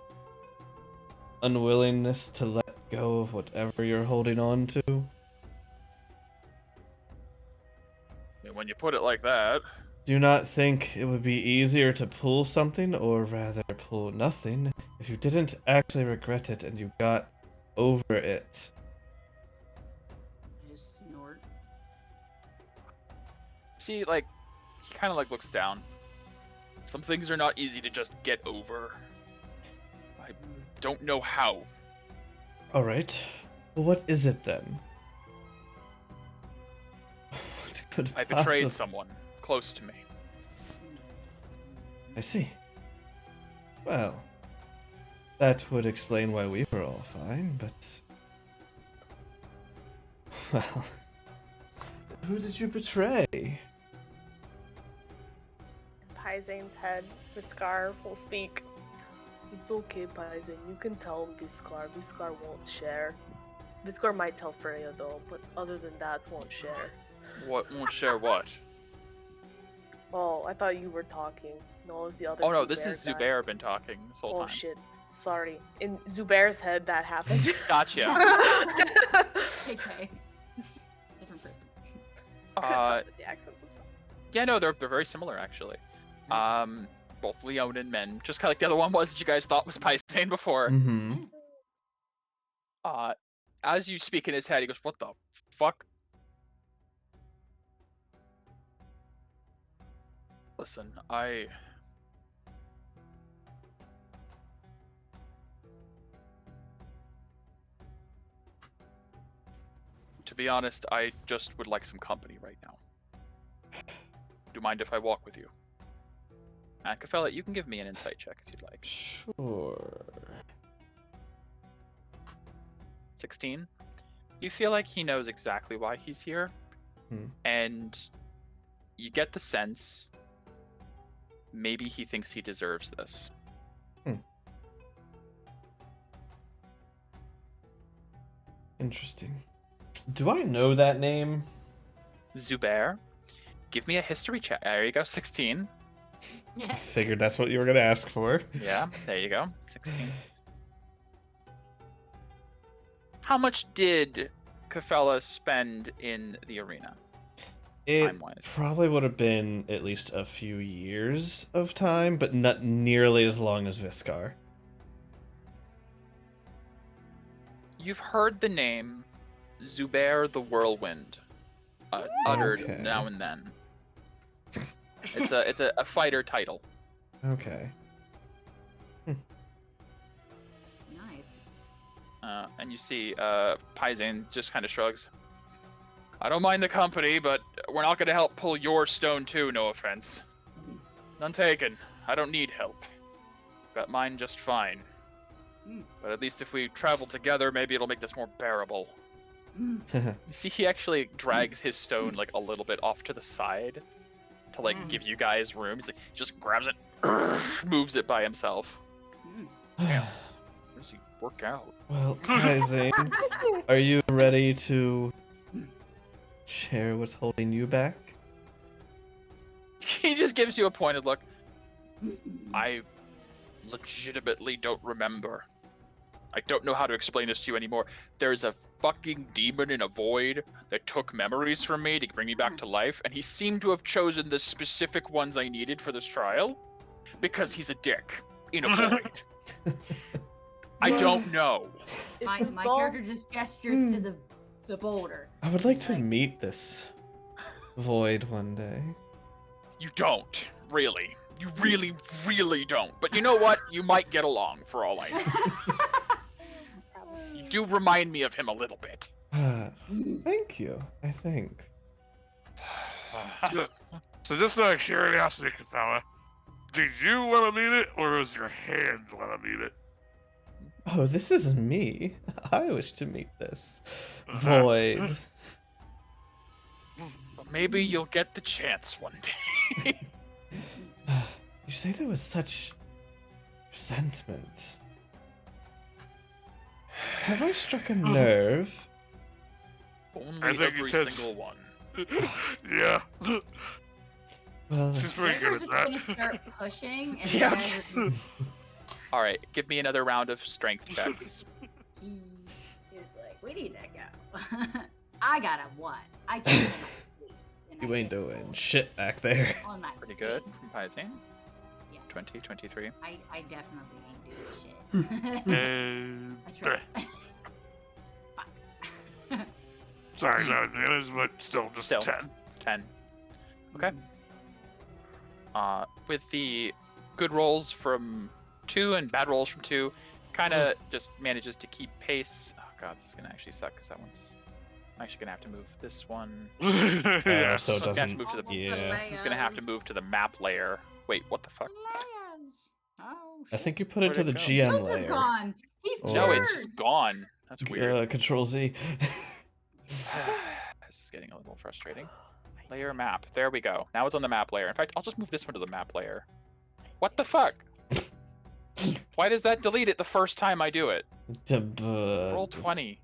unwillingness to let go of whatever you're holding on to? When you put it like that, Do you not think it would be easier to pull something, or rather pull nothing, if you didn't actually regret it and you got over it? I just snort. see, like, he kind of like looks down. Some things are not easy to just get over. I don't know how. Alright. Well, what is it then? What could I betrayed possi- someone close to me. I see. Well, that would explain why we were all fine, but... Well... Who did you betray? Pyzane's head, Viscar will speak. It's okay, Pyzane. You can tell Viscar. Viscar won't share. Viscar might tell Freya though, but other than that, won't share. What won't share what? Oh, I thought you were talking. No, it was the other. Oh no, this Zubair is guy. Zubair been talking this whole Oh time. shit. Sorry. In Zubair's head, that happened. Gotcha. Okay. Different person. Uh, the accents and stuff. yeah, no, they're very similar actually. Both Leonin men, just kind of like the other one was that you guys thought was Pyzane before. Mm-hmm. As you speak in his head, he goes, "What the fuck?" Listen, to be honest, I just would like some company right now. Do you mind if I walk with you? And Kafella, you can give me an insight check if you'd like. Sure. 16. You feel like he knows exactly why he's here, and you get the sense maybe he thinks he deserves this. Interesting. Do I know that name? Zubair, give me a history check. There you go, 16. I figured that's what you were gonna ask for. Yeah, there you go, 16. How much did Kafella spend in the arena? It Time-wise. probably would have been at least a few years of time, but not nearly as long as Viscar. You've heard the name Zubair the Whirlwind uttered Okay. now and then. It's a fighter title. Okay. Nice. And you see Pyzane just kind of shrugs. I don't mind the company, but we're not going to help pull your stone too, no offense. None taken. I don't need help. Got mine just fine. But at least if we travel together, maybe it'll make this more bearable. You see, he actually drags his stone like a little bit off to the side to like give you guys room. He's like, just grabs it, moves it by himself. Damn, where does he work out? Well, Pyzane, are you ready to share what's holding you back? He just gives you a pointed look. I legitimately don't remember. I don't know how to explain this to you anymore. There's a fucking demon in a void that took memories from me to bring me back to life, and he seemed to have chosen the specific ones I needed for this trial because he's a dick in a void. I don't know. My character just gestures to the boulder. I would like to meet this void one day. You don't, really. You really, really don't. But you know what? You might get along for all I know. You do remind me of him a little bit. Thank you, I think. So just out of curiosity, Capella, did you want to meet it, or was your hand want to meet it? Oh, this is me. I wish to meet this void. But maybe you'll get the chance one day. You say there was such resentment. Have I struck a nerve? Only think every it says- single one. Yeah. Well, She's that's- pretty good We're at just that. gonna start pushing, and Yeah. then All right, give me another round of strength checks. he is like, "We need that go." I got a 1. I can't feel my face, and you I ain't get doing shit back there. on my Pretty good. face. Pyzane, Yes. 20, 23. I definitely ain't doing shit. And I tried. Fuck. sorry, not advantage, but still just Still. 10. 10. Okay. With the good rolls from 2 and bad rolls from 2, kind of just manages to keep pace. Oh god, this is gonna actually suck because that one's. I'm actually gonna have to move this one. Yeah. So it So it's gonna have to doesn't. move to the. Yeah. So it's gonna have to move to the map layer. Wait, what the fuck? Layers. Oh, I shit. think you put it Where'd to it the go? GM Fields is layer. gone. He's Or- No, cured. it's just gone. That's weird. Control Z. This is getting a little frustrating. Layer map. There we go. Now it's on the map layer. In fact, I'll just move this one to the map layer. What the fuck? Why does that delete it the first time I do it? Roll 20.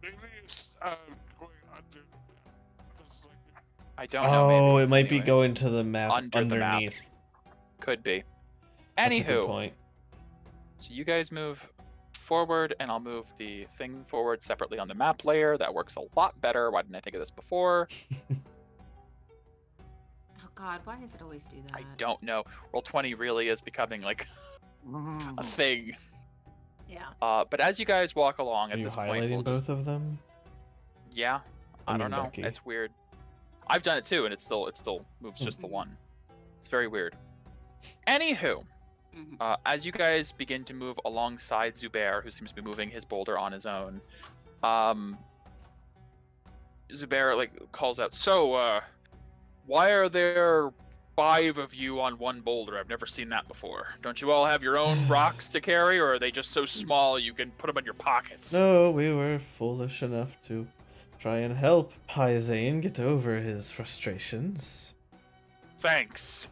Maybe it's going under. It's like- I don't know. Oh, maybe. it might be Anyways, going to the map Under the map. underneath. Could be. That's a good Anywho, point. so you guys move forward, and I'll move the thing forward separately on the map layer. That works a lot better. Why didn't I think of this before? Oh god, why does it always do that? I don't know. Roll 20 really is becoming like a thing. Yeah. But as you guys walk along Are at you this point, highlighting we'll both just... of them? Yeah, I I don't mean, know. Becky. It's weird. I've done it too, and it still moves just the one. It's very weird. Anywho, Mhm. as you guys begin to move alongside Zubair, who seems to be moving his boulder on his own, Zubair like calls out, "So, why are there 5 of you on one boulder? I've never seen that before. Don't you all have your own rocks to carry, or are they just so small you can put them in your pockets?" No, we were foolish enough to try and help Pyzane get over his frustrations. Thanks.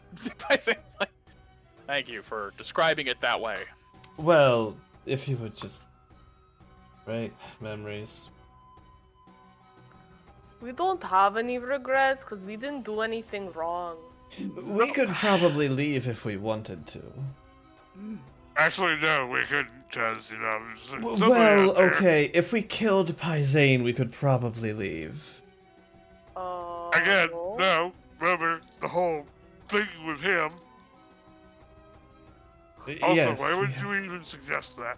Thank you for describing it that way. Well, if you would just... Right? Memories. We don't have any regrets because we didn't do anything wrong. We could probably leave if we wanted to. Actually, no, we couldn't, because, you know, there's somebody Well, out there. okay, if we killed Pyzane, we could probably leave. Again, no. Remember the whole thing with him. Also, Yes. why would you even suggest that?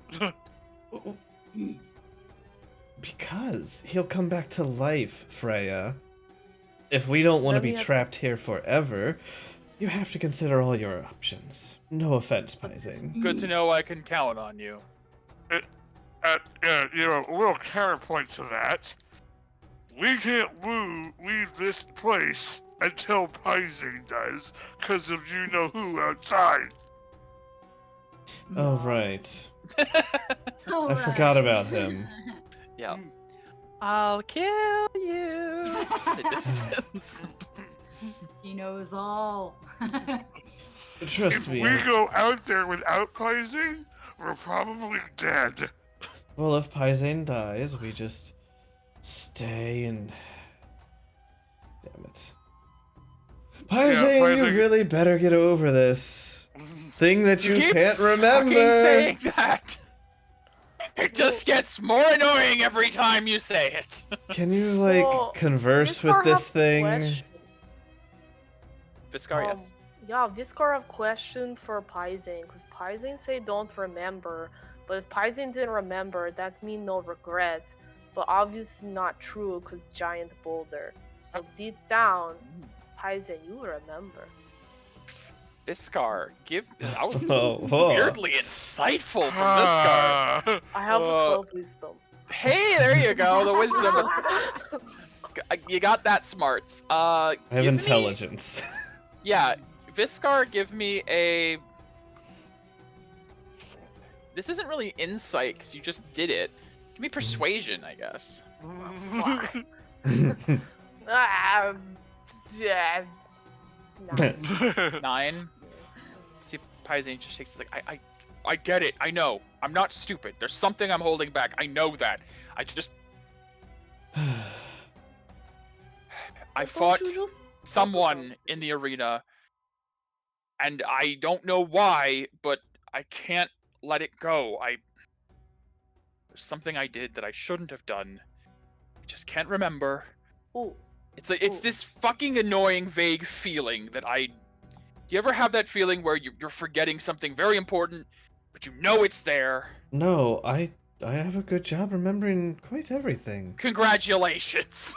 Because he'll come back to life, Freya. If we don't want to Then be we have- trapped here forever, you have to consider all your options. No offense, Pyzane. Good to know I can count on you. You know, a little counterpoint to that. We can't leave this place until Pyzane does, because of you know who outside. Oh, right. All I forgot right. about him. Yeah. I'll kill you. The distance. He knows all. Trust If me. we go out there without Pyzane, we're probably dead. Well, if Pyzane dies, we just stay and... Damn it. Pyzane, you Pyzane- really better get over this. Thing that you keep can't fucking remember. saying that. It just gets more annoying every time you say it. Can you, like, Well, converse Viscar with this have thing? question. Viscar, yes. Yeah, Viscar have question for Pyzane, because Pyzane say don't remember, but if Pyzane didn't remember, that mean no regret. But obviously not true, because giant boulder. So deep down, Pyzane, you remember. Viscar, that was Oh, whoa. weirdly insightful from Viscar. I have 12 wisdom. Hey, there you go, the wisdom. You got that smarts. I have give me- intelligence. Yeah, Viscar, give me a... This isn't really insight, because you just did it. Give me persuasion, I guess. Yeah. No. 9. See, Pyzane just shakes his like, I get it. I know. I'm not stupid. There's something I'm holding back. I know that. I just... I fought someone in the arena, and I don't know why, but I can't let it go. There's something I did that I shouldn't have done. I just can't remember. Ooh. It's this fucking annoying, vague feeling that Do you ever have that feeling where you're forgetting something very important, but you know it's there? No, I have a good job remembering quite everything. Congratulations!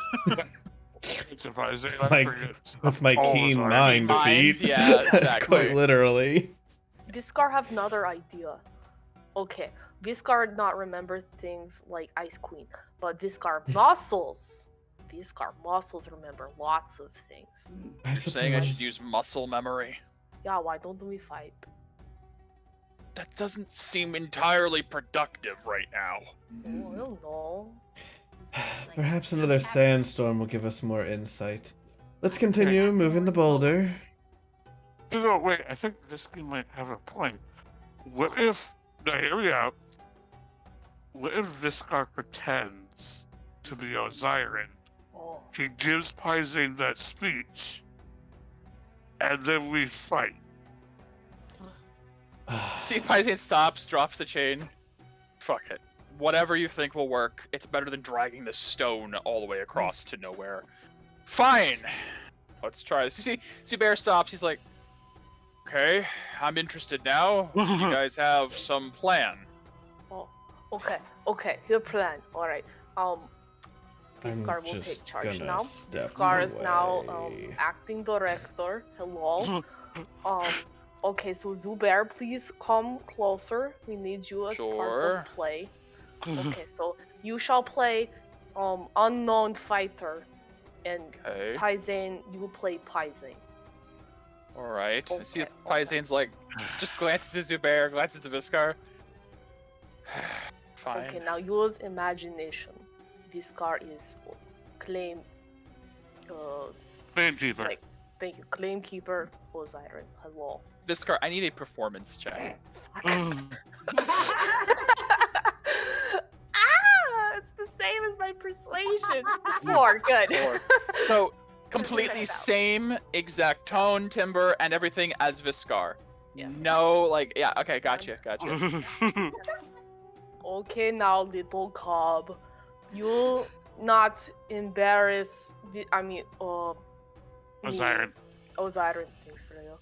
It's surprising. With my all the keen time. mind Keen mind, defeat. yeah, exactly. Quite literally. Viscar have another idea. Okay, Viscar not remember things like Ice Queen, but Viscar muscles remember lots of things. You're saying I should use muscle memory? Yeah, why don't we fight? That doesn't seem entirely productive right now. Oh, I don't know. Perhaps another sandstorm will give us more insight. Let's continue moving the boulder. No, wait. I think this game might have a point. What if... Now, hear me out. What if Viscar pretends to be Osiren? Oh. He gives Pyzane that speech, and then we fight. See if Pyzane stops, drops the chain. Fuck it. Whatever you think will work. It's better than dragging the stone all the way across to nowhere. Fine. Let's try this. See Bear stops. He's like, okay, I'm interested now. You guys have some plan. Oh, okay. Your plan. All right. I'm Viscar will just take charge gonna now. step Viscar is now away. acting director. Hello. Okay, so Zubair, please come closer. We need you as part Sure. of play. Okay, so you shall play unknown fighter, and Okay. Pyzane, you will play Pyzane. Alright. I see Okay, Pyzane's like, just glances at Zubair, glances to Viscar. Fine. Okay, now use imagination. Viscar is claim. Gamekeeper. Like, thank you, claim keeper Osiren. Hello. Viscar, I need a performance check. It's the same as my persuasion. 4, good. 4. So, completely Check it out. same exact tone, timbre, and everything as Viscar. Yes. No, like, yeah, okay, gotcha. Okay, now little cub, you not embarrass. Osiren. Osiren, thanks for you.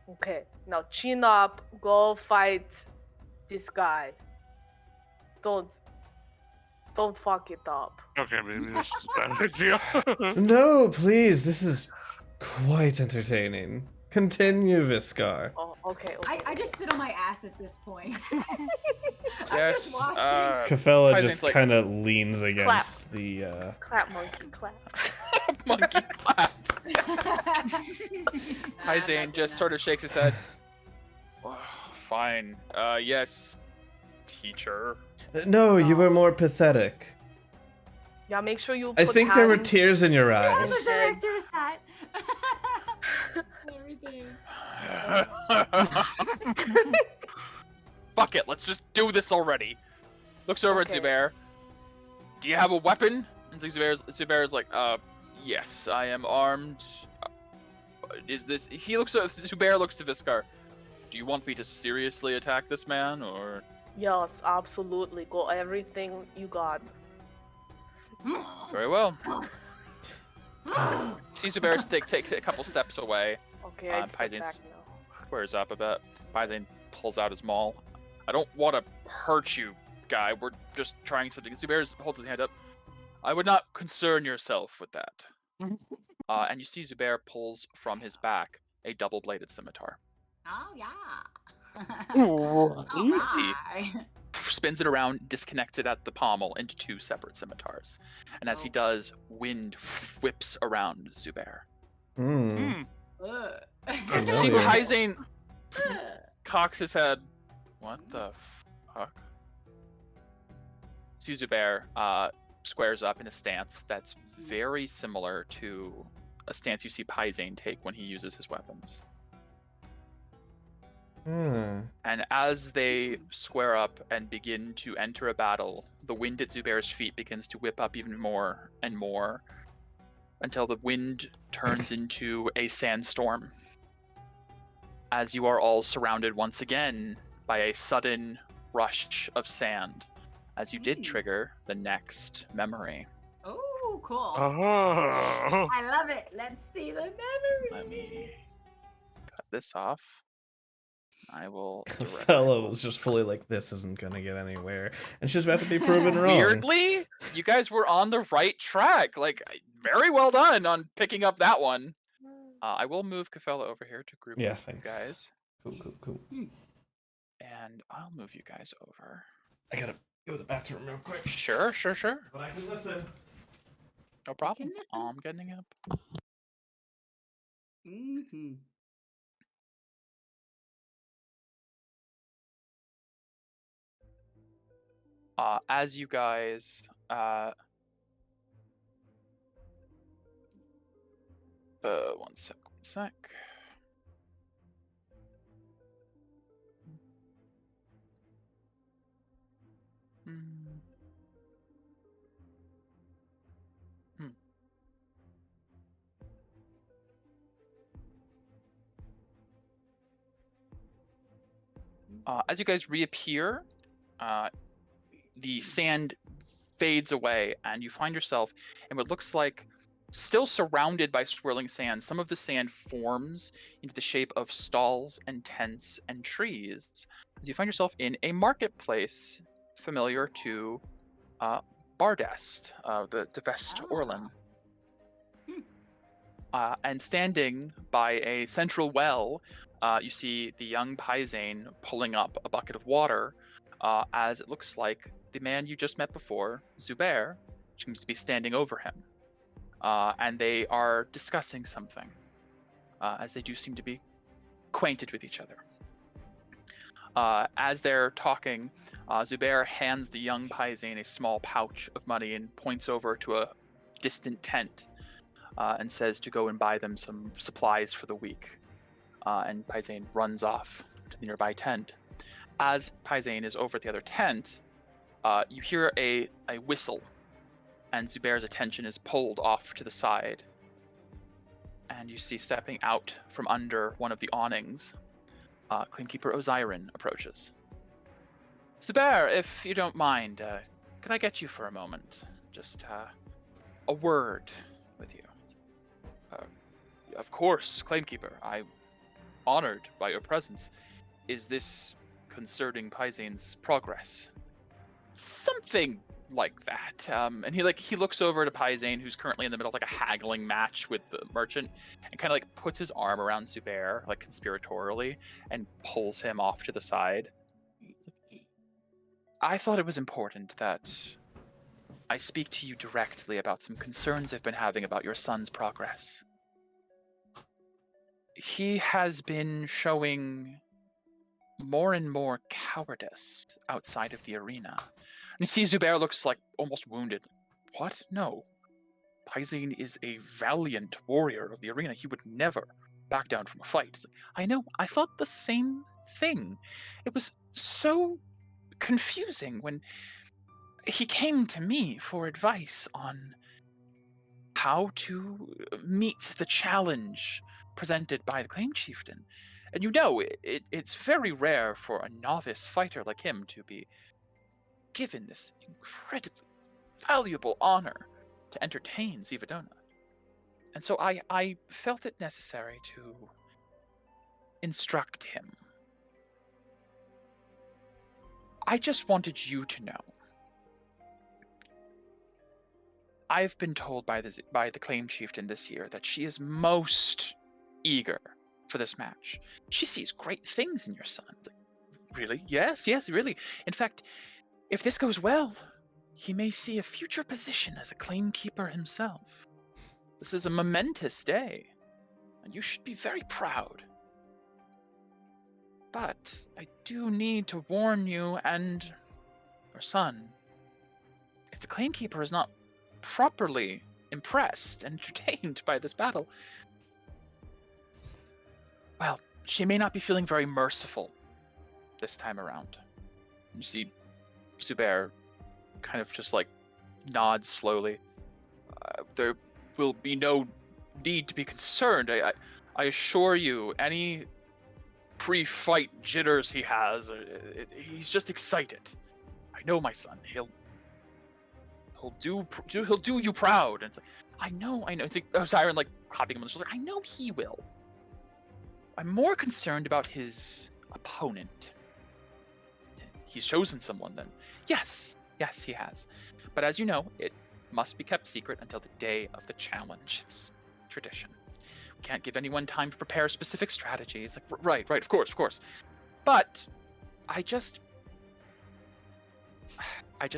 Okay, now chin up, go fight this guy. Don't fuck it up. Okay, maybe this is a bad idea. No, please, this is quite entertaining. Continue, Viscar. Oh, okay. I just sit on my ass at this point. I'm Yes, just watching. Kafella Pyzane's just like- kind of leans against the. Clap, monkey, clap. Monkey clap. Pyzane just sort of shakes his head. Fine. Yes, teacher. No, you were more pathetic. Yeah, make sure you. I put think there were hand- tears in your Yeah, eyes. the director's hat. Everything. Fuck it, let's just do this already. Looks over Okay. at Zubair. Do you have a weapon? And Zubair's like, yes, I am armed. Is this... Zubair looks to Viscar. Do you want me to seriously attack this man, or... Yes, absolutely. Go everything you got. Very well. See Zubair take a couple steps away. Okay, I step Pyzane's- back now. Squares up a bit. Pyzane pulls out his maul. I don't want to hurt you, guy. We're just trying something. Zubair holds his hand up. I would not concern yourself with that. And you see Zubair pulls from his back a double-bladed scimitar. Oh yeah. Ooh. See. Alright. Spins it around, disconnects it at the pommel into 2 separate scimitars. And as he does, wind whips around Zubair. Hmm. Ugh. And you see Familiar. Pyzane cocks his head. What the fuck? See Zubair squares up in a stance that's very similar to a stance you see Pyzane take when he uses his weapons. And as they square up and begin to enter a battle, the wind at Zubair's feet begins to whip up even more and more until the wind turns into a sandstorm. As you are all surrounded once again by a sudden rush of sand, as you did trigger the next memory. Oh, cool. Oh. I love it. Let's see the memory. Let me cut this off. I will. Fellow was just fully like, this isn't gonna get anywhere, and she's about to be proven wrong. Weirdly, you guys were on the right track. Like, very well done on picking up that one. I will move Kafella over here to group Yeah, with you thanks. guys. Cool. And I'll move you guys over. I gotta go to the bathroom real quick. Sure. But I can listen. No problem. listen. I'm getting up. Mm-hmm. As you guys one sec. As you guys reappear, the sand fades away, and you find yourself in what looks like, still surrounded by swirling sand. Some of the sand forms into the shape of stalls and tents and trees. You find yourself in a marketplace familiar to Bardest, the Vest Orlin. And standing by a central well, you see the young Pyzane pulling up a bucket of water, as it looks like the man you just met before, Zubair, seems to be standing over him. And they are discussing something, as they do seem to be acquainted with each other. As they're talking, Zubair hands the young Pyzane a small pouch of money and points over to a distant tent, and says to go and buy them some supplies for the week. And Pyzane runs off to the nearby tent. As Pyzane is over at the other tent, you hear a whistle, and Zubair's attention is pulled off to the side. And you see, stepping out from under one of the awnings, Claimkeeper Osiren approaches. Zubair, if you don't mind, could I get you for a moment? Just a word with you. Of course, Claimkeeper. I'm honored by your presence. Is this concerning Pyzane's progress? Something like that. And he looks over to Pyzane, who's currently in the middle of like a haggling match with the merchant, and kind of like puts his arm around Zubair, like conspiratorially, and pulls him off to the side. I thought it was important that I speak to you directly about some concerns I've been having about your son's progress. He has been showing more and more cowardice outside of the arena. And you see Zubair looks like almost wounded. What? No. Pyzane is a valiant warrior of the arena. He would never back down from a fight. I know. I thought the same thing. It was so confusing when he came to me for advice on how to meet the challenge presented by the Claim Chieftain. And you know, it's very rare for a novice fighter like him to be given this incredibly valuable honor to entertain Zivadona. And so I felt it necessary to instruct him. I just wanted you to know. I've been told by the Claim Chieftain this year that she is most eager for this match. She sees great things in your son. Really? Yes, really. In fact, if this goes well, he may see a future position as a claim keeper himself. This is a momentous day, and you should be very proud. But I do need to warn you and your son. If the claim keeper is not properly impressed and entertained by this battle, well, she may not be feeling very merciful this time around. You see Zubair kind of just like nods slowly. There will be no need to be concerned. I assure you, any pre-fight jitters he has, he's just excited. I know my son. He'll do you proud. And it's like, I know. It's like Siren like clapping him on the shoulder. I know he will. I'm more concerned about his opponent. He's chosen someone then. Yes, he has. But as you know, it must be kept secret until the day of the challenge. It's tradition. We can't give anyone time to prepare specific strategies. Like, right, of course. But I just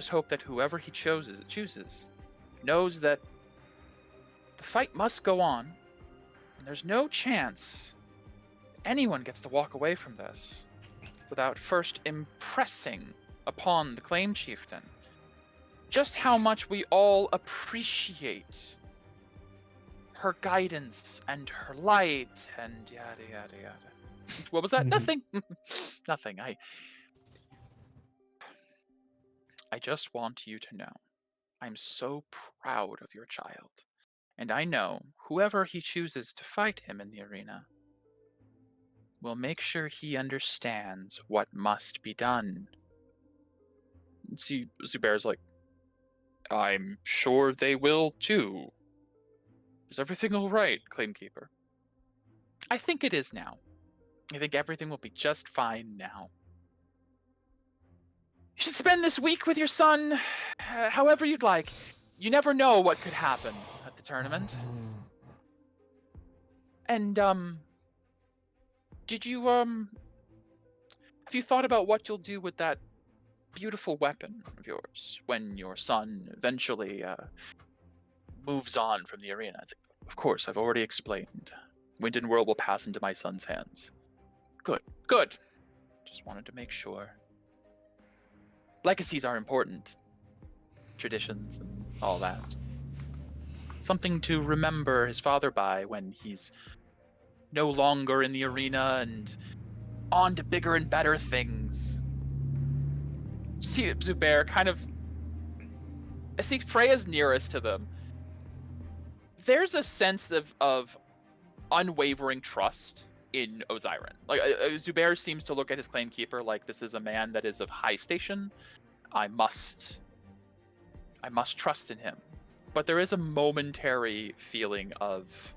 hope that whoever he chooses knows that the fight must go on, and there's no chance anyone gets to walk away from this without first impressing upon the claim chieftain just how much we all appreciate her guidance and her light and yada yada yada. What was that? Nothing. Nothing. I just want you to know I'm so proud of your child. And I know whoever he chooses to fight him in the arena will make sure he understands what must be done. See, Zubair's like, I'm sure they will too. Is everything all right, Claimkeeper? I think it is now. I think everything will be just fine now. You should spend this week with your son however you'd like. You never know what could happen at the tournament. And, did you, have you thought about what you'll do with that beautiful weapon of yours when your son eventually, moves on from the arena? It's like, of course, I've already explained. Wind and Whirl will pass into my son's hands. Good. Just wanted to make sure. Legacies are important. Traditions and all that. Something to remember his father by when he's no longer in the arena and on to bigger and better things. See Zubair kind of... I see Freya's nearest to them. There's a sense of unwavering trust in Osiren. Like, Zubair seems to look at his claimkeeper like this is a man that is of high station. I must trust in him. But there is a momentary feeling of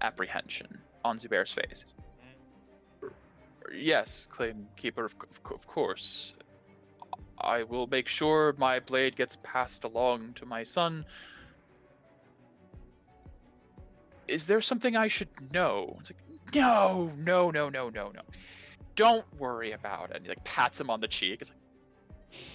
apprehension on Zubair's face. Yes, Claimkeeper, of course. I will make sure my blade gets passed along to my son. Is there something I should know? It's like, no. Don't worry about it. And he like pats him on the cheek. It's like,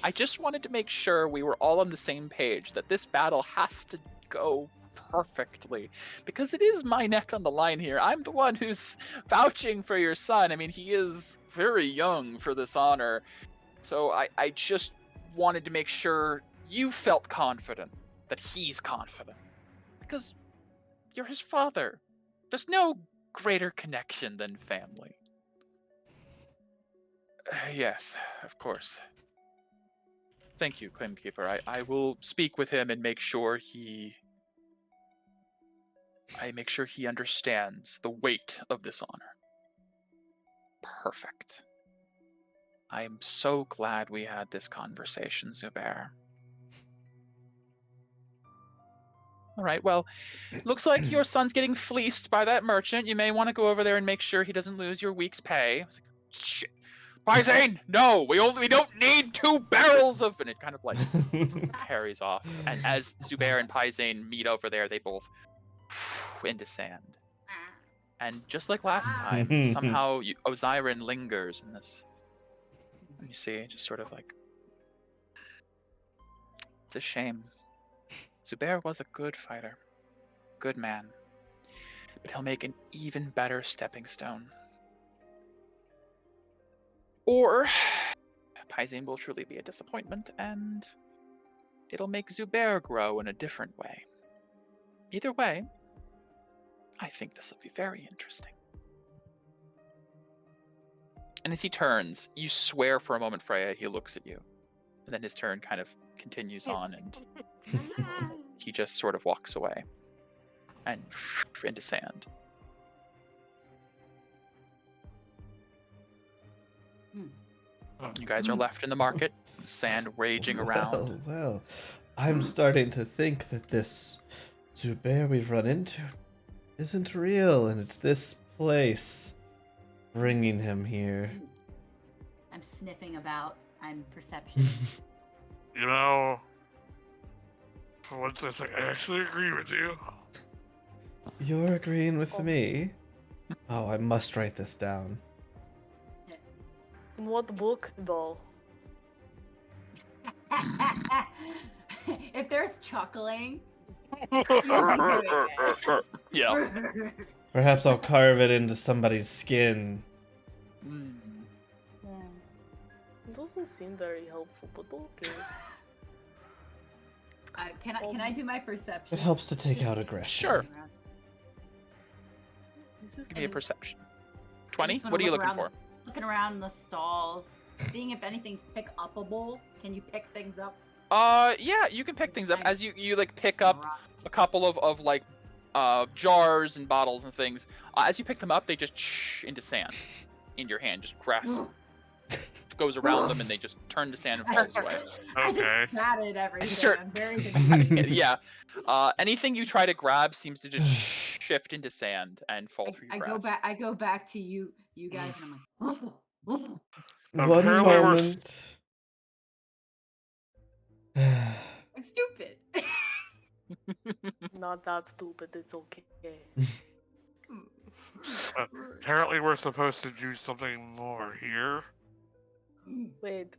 I just wanted to make sure we were all on the same page, that this battle has to go perfectly, because it is my neck on the line here. I'm the one who's vouching for your son. I mean, he is very young for this honor. So I just wanted to make sure you felt confident that he's confident. Because you're his father. There's no greater connection than family. Yes, of course. Thank you, Claimkeeper. I will speak with him and make sure he understands the weight of this honor. Perfect. I'm so glad we had this conversation, Zubair. All right, well, looks like your son's getting fleeced by that merchant. You may want to go over there and make sure he doesn't lose your week's pay. I was like, shit. Pyzane, no, we don't need 2 barrels of... And it kind of like carries off. And as Zubair and Pyzane meet over there, they both into sand. And just like last time, somehow Osiren lingers in this. And you see, just sort of like... It's a shame. Zubair was a good fighter. Good man. But he'll make an even better stepping stone. Or Pyzane will truly be a disappointment, and it'll make Zubair grow in a different way. Either way, I think this will be very interesting. And as he turns, you swear for a moment, Freya, he looks at you. And then his turn kind of continues on, and he just sort of walks away. And into sand. You guys are left in the market, sand raging around. Well, I'm starting to think that this Zubair we've run into isn't real, and it's this place bringing him here. I'm sniffing about. I'm perception. You know, for once I think I actually agree with you. You're agreeing with me? Oh, I must write this down. In what book, though? If there's chuckling, Yeah. Perhaps I'll carve it into somebody's skin. It doesn't seem very helpful, but okay. Can I do my perception? It helps to take out aggression. Sure. This is Give me a just- perception. I 20? just wanna What are you look looking around for? Looking around the stalls, seeing if anything's pick upable. Can you pick things up? Yeah, you can pick things up as you like pick up a couple of like jars and bottles and things. As you pick them up, they just into sand in your hand, just grasp goes around them, and they just turn to sand and falls away. I Okay. just patted everything. Sure. I'm very good. Yeah. Anything you try to grab seems to just shift into sand and fall through your I grasp. go back to you guys, and I'm like, One Apparently we're- moment. I'm stupid. not that stupid, it's okay. Apparently we're supposed to do something more here. Wait.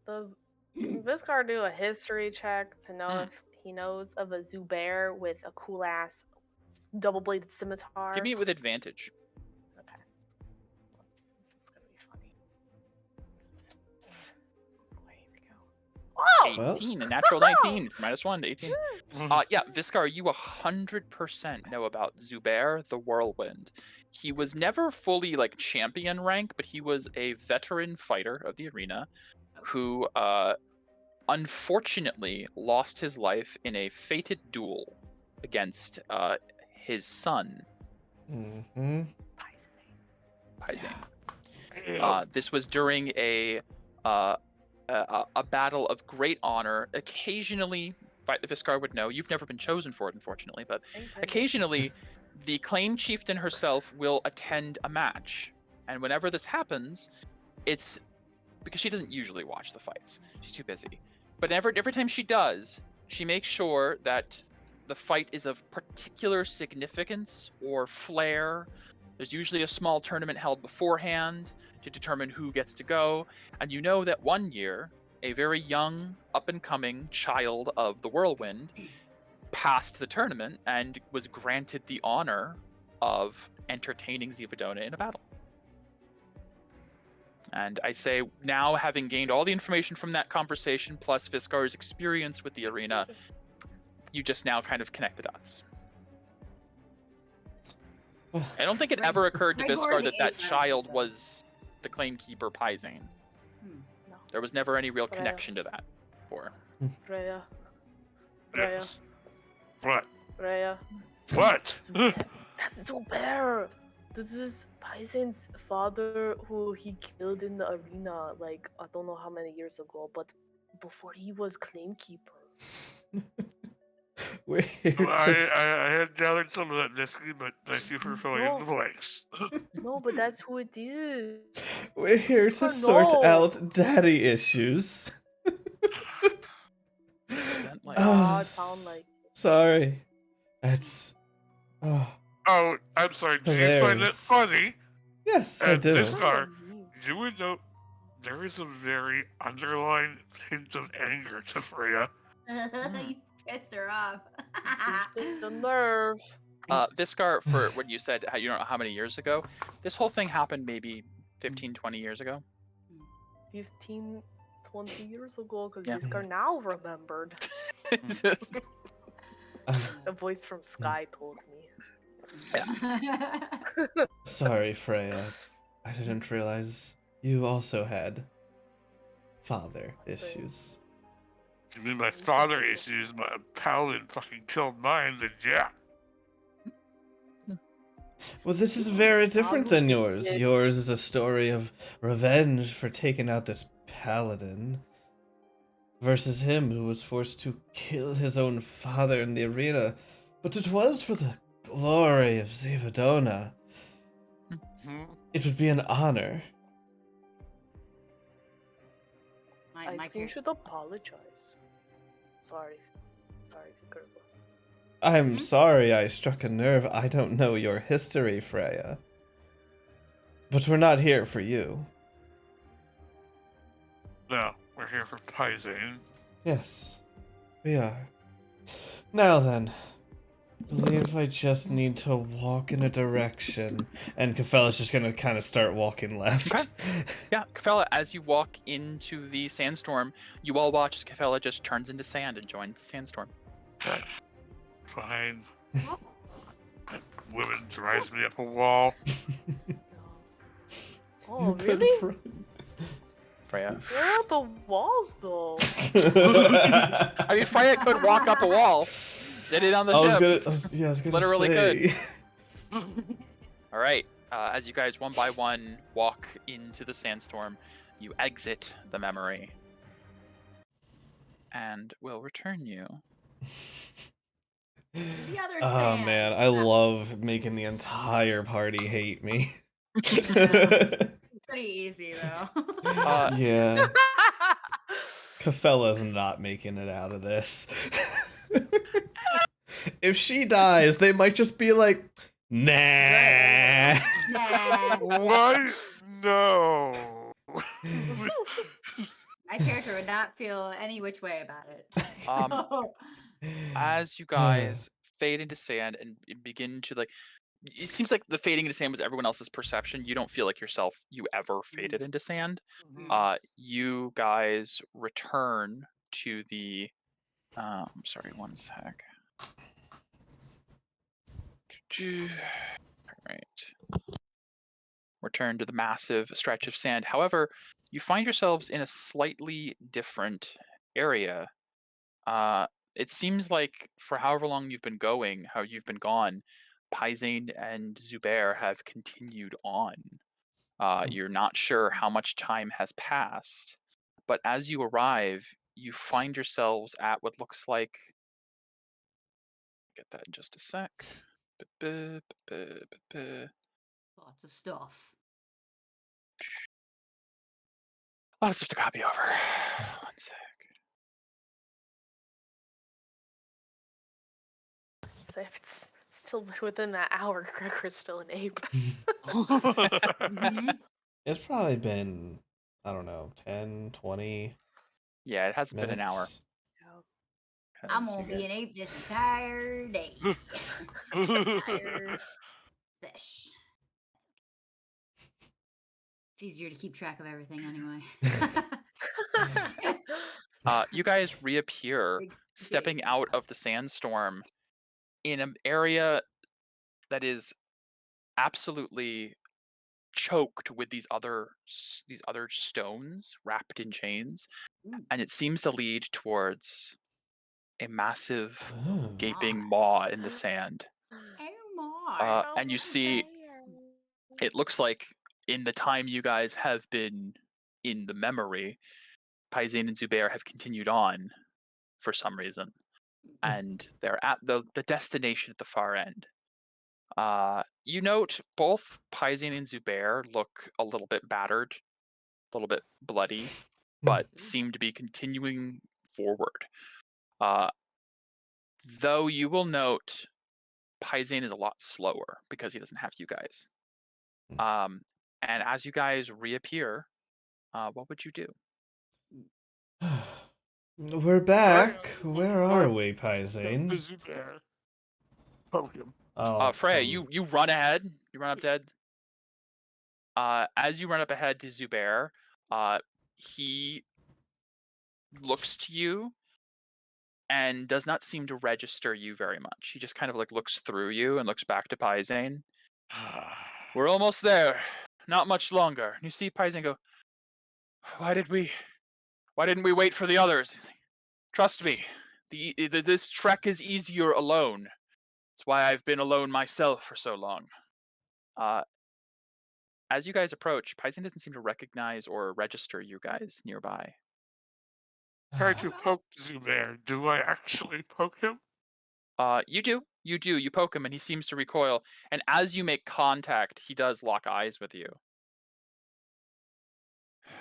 Does Viscar do a history check to know if he knows of a Zubair with a cool ass double-bladed scimitar? Give me it with advantage. Okay. This is gonna be funny. Here we go. Oh! Well. 18, a natural 19, -1 to 18. Yeah, Viscar, you 100% know about Zubair the Whirlwind. He was never fully like champion rank, but he was a veteran fighter of the arena who unfortunately lost his life in a fated duel against his son, Mm-hmm. Pyzane. This was during a battle of great honor. Occasionally, Viscar would know, you've never been chosen for it, unfortunately, but occasionally the claim chieftain herself will attend a match. And whenever this happens, it's because she doesn't usually watch the fights. She's too busy. But every time she does, she makes sure that the fight is of particular significance or flair. There's usually a small tournament held beforehand to determine who gets to go. And you know that one year, a very young, up-and-coming child of the Whirlwind passed the tournament and was granted the honor of entertaining Zivadona in a battle. And I say, now having gained all the information from that conversation, plus Viscar's experience with the arena, you just now kind of connect the dots. I don't think it ever occurred to Viscar that that child was the claimkeeper Pyzane. No. There was never any real connection to that before. Freya. Freya. Yes. What? Freya. What? Zubair. That's Zubair! This is Pyzane's father who he killed in the arena, like, I don't know how many years ago, but before he was claimkeeper. We're here I had gathered some of that discly, but thank you for filling in the blanks. No, but that's who it is. we're here to Oh, sort no. out daddy issues. Evidently. Oh, Oh, it sound like sorry. That's. Oh, Oh, I'm sorry. Do you find it Hilarious. funny? yes, I And do. this car, you would know there is a very underlying hint of anger to Freya. You pissed her off. the nerve. Viscar, for what you said, you don't know how many years ago, this whole thing happened maybe 15, 20 years ago. 15, 20 years ago, because Yeah. Viscar now remembered. It's just- A voice from Sky told me. Sorry, Freya. I didn't realize you also had father issues. You mean my father issues, my paladin fucking killed mine, then yeah. Well, this is very different than yours. Yours is a story of revenge for taking out this paladin, versus him who was forced to kill his own father in the arena. But it was for the glory of Zivadona. Hmm? It would be an honor. My I think you character. should apologize. Sorry. Sorry, Kurbo. I'm sorry I struck a nerve. I don't know your history, Freya. But we're not here for you. No, we're here for Pyzane. Yes, we are. Now then, I believe I just need to walk in a direction. And Cafella's just gonna kind of start walking left. Okay. Yeah, Kafella, as you walk into the sandstorm, you all watch as Kafella just turns into sand and joins the sandstorm. Fine. Women drives me up a wall. Oh, You could really? run. Freya. Where are the walls, though? I mean, Freya could walk up a wall. Did it on the I was ship. gonna, I was gonna Literally say. All right. As you guys one by one walk into the sandstorm, you exit the memory, and we'll return you. The other Oh sand. man, I love making the entire party hate me. It's pretty easy though. Yeah, Cafella's not making it out of this. If she dies, they might just be like, nah. Nah. What? No. My character would not feel any which way about it. As you guys fade into sand and begin to like, it seems like the fading into sand was everyone else's perception. You don't feel like you ever faded into sand. You guys return to the. Sorry, one sec. Right. Return to the massive stretch of sand. However, you find yourselves in a slightly different area. It seems like for however long you've been gone, Pyzane and Zubair have continued on. You're not sure how much time has passed, but as you arrive, you find yourselves at what looks like. Get that in just a sec. Lots of stuff. A lot of stuff to copy over. One sec. So if it's still within that hour, Gregor's still an ape. It's probably been, I don't know, 10, 20 Yeah, it hasn't been an hour. minutes. I'm gonna be an ape this entire day. Entire sesh. It's easier to keep track of everything anyway. You guys reappear, Big stepping day. out of the sandstorm in an area that is absolutely choked with these other stones wrapped in chains, and it seems to lead towards a massive Oh. gaping maw in the sand. Oh my. And you see, it looks like in the time you guys have been in the memory, Pyzane and Zubair have continued on for some reason, and they're at the destination at the far end. You note both Pyzane and Zubair look a little bit battered, a little bit bloody, but seem to be continuing forward. Though you will note Pyzane is a lot slower because he doesn't have you guys. And as you guys reappear, what would you do? We're back. Where are we, Pyzane? Poke him. Freya, you run ahead. You run up ahead. As you run up ahead to Zubair, he looks to you and does not seem to register you very much. He just kind of like looks through you and looks back to Pyzane. We're almost there. Not much longer. You see Pyzane go, why didn't we wait for the others? He's like, trust me, this trek is easier alone. That's why I've been alone myself for so long. As you guys approach, Pyzane doesn't seem to recognize or register you guys nearby. Try to poke Zubair. Do I actually poke him? You do. You poke him and he seems to recoil. And as you make contact, he does lock eyes with you.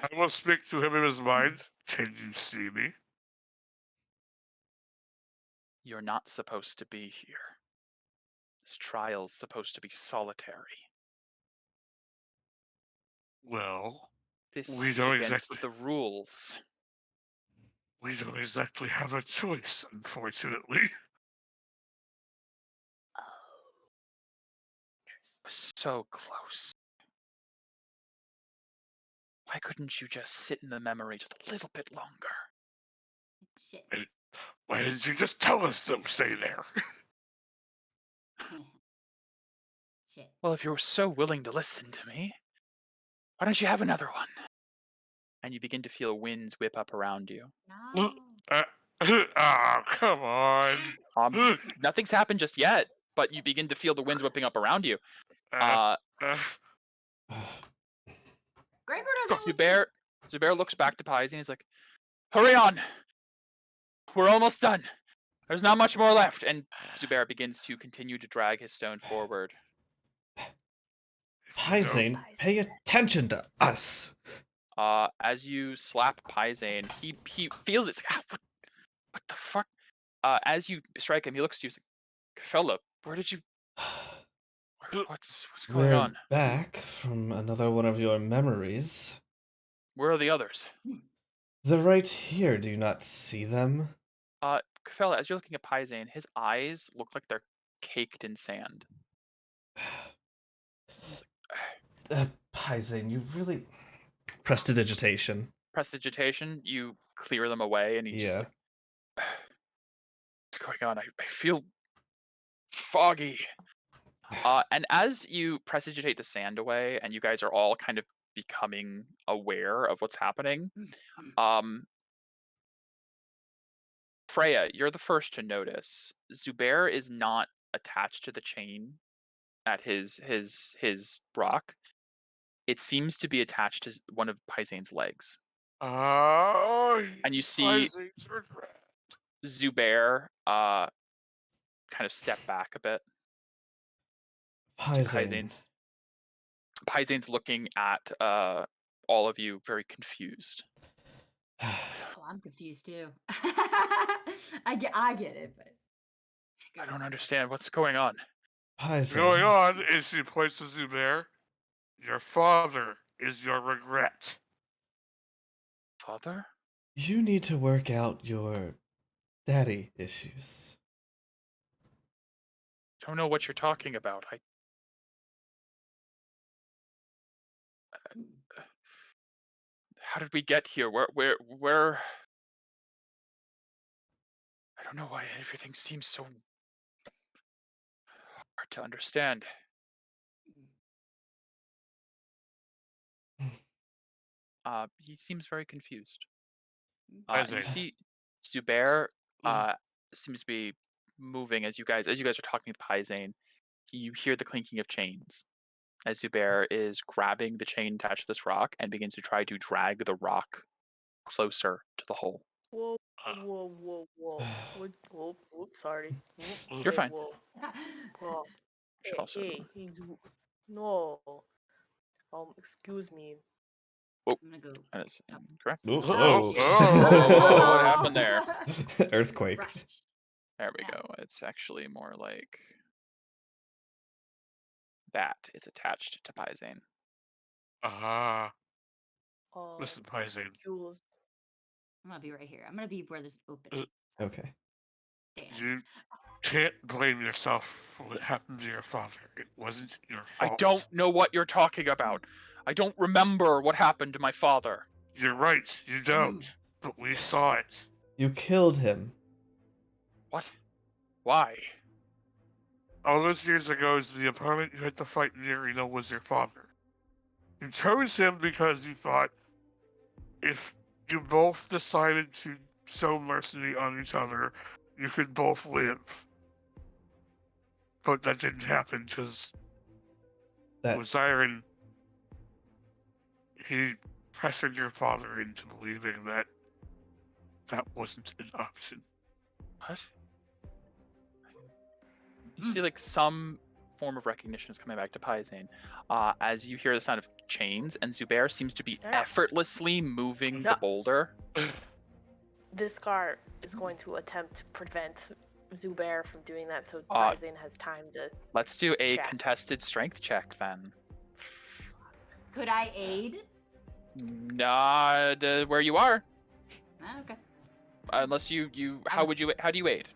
I will speak to him in his mind. Can you see me? You're not supposed to be here. This trial's supposed to be solitary. Well, This we is don't against exactly the rules. we don't exactly have a choice, unfortunately. So close. Why couldn't you just sit in the memory just a little bit longer? Shit. Why didn't you just tell us to stay there? Shit. Well, if you were so willing to listen to me, why don't you have another one? And you begin to feel winds whip up around you. No. Come on. Nothing's happened just yet, but you begin to feel the winds whipping up around you. Uh, Gregor doesn't look Zubair looks back to Pyzane and he's like, hurry on! We're almost done. There's not much more left. And Zubair begins to continue to drag his stone forward. Pyzane, pay attention to us. As you slap Pyzane, he feels it. What the fuck? As you strike him, he looks at you. He's like, fella, where did you? What's going We're on? back from another one of your memories. Where are the others? They're right here. Do you not see them? Fella, as you're looking at Pyzane, his eyes look like they're caked in sand. Pyzane, you really... Prestidigitation. Prestidigitation, you clear them away, and he's just like, what's going on? I feel foggy. And as you prestidigitate the sand away, and you guys are all kind of becoming aware of what's happening, Freya, you're the first to notice. Zubair is not attached to the chain at his rock. It seems to be attached to one of Pyzane's legs. Oh, And you see Zubair kind of step back a bit. Pyzane. Pyzane's looking at all of you very confused. Oh, I'm confused too. I get it, but I don't understand what's going on. Pyzane. Going on is she points to Zubair. Your father is your regret. Father? You need to work out your daddy issues. Don't know what you're talking about. How did we get here? Where? I don't know why everything seems so hard to understand. He seems very confused. You see, Zubair seems to be moving as you guys are talking to Pyzane. You hear the clinking of chains as Zubair is grabbing the chain attached to this rock and begins to try to drag the rock closer to the hole. Whoa. Whoops, sorry. You're fine. Whoa. Hey, no. Excuse me. Oh, I'm gonna go. that's incorrect. Oh. What happened there? Earthquake. Rushed. There we go. It's actually more like that. It's attached to Pyzane. Listen, Pyzane. I'm gonna be right here. I'm gonna be where there's open. Okay. Damn. You can't blame yourself for what happened to your father. It wasn't your fault. I don't know what you're talking about. I don't remember what happened to my father. You're right, you don't. But we saw it. You killed him. What? Why? All those years ago, the opponent you had to fight in the arena was your father. You chose him because you thought if you both decided to show mercy on each other, you could both live. But that didn't happen because That Osiren, he pressured your father into believing that that wasn't an option. What? You see, like, some form of recognition is coming back to Pyzane as you hear the sound of chains, and Zubair seems to be Yeah. effortlessly moving the Yeah. boulder. Viscar is going to attempt to prevent Zubair from doing that, so Pyzane has time to. Let's do a Check. contested strength check then. Could I aid? Not where you are, Ah, okay. unless you. How do you aid?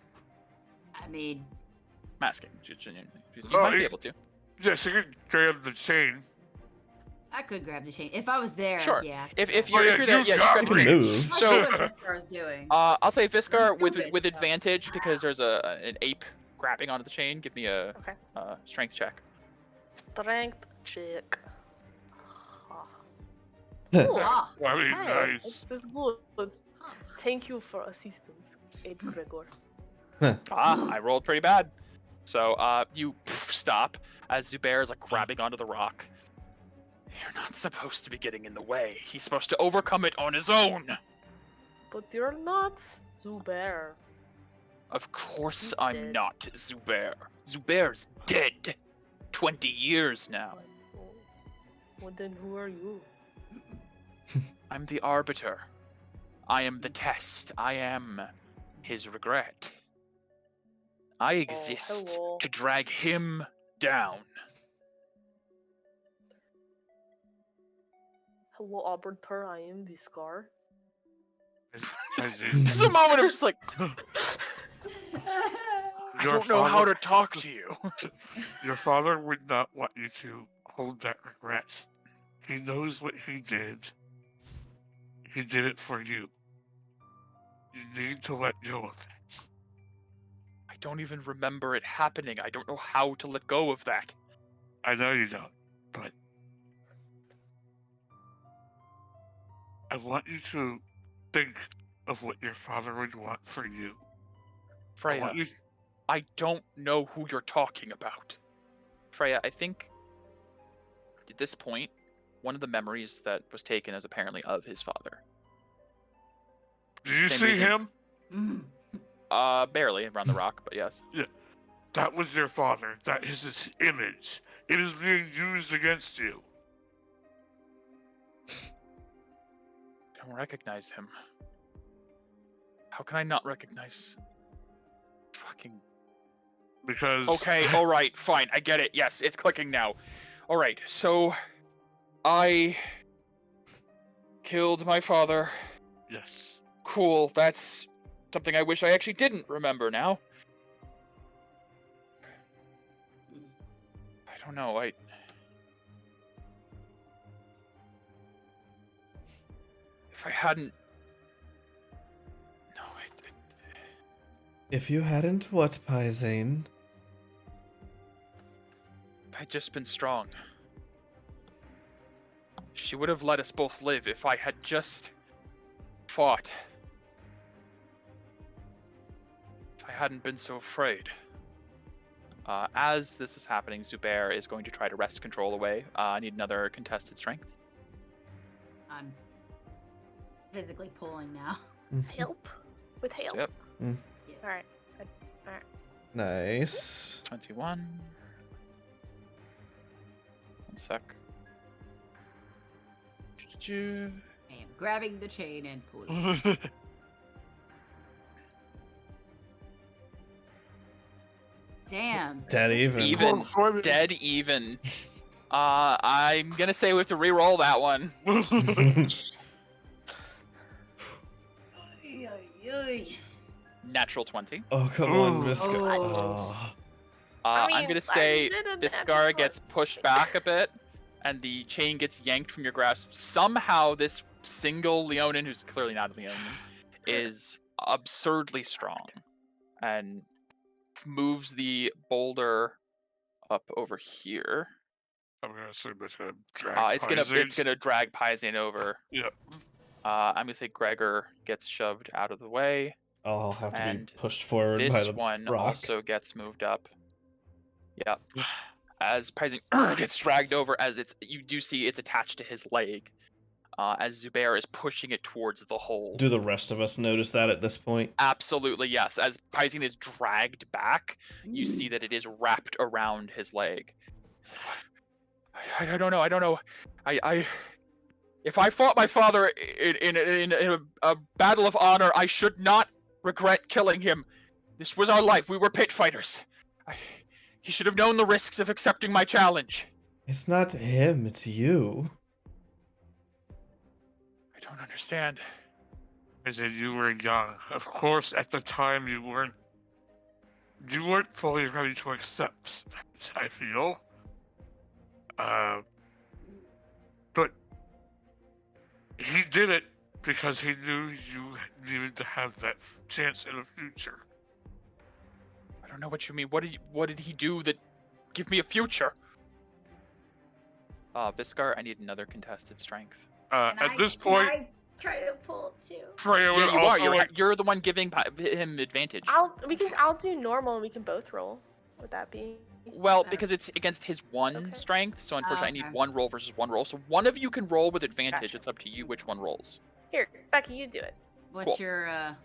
I mean, I'm asking. You Oh, might be you- able to. Yes, you could grab the chain. I could grab the chain if I was there. Sure. Yeah. If Oh, you're yeah, there, you yeah, got you you grab can the chain. move. I So- see what Viscar's doing. I'll say Viscar He's with stupid, so- advantage because there's an ape grabbing onto the chain. Give me a Okay. strength check. Strength check. Ah. Ah, I mean, Hey, nice. this is good. huh. Thank you for assistance, Abe Gregor. I rolled pretty bad. So you stop as Zubair is like grabbing onto the rock. You're not supposed to be getting in the way. He's supposed to overcome it on his own. But you're not Zubair. Of course He's I'm dead. not Zubair. Zubair's dead. 20 years now. Well, then who are you? I'm the arbiter. I am the test. I am his regret. I exist hello. to drag him down. Hello, Arbiter. I am Viscar. There's a moment of just like, I Your don't know how father- to talk to you. Your father would not want you to hold that regret. He knows what he did. He did it for you. You need to let go of that. I don't even remember it happening. I don't know how to let go of that. I know you don't, but I want you to think of what your father would want for you. I Freya, want you- I don't know who you're talking about. Freya, I think at this point, one of the memories that was taken is apparently of his father. Did you Same see reason. him? Barely around the rock, but yes. That was your father. That is his image. It is being used against you. I don't recognize him. How can I not recognize? Fucking. Because Okay, alright, fine, I get it. Yes, it's clicking now. Alright, so I killed my father. yes. Cool, that's something I wish I actually didn't remember now. I don't know, if I hadn't... No, If you hadn't what, Pyzane? I'd just been strong. She would have let us both live if I had just fought. If I hadn't been so afraid. As this is happening, Zubair is going to try to wrest control away. I need another contested strength. I'm physically pulling now. Help? With help? Yep. Yes. Alright. Nice. 21. One sec. I am grabbing the chain and pulling. Damn. Dead even. Even. Funny. Dead even. I'm gonna say we have to re-roll that one. Oy, oy, oy. Natural 20. Oh, come on, Ooh. Risk. Oh. Oh. I I'm mean, gonna I say did a Viscar natural gets pushed back a bit, and the chain gets yanked from your grasp. Somehow, this single Leonin, who's clearly not a Leonin, is absurdly strong, and moves the boulder up over here. I'm gonna assume it's gonna drag It's gonna drag Pyzane over. Yeah. I'm gonna say Gregor gets shoved out of the way. I'll have to be And pushed forward by This the one rock. also gets moved up. Yep. As Pyzane gets dragged over, you do see it's attached to his leg. As Zubair is pushing it towards the hole. Do the rest of us notice that at this point? Absolutely, yes. As Pyzane is dragged back, you see that it is wrapped around his leg. I don't know. If I fought my father in a battle of honor, I should not regret killing him. This was our life. We were pit fighters. He should have known the risks of accepting my challenge. It's not him, it's you. I don't understand. I said you were young. Of course, at the time you weren't fully ready to accept that, I feel. But he did it because he knew you needed to have that chance in the future. I don't know what you mean. What did he do that give me a future? Viscar, I need another contested strength. At this point, Can I try to pull too? Freya Yeah, would you also are. You're the one giving him advantage. I'll do normal and we can both roll. Would that be? Well, because it's against his one strength, so unfortunately I need one roll versus one roll. So one of you can roll with advantage. Gotcha. It's up to you which one rolls. Here, Becky, you do it. What's Cool. your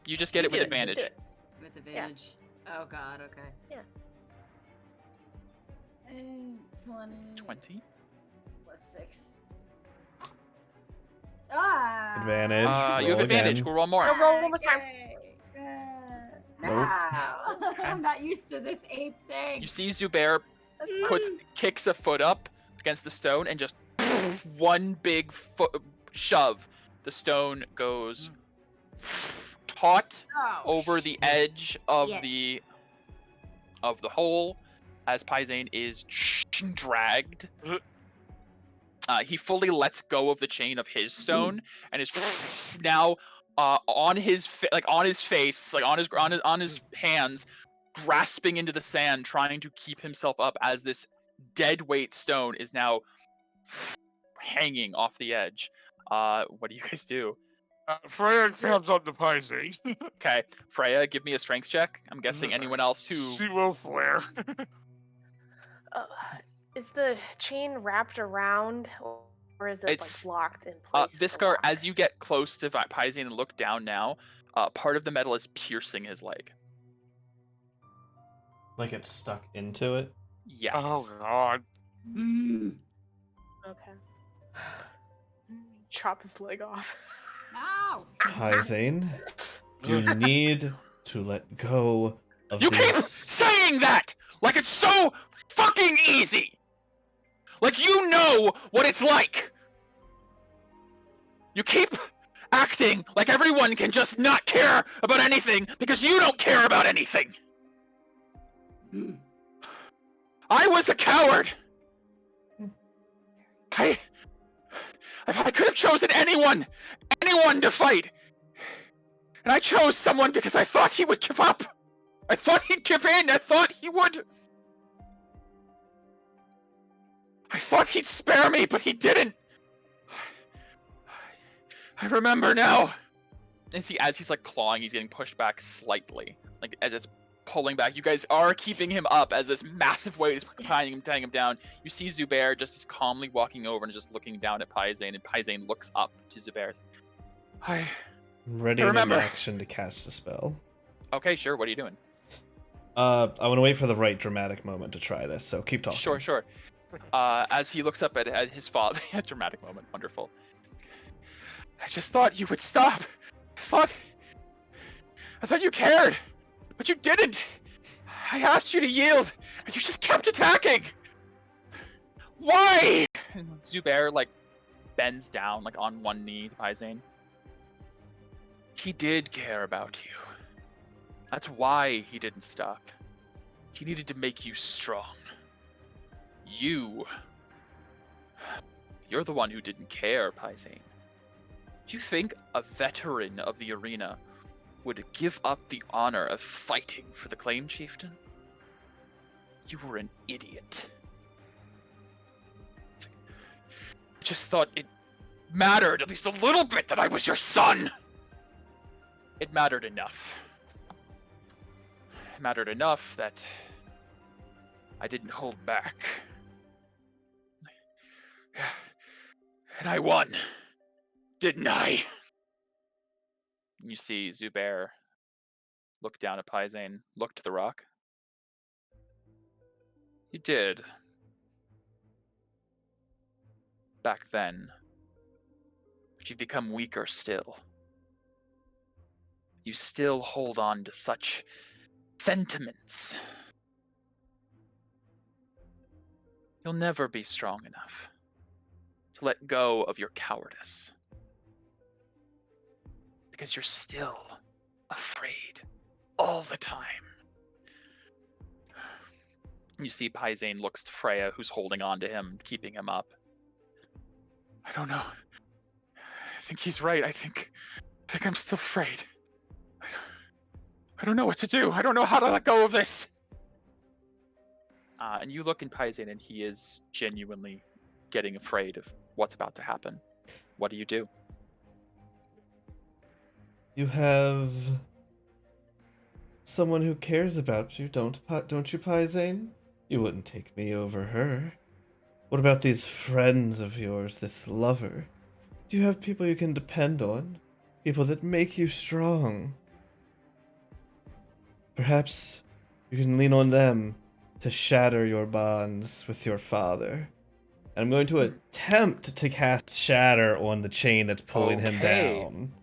You just get it with Just do advantage. it. with advantage? Oh God. Okay. Yeah. 20 20. plus 6. Ah. Advantage. You have roll advantage. again. Go roll more. No, roll one more time. No. I'm not used to this ape thing. You see Zubair Mm. kicks a foot up against the stone and just one big shove. The stone goes taut Oh, over the edge of Shit. the hole as Pyzane is dragged. He fully lets go of the chain of his stone and is now on his face, like on his hands, grasping into the sand, trying to keep himself up as this dead weight stone is now hanging off the edge. What do you guys do? Freya grabs on the Pyzane. Okay, Freya, give me a strength check. I'm guessing anyone else who... She will flare. Is the chain wrapped around, or is it It's, like locked in place? with the Viscar, lock? as you get close to Pyzane and look down now, part of the metal is piercing his leg. Like it's stuck into it. Yes. Oh God. Okay. Chop his leg off. No. Pyzane, you need to let go of You keep these. saying that like it's so fucking easy. Like you know what it's like. You keep acting like everyone can just not care about anything because you don't care about anything. I was a coward. I could have chosen anyone to fight. And I chose someone because I thought he would give up. I thought he'd give in. I thought he would. I thought he'd spare me, but he didn't. I remember now. And see, as he's like clawing, he's getting pushed back slightly. Like as it's pulling back. You guys are keeping him up as this massive weight is tying him down. You see Zubair just as calmly walking over and just looking down at Pyzane, and Pyzane looks up to Zubair. I'm Ready I in remember. action to cast a spell. Okay, sure. What are you doing? I want to wait for the right dramatic moment to try this, so keep talking. Sure. As he looks up at his father, a dramatic moment, wonderful. I just thought you would stop. I thought you cared, but you didn't. I asked you to yield, and you just kept attacking. Why? And Zubair like bends down like on one knee to Pyzane. He did care about you. That's why he didn't stop. He needed to make you strong. You're the one who didn't care, Pyzane. Do you think a veteran of the arena would give up the honor of fighting for the claim chieftain? You were an idiot. just thought it mattered at least a little bit that I was your son. It mattered enough. It mattered enough that I didn't hold back. And I won, didn't I? You see Zubair look down at Pyzane, look to the rock. You did. Back then. But you've become weaker still. You still hold on to such sentiments. You'll never be strong enough to let go of your cowardice. Because you're still afraid all the time. You see Pyzane looks to Freya, who's holding on to him, keeping him up. I don't know. I think he's right. I think I'm still afraid. I don't know what to do. I don't know how to let go of this. And you look in Pyzane, and he is genuinely getting afraid of what's about to happen. What do you do? You have someone who cares about you, don't you, Pyzane? You wouldn't take me over her. What about these friends of yours, this lover? Do you have people you can depend on? People that make you strong? Perhaps you can lean on them to shatter your bonds with your father. And I'm going to attempt to cast Shatter on the chain that's pulling him down.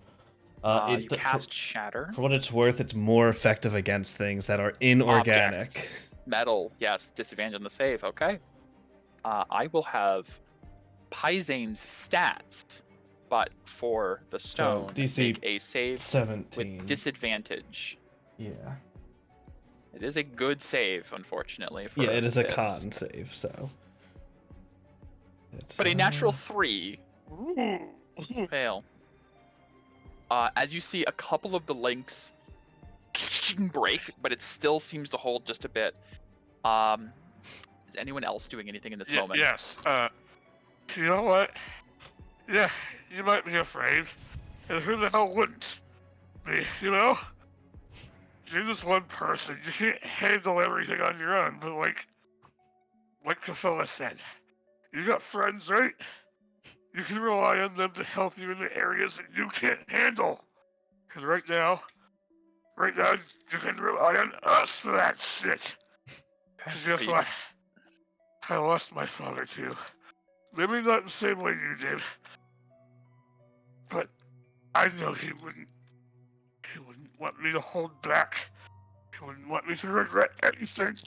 You cast Shatter. For what it's worth, it's more effective against things that are inorganic. Objects. Metal, yes. Disadvantage on the save, okay. I will have Pyzane's stats, but for the stone, So, DC make a save 17. with disadvantage. Yeah. It is a good save, unfortunately. For Yeah, it is a this. con save, so. But a natural 3 fail. As you see, a couple of the links break, but it still seems to hold just a bit. Is anyone else doing anything in this moment? Yes. You know what? Yeah, you might be afraid. And who the hell wouldn't be, you know? You're just one person. You can't handle everything on your own, but like Kafila said, you got friends, right? You can rely on them to help you in the areas that you can't handle. Because right now, you can rely on us for that shit. Because guess what? I lost my father too. Maybe not the same way you did. But I know he wouldn't want me to hold back. He wouldn't want me to regret anything.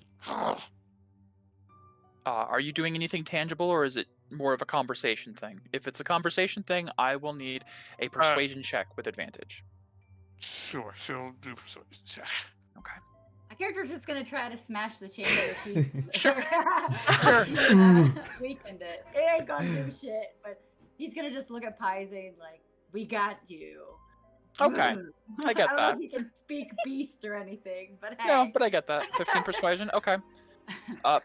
Are you doing anything tangible, or is it more of a conversation thing? If it's a conversation thing, I will need a persuasion check with advantage. Sure, she'll do persuasion check. Okay. My character's just gonna try to smash the chain with her teeth. Sure. Weakened it. It ain't gonna do shit, but he's gonna just look at Pyzane like, we got you. Okay, I get I don't that. know if he can speak beast or anything, but hey. No, but I get that. 15 persuasion. Okay.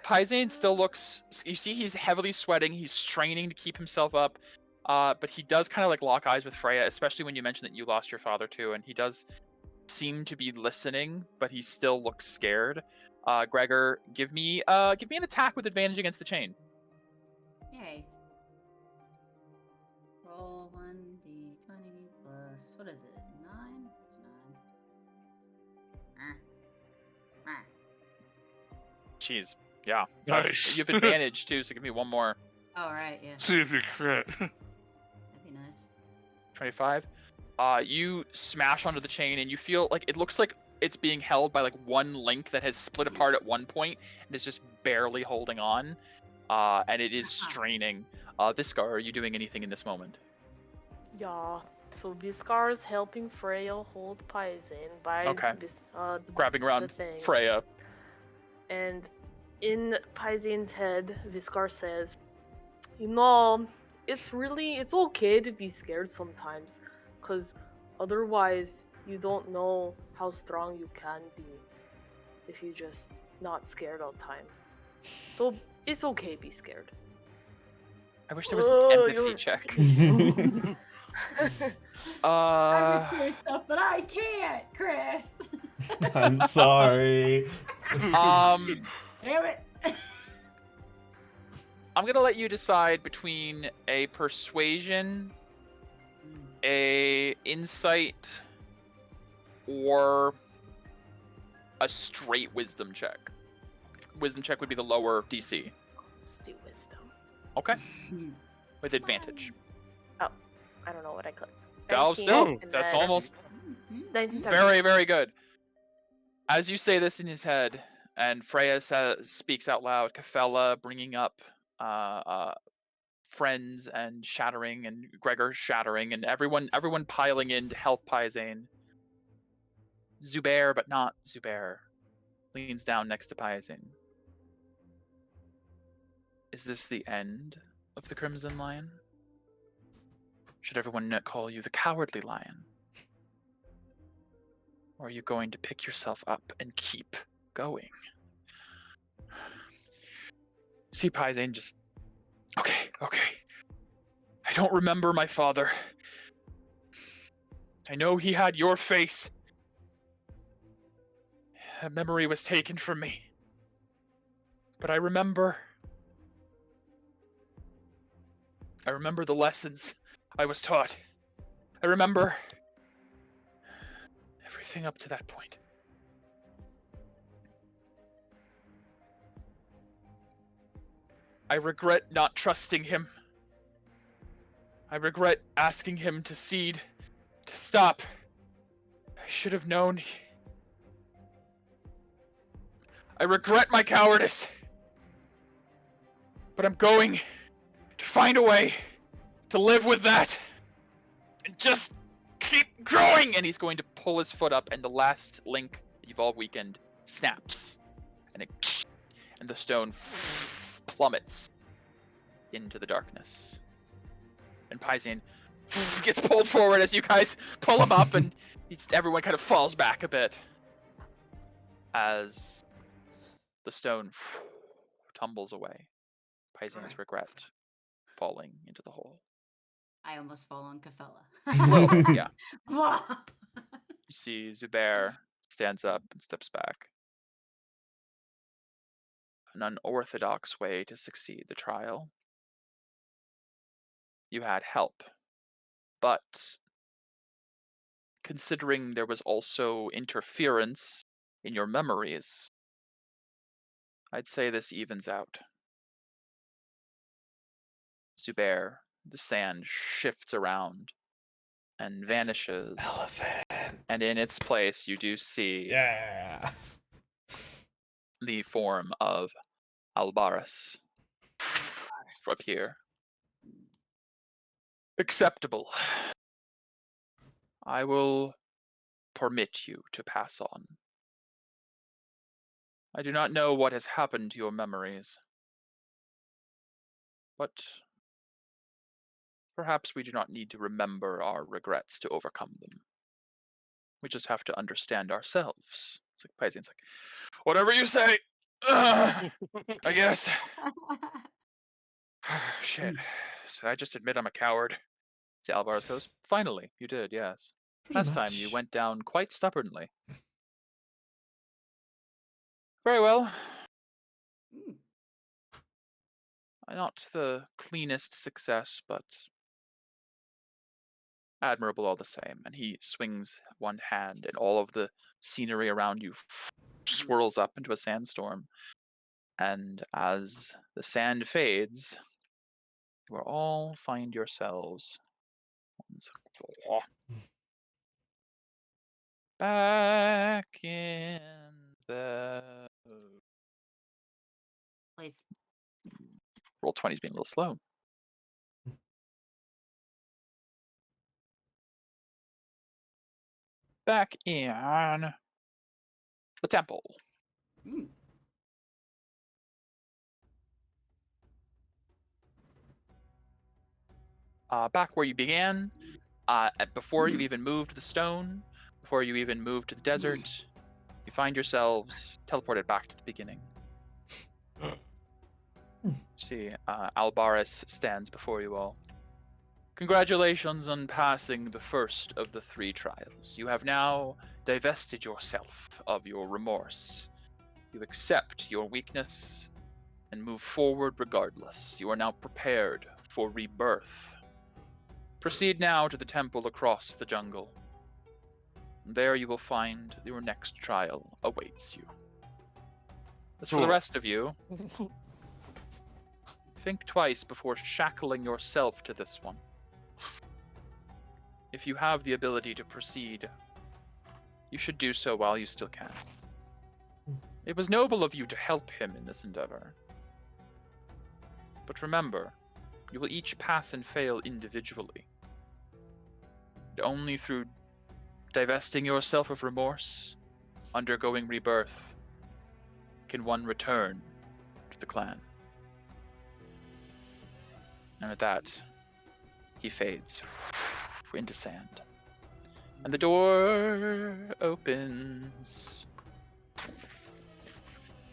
Pyzane still looks. You see, he's heavily sweating. He's straining to keep himself up. But he does kind of like lock eyes with Freya, especially when you mention that you lost your father too, and he does seem to be listening, but he still looks scared. Gregor, give me an attack with advantage against the chain. Yay. Roll 1d20 plus, what is it, 9? 9. Jeez, yeah. Nice. You have advantage too, so give me one more. Oh, right, yeah. See if you crit. That'd be nice. 25. You smash onto the chain, and you feel like it looks like it's being held by like one link that has split apart at one point and is just barely holding on. And it is straining. Viscar, are you doing anything in this moment? Yeah. So Viscar is helping Freya hold Pyzane by grabbing around the thing. Freya. And in Pyzane's head, Viscar says, you know, it's okay to be scared sometimes, because otherwise you don't know how strong you can be if you just not scared all the time. So it's okay to be scared. I wish there was Oh, an empathy you're- check. I wish there was stuff, but I can't, Chris. I'm sorry. Um, Damn it. I'm gonna let you decide between a persuasion, a insight, or a straight wisdom check. Wisdom check would be the lower DC. Let's do wisdom. Okay. With advantage. I don't know what I clicked. Oh, 19, still, and that's then almost 19, very, very good. As you say this in his head, and Freya speaks out loud, Kefella bringing up friends and shattering, and Gregor shattering, and everyone piling in to help Pyzane. Zubair, but not Zubair, leans down next to Pyzane. Is this the end of the Crimson Lion? Should everyone call you the Cowardly Lion? Or are you going to pick yourself up and keep going? See Pyzane just... Okay. I don't remember my father. I know he had your face. That memory was taken from me. But I remember the lessons I was taught. I remember everything up to that point. I regret not trusting him. I regret asking him to cede, to stop. I should have known. I regret my cowardice. But I'm going to find a way to live with that. And just keep growing! And he's going to pull his foot up, and the last link you've all weakened snaps. And the stone plummets into the darkness. And Pyzane gets pulled forward as you guys pull him up, and everyone kind of falls back a bit as the stone tumbles away. Pyzane's regret falling into the hole. I almost fall on Kefella. Well, yeah. Blah. You see Zubair stands up and steps back. An unorthodox way to succeed the trial. You had help, but considering there was also interference in your memories, I'd say this evens out. Zubair, the sand shifts around and vanishes. Elephant. And in its place, you do see Yeah. the form of Albaris appear. Acceptable. I will permit you to pass on. I do not know what has happened to your memories, but perhaps we do not need to remember our regrets to overcome them. We just have to understand ourselves. It's like Pyzane's like, whatever you say. I guess. Shit. Should I just admit I'm a coward? See, Alvarez goes, finally, you did, yes. Last time you went down quite stubbornly. Very well. Not the cleanest success, but admirable all the same. And he swings one hand, and all of the scenery around you swirls up into a sandstorm. And as the sand fades, you will all find yourselves back in the... Please. Roll 20's being a little slow. Back in the temple. Back where you began, before you even moved the stone, before you even moved to the desert, you find yourselves teleported back to the beginning. See, Albaris stands before you all. Congratulations on passing the first of the 3 trials. You have now divested yourself of your remorse. You accept your weakness and move forward regardless. You are now prepared for rebirth. Proceed now to the temple across the jungle. There you will find your next trial awaits you. As for the rest of you, think twice before shackling yourself to this one. If you have the ability to proceed, you should do so while you still can. It was noble of you to help him in this endeavor. But remember, you will each pass and fail individually. And only through divesting yourself of remorse, undergoing rebirth, can one return to the clan. And with that, he fades into sand. And the door opens.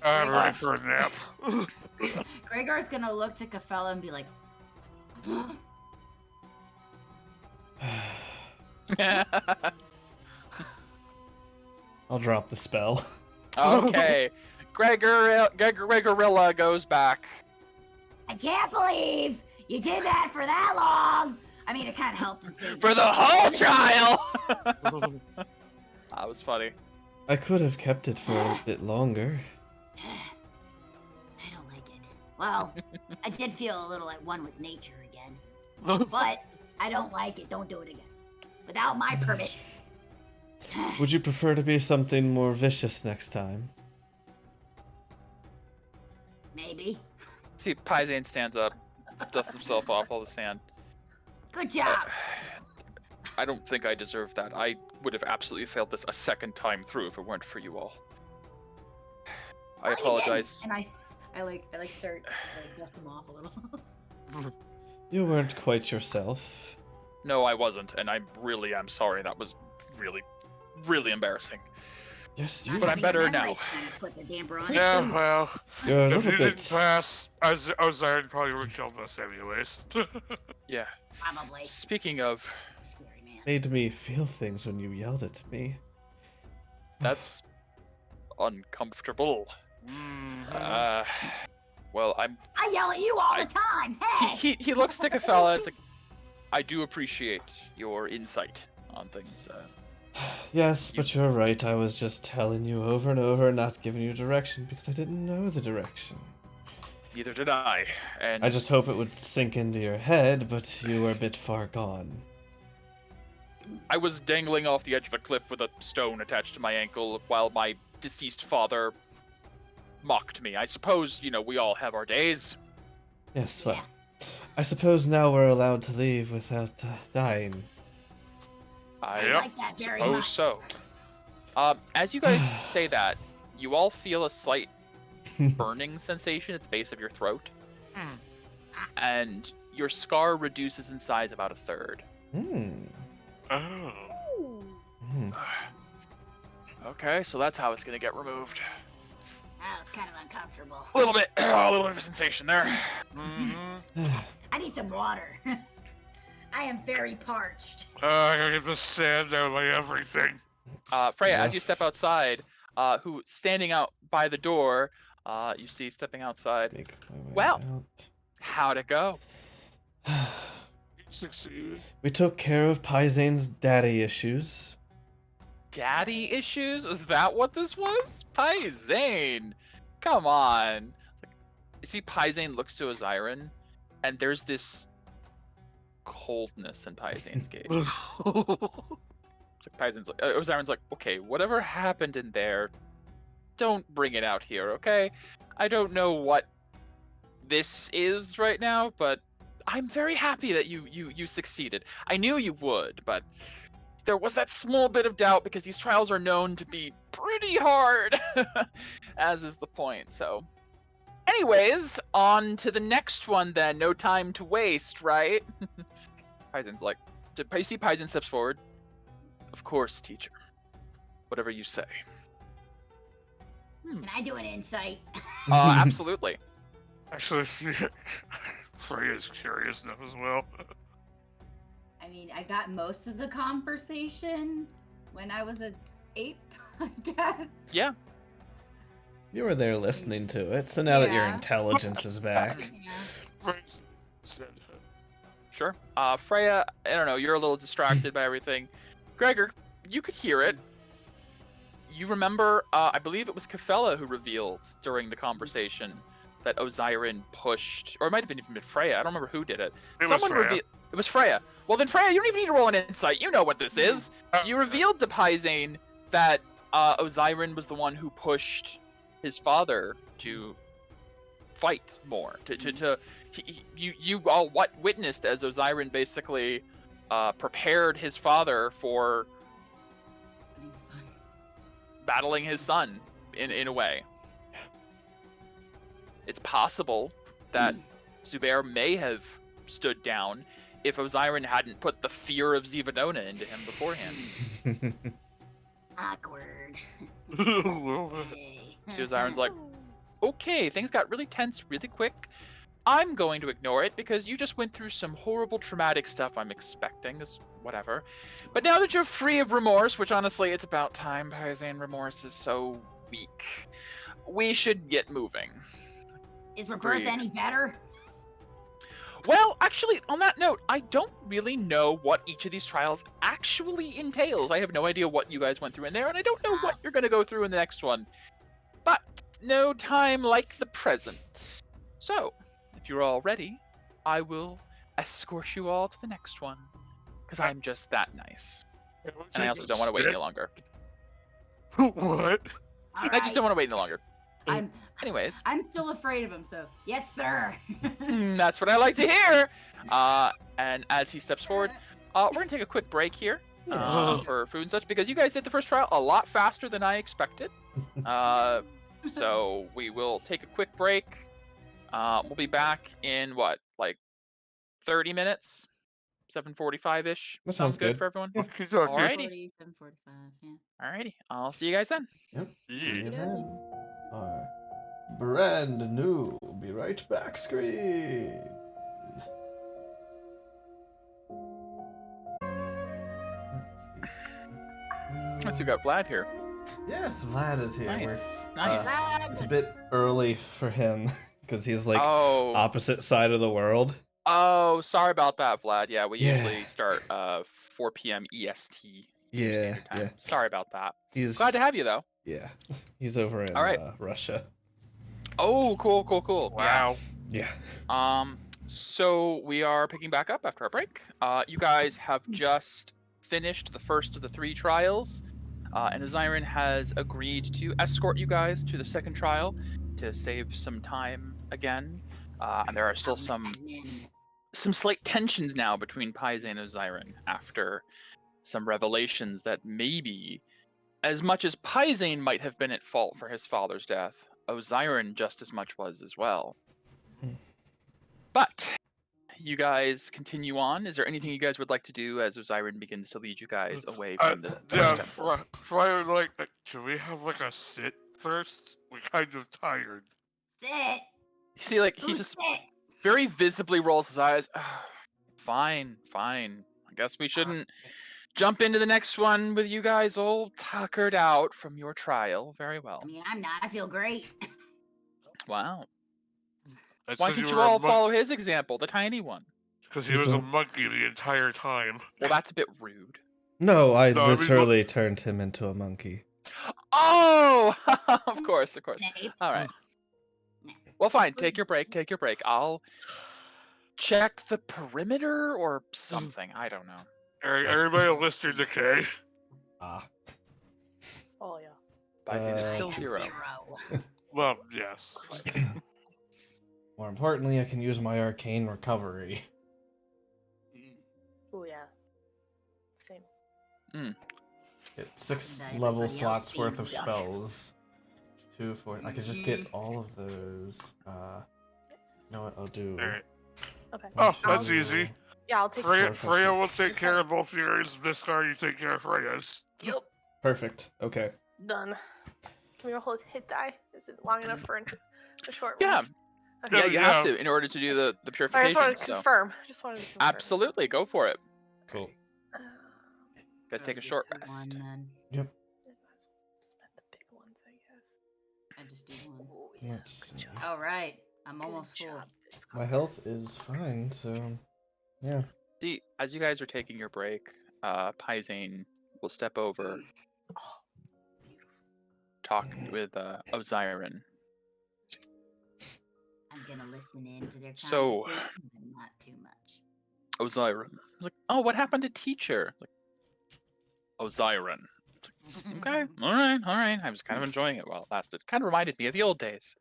I'm ready for a nap. Gregor's gonna look to Kafella and be like, I'll drop the spell. Okay. Gregorilla goes back. I can't believe you did that for that long. I mean, it kind of helped in saving For the whole trial! That was funny. I could have kept it for a bit longer. I don't like it. Well, I did feel a little at one with nature again. But I don't like it. Don't do it again. Without my permission. Would you prefer to be something more vicious next time? Maybe. See, Pyzane stands up, dusts himself off all the sand. Good job. I don't think I deserve that. I would have absolutely failed this a second time through if it weren't for you all. I Well, you apologize. didn't. And I start to dust him off a little. You weren't quite yourself. No, I wasn't, and I'm sorry. That was really, really embarrassing. Yes, Not you But I'm having better your now. memories kind of puts a damper on it, Yeah, too. well, You're a if little you bit. didn't pass, Ozarin probably would have killed us anyways. Yeah. Probably. Speaking of, Scary man. Made me feel things when you yelled at me. that's uncomfortable. Mhm. Well, I'm. I yell at you all the time. Hey. He looks to Kafella. It's like, I do appreciate your insight on things. Yes, but you're right. I was just telling you over and over, not giving you direction because I didn't know the direction. Neither did I. And I just hope it would sink into your head, but you were a bit far gone. I was dangling off the edge of a cliff with a stone attached to my ankle while my deceased father mocked me. I suppose, we all have our days. Yes, well, I suppose now we're allowed to leave without dying. I I like that very suppose much. so. As you guys say that, you all feel a slight burning sensation at the base of your throat. And your scar reduces in size about a third. Oh. Okay, so that's how it's gonna get removed. That was kind of uncomfortable. A little bit of a sensation there. I need some water. I am very parched. I gotta get the sand out of my everything. Freya, as you step outside, who standing out by the door, you see stepping outside. Make my way Well. out. How'd it go? Succeeded. We took care of Pyzane's daddy issues. Daddy issues? Was that what this was? Pyzane! Come on. You see, Pyzane looks to Oziron, and there's this coldness in Pyzane's gaze. It's like Pyzane's like, Oziron's like, okay, whatever happened in there, don't bring it out here, okay? I don't know what this is right now, but I'm very happy that you succeeded. I knew you would, but there was that small bit of doubt because these trials are known to be pretty hard, as is the point. So, anyways, on to the next one then. No time to waste, right? Pyzane's like, you see Pyzane steps forward. Of course, teacher. Whatever you say. Can I do an insight? Absolutely. Actually, Freya's curious enough as well. I mean, I got most of the conversation when I was an ape, I guess. Yeah. You were there listening to it, so now that your Yeah. intelligence is back. Yeah. Freya said, Sure. Freya, I don't know, you're a little distracted by everything. Gregor, you could hear it. You remember, I believe it was Kefella who revealed during the conversation that Osiren pushed, or it might have been even Freya. I don't remember who did it. It was Someone Freya. revealed. It was Freya. Well, then Freya, you don't even need to roll an insight. You know what this is. You revealed to Pyzane that Osiren was the one who pushed his father to fight more. You all witnessed as Osiren basically prepared his father for battling his son in a way. It's possible that Zubair may have stood down if Osiren hadn't put the fear of Zivadona into him beforehand. Awkward. Hey. So Osiren's like, okay, things got really tense really quick. I'm going to ignore it because you just went through some horrible traumatic stuff I'm expecting, is whatever. But now that you're free of remorse, which honestly, it's about time, Pyzane, remorse is so weak, we should get moving. Is Rebirth Agreed. any better? Well, actually, on that note, I don't really know what each of these trials actually entails. I have no idea what you guys went through in there, and I don't know what you're going to go through in the next one. But no time like the present. So, if you're all ready, I will escort you all to the next one. Because I'm just that nice. And I also don't want to wait any longer. What? I just don't want to wait any longer. I'm Anyways, I'm still afraid of him, so yes, sir. that's what I like to hear. And as he steps forward, we're going to take a quick break here for food and such, because you guys did the first trial a lot faster than I expected. So we will take a quick break. We'll be back in, what, like 30 minutes? 7:45-ish? That sounds good. for everyone? Alrighty. Alrighty. 7:45, yeah. Alrighty. I'll see you guys then. Yep. Yeah. And then our brand new be right back screen. So we got Vlad here. Yes, Vlad is here. Nice. We're, Nice. it's a bit early for him because he's like oh. opposite side of the world. Oh, sorry about that, Vlad. Yeah, we Yeah. usually start 4 p.m. EST. Yeah, Standard Time. yeah. Sorry about that. He's Glad to have you, though. yeah, he's over in All right. Russia. Oh, cool. Wow. Yeah. So we are picking back up after our break. You guys have just finished the first of the 3 trials, and Osiren has agreed to escort you guys to the second trial to save some time again. And there are still some slight tensions now between Pyzane and Osiren after some revelations that maybe, as much as Pyzane might have been at fault for his father's death, Osiren just as much was as well. But you guys continue on. Is there anything you guys would like to do as Osiren begins to lead you guys away from the Yeah, temple? Fryer, like, can we have like a sit first? We're kind of tired. Sit. You see, like, he Who just sits? very visibly rolls his eyes. Fine. I guess we shouldn't jump into the next one with you guys all tuckered out from your trial. Very well. I mean, I'm not. I feel great. Wow. That's Why 'cause can't you you were a all mon- follow his example, the tiny one? Because he was a monkey the entire time. Well, that's a bit rude. No, I No, I mean, literally turned him into a monkey. Oh, of course. Nay. All right. Nah. Well, fine. Take your break. I'll check the perimeter or something. I don't know. Everybody listen to K. Ah. Oh yeah. Pyzane is Uh, still I am 0. Well, yes. More importantly, I can use my arcane recovery. Oh yeah. Same. Get 6 And level everybody else slots worth being of dumb. spells. 2, 4. I could just get all of those. Yes. You know what I'll do? Alright. Okay. Oh, One, that's two, easy. Yeah, I'll take. Freya, 4, 5, Freya will 6. take care of both yours. This card, you take care of Freya's. Yep. Perfect. Okay. Done. Can we roll a hit die? Is it long enough for a short Yeah. rest? Okay. Yeah, you have Yeah. to in order to do the I just purification. wanted to So confirm. Just wanted to confirm. absolutely, go for it. Cool. Gotta take a Just short do rest. One, then. Yep. Spend the big ones, I guess. I just do one. Oh, yeah. Let's Good see. job. All right. I'm Good almost full. job, Biscar. My health is fine, so yeah. See, as you guys are taking your break, Pyzane will step over, Oh, talk with Osiren. I'm gonna listen in to their So- conversation, but not too much. Osiren. Like, oh, what happened to teacher? Like, Osiren. Okay, all right. I was kind of enjoying it while it lasted. Kind of reminded me of the old days.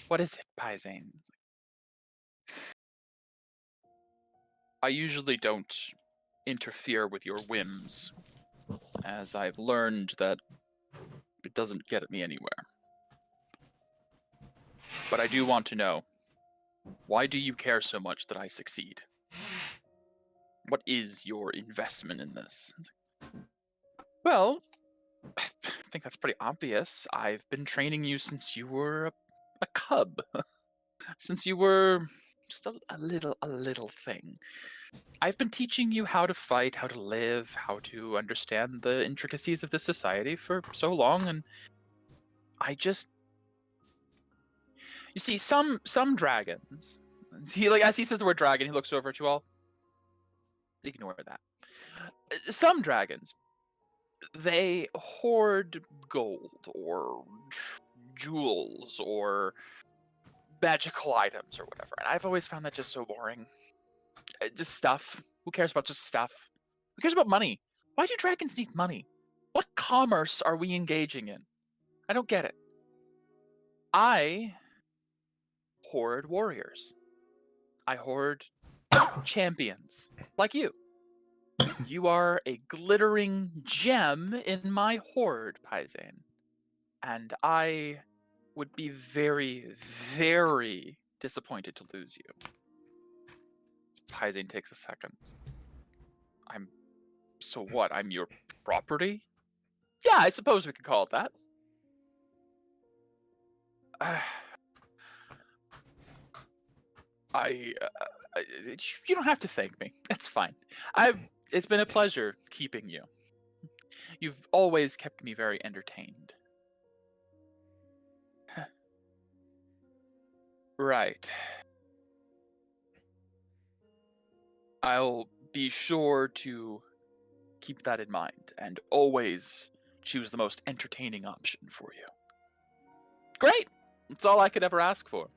What is it, Pyzane? I usually don't interfere with your whims, as I've learned that it doesn't get me anywhere. But I do want to know, why do you care so much that I succeed? What is your investment in this? Well, I think that's pretty obvious. I've been training you since you were a cub. Since you were just a little thing. I've been teaching you how to fight, how to live, how to understand the intricacies of this society for so long, and I just... You see, some dragons... as he says the word dragon, he looks over at you all. Ignore that. Some dragons, they hoard gold or jewels or magical items or whatever, and I've always found that just so boring. Just stuff. Who cares about just stuff? Who cares about money? Why do dragons need money? What commerce are we engaging in? I don't get it. I hoard warriors. I hoard champions like you. You are a glittering gem in my hoard, Pyzane. And I would be very, very disappointed to lose you. Pyzane takes a second. So what? I'm your property? Yeah, I suppose we could call it that. You don't have to thank me. It's fine. It's been a pleasure keeping you. You've always kept me very entertained. Right. I'll be sure to keep that in mind and always choose the most entertaining option for you. Great! That's all I could ever ask for.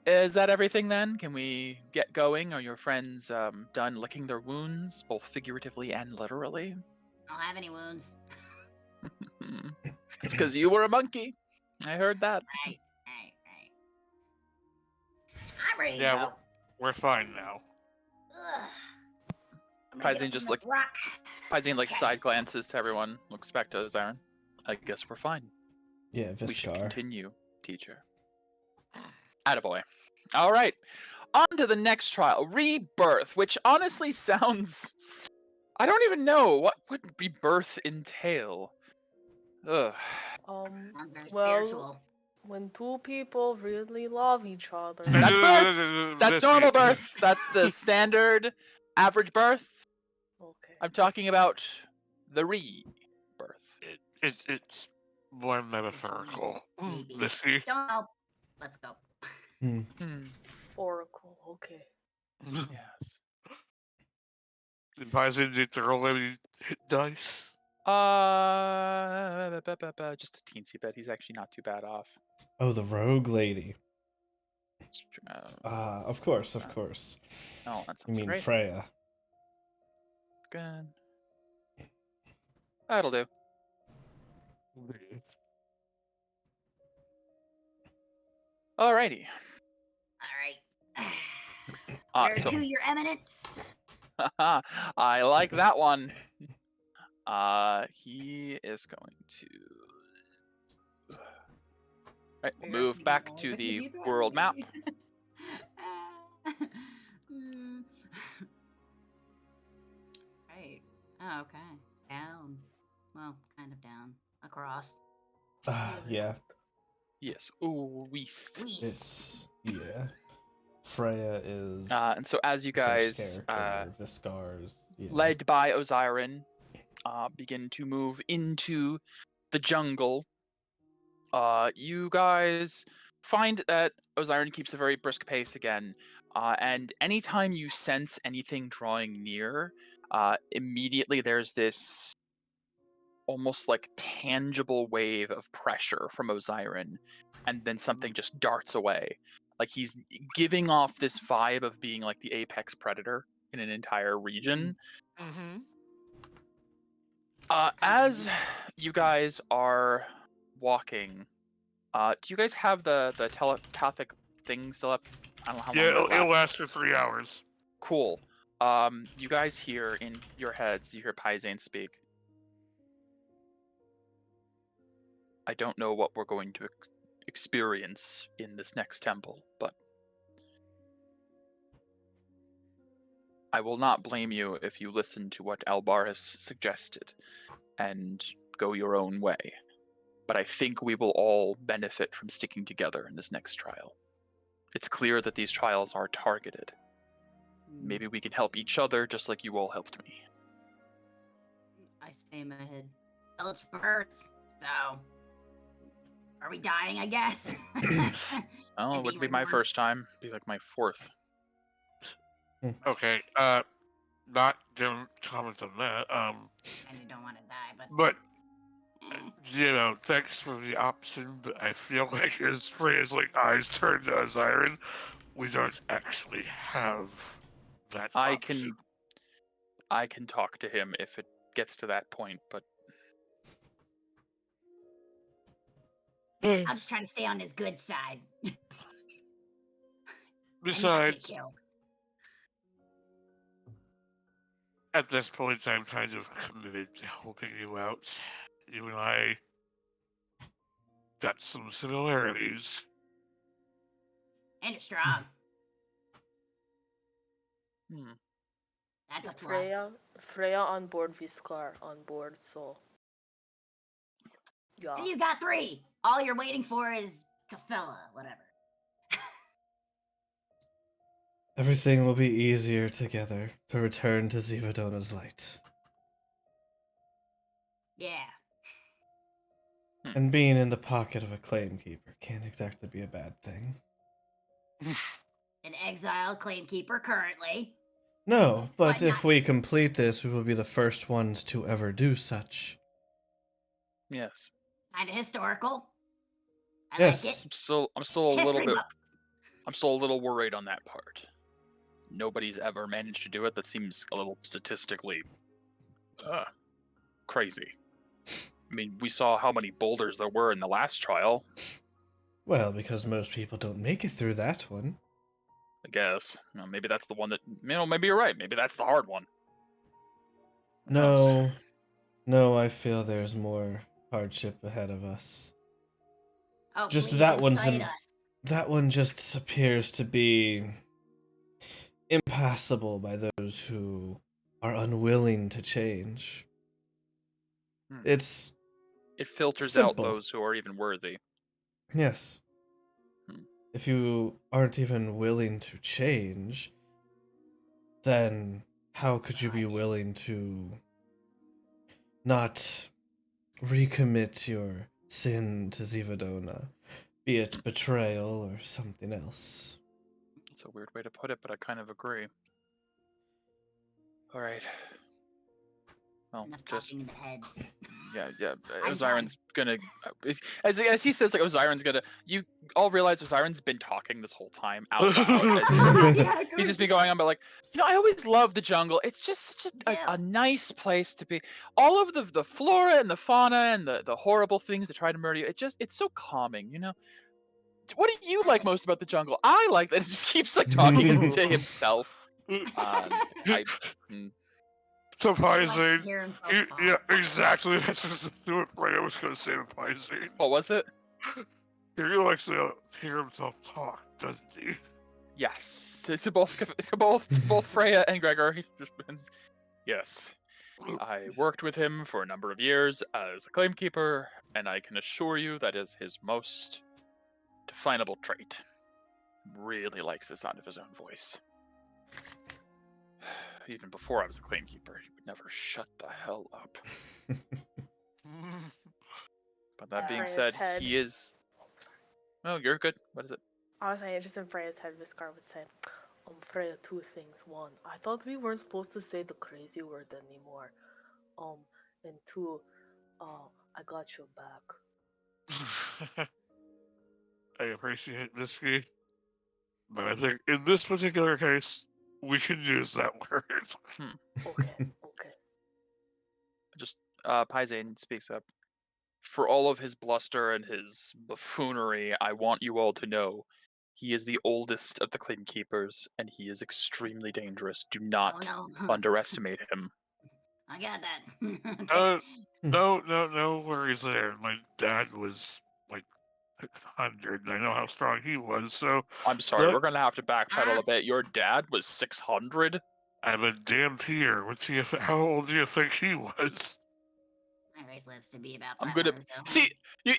Is that everything then? Can we get going? Are your friends done licking their wounds, both figuratively and literally? I don't have any wounds. It's because you were a monkey. I heard that. Right. I'm ready to Yeah, go. we're fine now. Ugh. I'm gonna get Pyzane up just from this rock. Pyzane Okay. side glances to everyone, looks back to Osiren. I guess we're fine. Yeah, We should Viscar. continue, teacher. Attaboy. All right. On to the next trial, Rebirth, which honestly sounds... I don't even know. What would rebirth entail? Ugh. Sounds very well, spiritual. when two people really love each other. That's birth. That's normal birth. That's the standard average birth. Okay. I'm talking about the rebirth. It's more metaphorical. Maybe. Missy. Don't know. Let's go. Hmm. Oracle. Okay. Yes. Did Pyzane need to roll any hit dice? Just a teensy bit. He's actually not too bad off. Oh, the rogue lady. Uh, Of course. Oh, that I sounds mean great. Freya. Good. That'll do. Alrighty. All right. Where So to, Your Eminence? I like that one. He is going to. Right, we'll move back to the world map. Right. Oh, okay. Down. Well, kind of down. Across. Yeah. Yes. Ooh, Weast. It's yeah. Freya is And so as you first guys, character. Viscar's led by Osiren, begin to move into the jungle, you guys find that Osiren keeps a very brisk pace again. And anytime you sense anything drawing near, immediately there's this almost like tangible wave of pressure from Osiren, and then something just darts away. Like he's giving off this vibe of being like the apex predator in an entire region. Mm-hmm. As you guys are walking, do you guys have the telepathic thing still up? I don't know how long Yeah, that it'll lasts. last for 3 hours. Cool. You guys hear in your heads, you hear Pyzane speak. I don't know what we're going to experience in this next temple, but I will not blame you if you listen to what Albar has suggested and go your own way. But I think we will all benefit from sticking together in this next trial. It's clear that these trials are targeted. Maybe we can help each other just like you all helped me. I say in my head. Well, it's birth, so are we dying? I guess. Oh, it And wouldn't being be my reborn. first time. It'd be like my fourth. Okay, not gonna comment on that. And you don't want to die, But eh. you know, thanks for the option. But I feel like as Freya's like eyes turn to Osiren, we don't actually have that option. I can talk to him if it gets to that point, but I'm just trying to stay on his good side. And not get Besides, killed. at this point, I'm kind of committed to helping you out. You and I got some similarities. And you're strong. hmm. That's a plus. Freya on board, Viscar on board, so. Yeah. So you got 3. All you're waiting for is Kafella, whatever. Everything will be easier together to return to Zivadona's light. Yeah. And being in the pocket of a claim keeper can't exactly be a bad thing. An exiled claimkeeper currently. No, but Why if we complete this, we will be the first ones to ever do such. Yes. Kind of historical. I Yes. like it. I'm still a little History bit books. I'm still a little worried on that part. Nobody's ever managed to do it. That seems a little statistically crazy. I mean, we saw how many boulders there were in the last trial. Well, because most people don't make it through that one. I guess. Maybe that's the one that. Maybe you're right. Maybe that's the hard one. Who knows? No, I feel there's more hardship ahead of us. Oh, Just please that one's incite us. That one just appears to be impassable by those who are unwilling to change. It filters simple. out those who are even worthy. Yes. If you aren't even willing to change, then how could you be willing to not recommit your sin to Zivadona, be it betrayal or something else? It's a weird way to put it, but I kind of agree. All right. Well, Enough just talking in the heads. yeah. I'm Osiren's gonna, as he says, like Osiren's gonna. You all realize Osiren's been talking this whole time out loud. He's just been going on, but like, I always loved the jungle. It's just such a nice place to be. All of the flora and the fauna and the horrible things that try to murder you. It's so calming, What do you like most about the jungle? I like that it just keeps like talking to himself. So He likes to Pyzane, hear himself talk. yeah, exactly. That's what Freya was going to say to Pyzane. What was it? He likes to hear himself talk, doesn't he? Yes, to both Freya and Gregor. Yes, I worked with him for a number of years as a claimkeeper, and I can assure you that is his most Definable trait. Really likes the sound of his own voice. Even before I was a claimkeeper, he would never shut the hell up. But that being Freya's said, head. he is... Oh, you're good. What is it? I was saying, just in Freya's head, Viscar would say, Freya, two things. One, I thought we weren't supposed to say the crazy word anymore. And two, I got your back. I appreciate this game, but I think in this particular case, we can use that word. Okay. Just, Pyzane speaks up. For all of his bluster and his buffoonery, I want you all to know he is the oldest of the Claim Keepers, and he is extremely dangerous. Do not Oh no. underestimate him. I got that. Okay. No worries there. My dad was like 600, and I know how strong he was, so I'm sorry, Look- we're gonna have to backpedal a bit. Your dad was 600? I'm a damn peer. How old do you think he was? My race lives to be about I'm 500. good at... So. See, you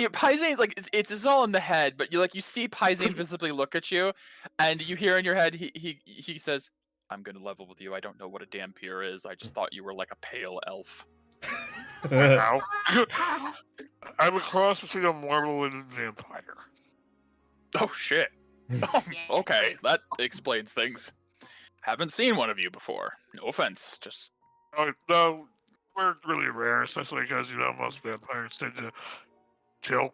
Pyzane, like, it's all in the head, but you see Pyzane visibly look at you, and you hear in your head, he says, I'm gonna level with you. I don't know what a damn peer is. I just thought you were like a pale elf. Wow. I'm a cross between a mortal and a vampire. Oh, shit. Okay, that explains things. Haven't seen one of you before. No offense, just... Oh, no, we're really rare, especially because, most vampires tend to kill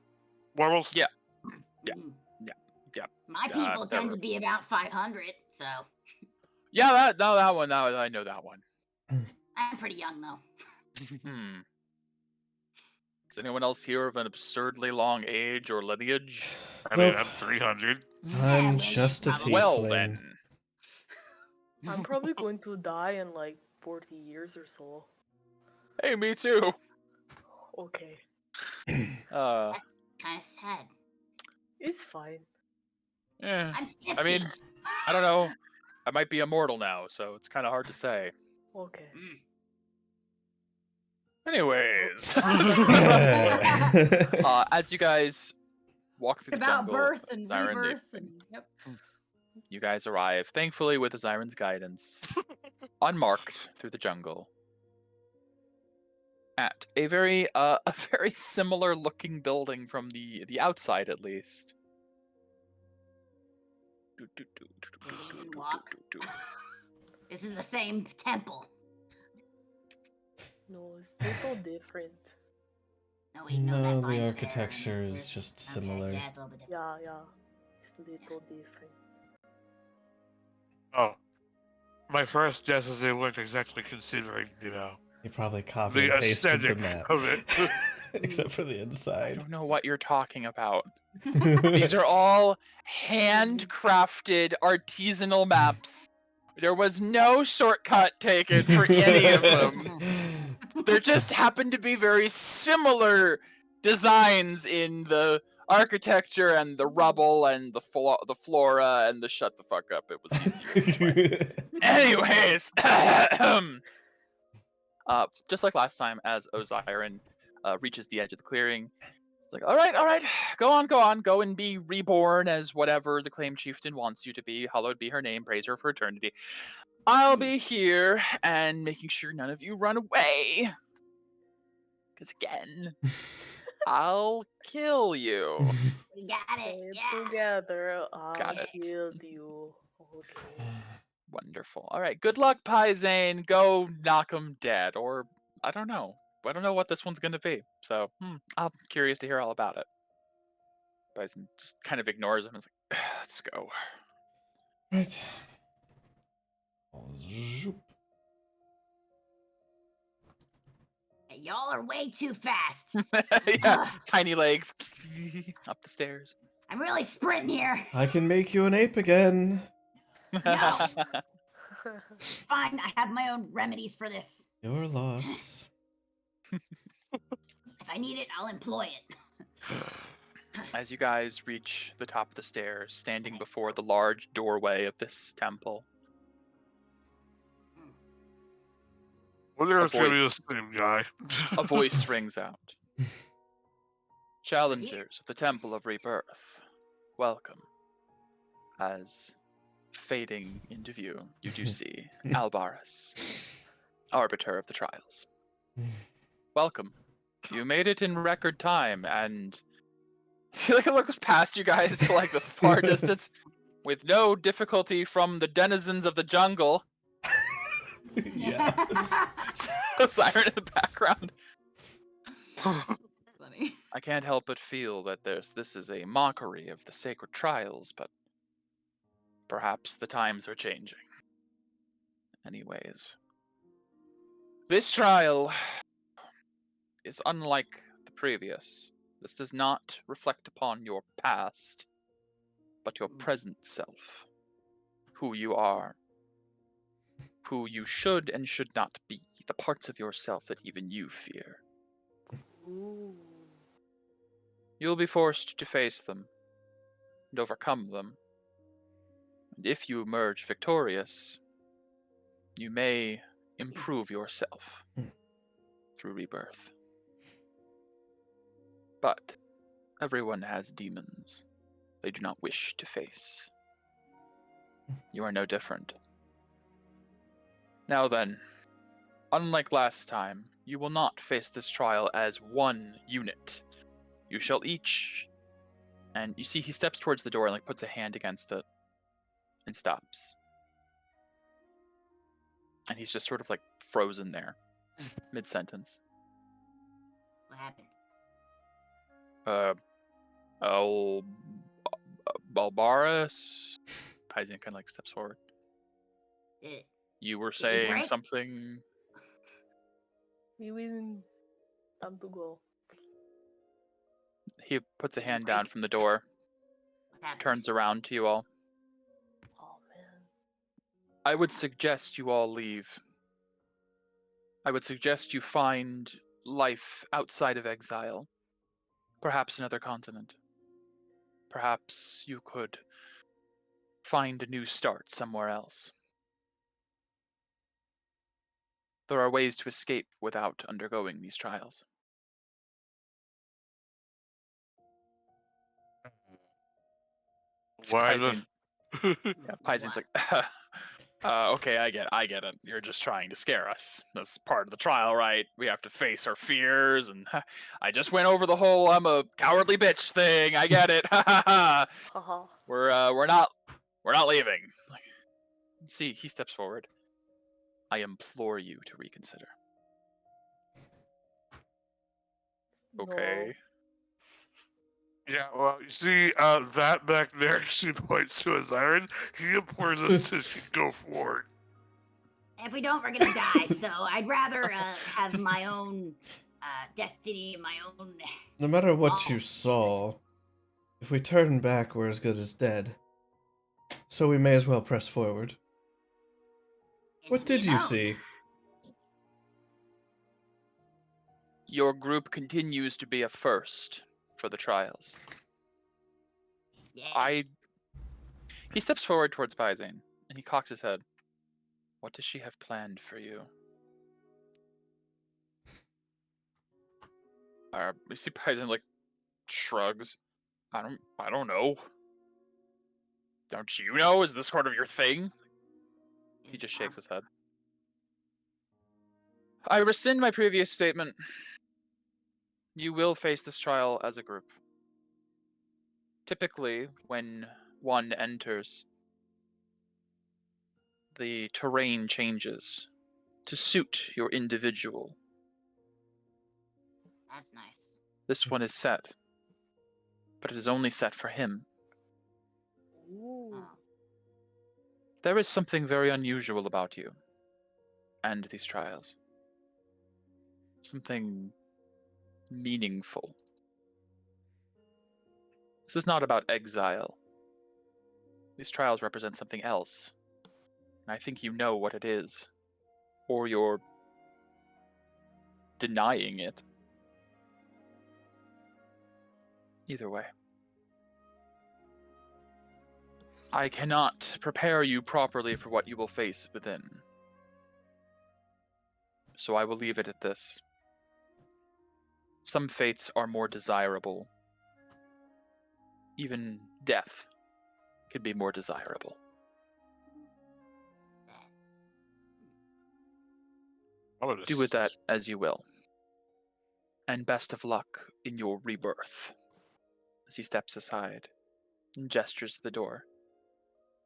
mortals. Yeah. Mm. Yeah. My people tend never. to be about 500, so Yeah, that one, I know that one. I'm pretty young though. Hmm. Is anyone else here of an absurdly long age or lineage? I mean, Nope. I'm 300. I'm Yeah, just a probably. Well tiefling. then. I'm probably going to die in like 40 years or so. Hey, me too. Okay. Kind of sad. It's fine. Yeah. I'm 50. I mean, I don't know. I might be immortal now, so it's kind of hard to say. Okay. Mm. Anyways, Yeah. as you guys walk through the About jungle, birth and Zyron, rebirth and yep. you guys arrive, thankfully with Zyron's guidance, unmarked through the jungle, at a very similar looking building from the outside, at least. Alien walk. This is the same temple. No, it's a little different. No, wait, no, that No, the vine's there, and architecture is there's- just okay, similar. Yeah, it's a little bit different. Yeah. It's a little different. Oh. My first guess is they weren't exactly considering, You probably copied the and pasted the aesthetic map. of it. Except for the I inside. don't know what you're talking about. These are all handcrafted artisanal maps. There was no shortcut taken for any of them. There just happened to be very similar designs in the architecture and the rubble and the flora and the shut the fuck up. It was easier this way. Anyways, just like last time, as Osiren reaches the edge of the clearing, it's like, all right, go on, go and be reborn as whatever the claimed chieftain wants you to be. Hallowed be her name, praise her for eternity. I'll be here and making sure none of you run away. Because again, I'll kill you. We got it. Stay Yeah. together. I Got it. killed you. Okay. Wonderful. All right, good luck, Pyzane. Go knock him dead, or I don't know. I don't know what this one's gonna be. So I'm curious to hear all about it. Pyzane just kind of ignores him and is like, let's go. Right. Zoop. Y'all are way too fast. Yeah, tiny legs up the stairs. I'm really sprinting here. I can make you an ape again. No. Fine, I have my own remedies for this. Your loss. If I need it, I'll employ it. As you guys reach the top of the stairs, standing before the large doorway of this temple, Wonder if it's gonna be the voice. same guy. a voice rings out. Challengers of the Temple of Rebirth, welcome. As fading into view, you do see Albaris, arbiter of the trials. Welcome. You made it in record time, and I feel like it looks past you guys to like the far distance with no difficulty from the denizens of the jungle. Yeah. So Siren in the background. Funny. I can't help but feel that this is a mockery of the sacred trials, but perhaps the times are changing. Anyways, this trial is unlike the previous. This does not reflect upon your past, but your present self. Who you are. Who you should and should not be. The parts of yourself that even you fear. Ooh. You'll be forced to face them and overcome them. And if you emerge victorious, you may improve yourself through rebirth. But everyone has demons they do not wish to face. You are no different. Now then, unlike last time, you will not face this trial as one unit. You shall each... And you see he steps towards the door and like puts a hand against it and stops. And he's just sort of like frozen there, mid-sentence. What happened? Balbaris? Pyzane kind of like steps forward. Did You were Did you saying break? something. We win. Google. He puts a Did you hand down break? from the door, What happened? turns around to you all. Oh man. I would suggest you all leave. I would suggest you find life outside of exile. Perhaps another continent. Perhaps you could find a new start somewhere else. There are ways to escape without undergoing these trials. Why Pyzane, does... yeah, Pyzane's like, okay, I get it. You're just trying to scare us. That's part of the trial, right? We have to face our fears, and I just went over the whole "I'm a cowardly bitch" thing. I get it. Haha. We're not leaving. Like, see, he steps forward. I implore you to reconsider. Okay. Yeah, well, you see, that back there, she points to his iron. He implores us to go forward. If we don't, we're gonna die. So I'd rather have my own destiny, my own. No matter what small- you saw, if we turn back, we're as good as dead. So we may as well press forward. What It's me did you alone. see? Your group continues to be a first for the trials. Yeah. He steps forward towards Pyzane, and he cocks his head. What does she have planned for you? You see Pyzane like shrugs. I don't know. Don't you know? Is this sort of your thing? He just shakes his head. I rescind my previous statement. You will face this trial as a group. Typically, when one enters, the terrain changes to suit your individual. That's nice. This one is set, but it is only set for him. Ooh. Oh. There is something very unusual about you and these trials. Something meaningful. This is not about exile. These trials represent something else. And I think you know what it is. Or you're denying it. Either way. I cannot prepare you properly for what you will face within. So I will leave it at this. Some fates are more desirable, even death could be more desirable. Do with that as you will. And best of luck in your rebirth. As he steps aside and gestures to the door.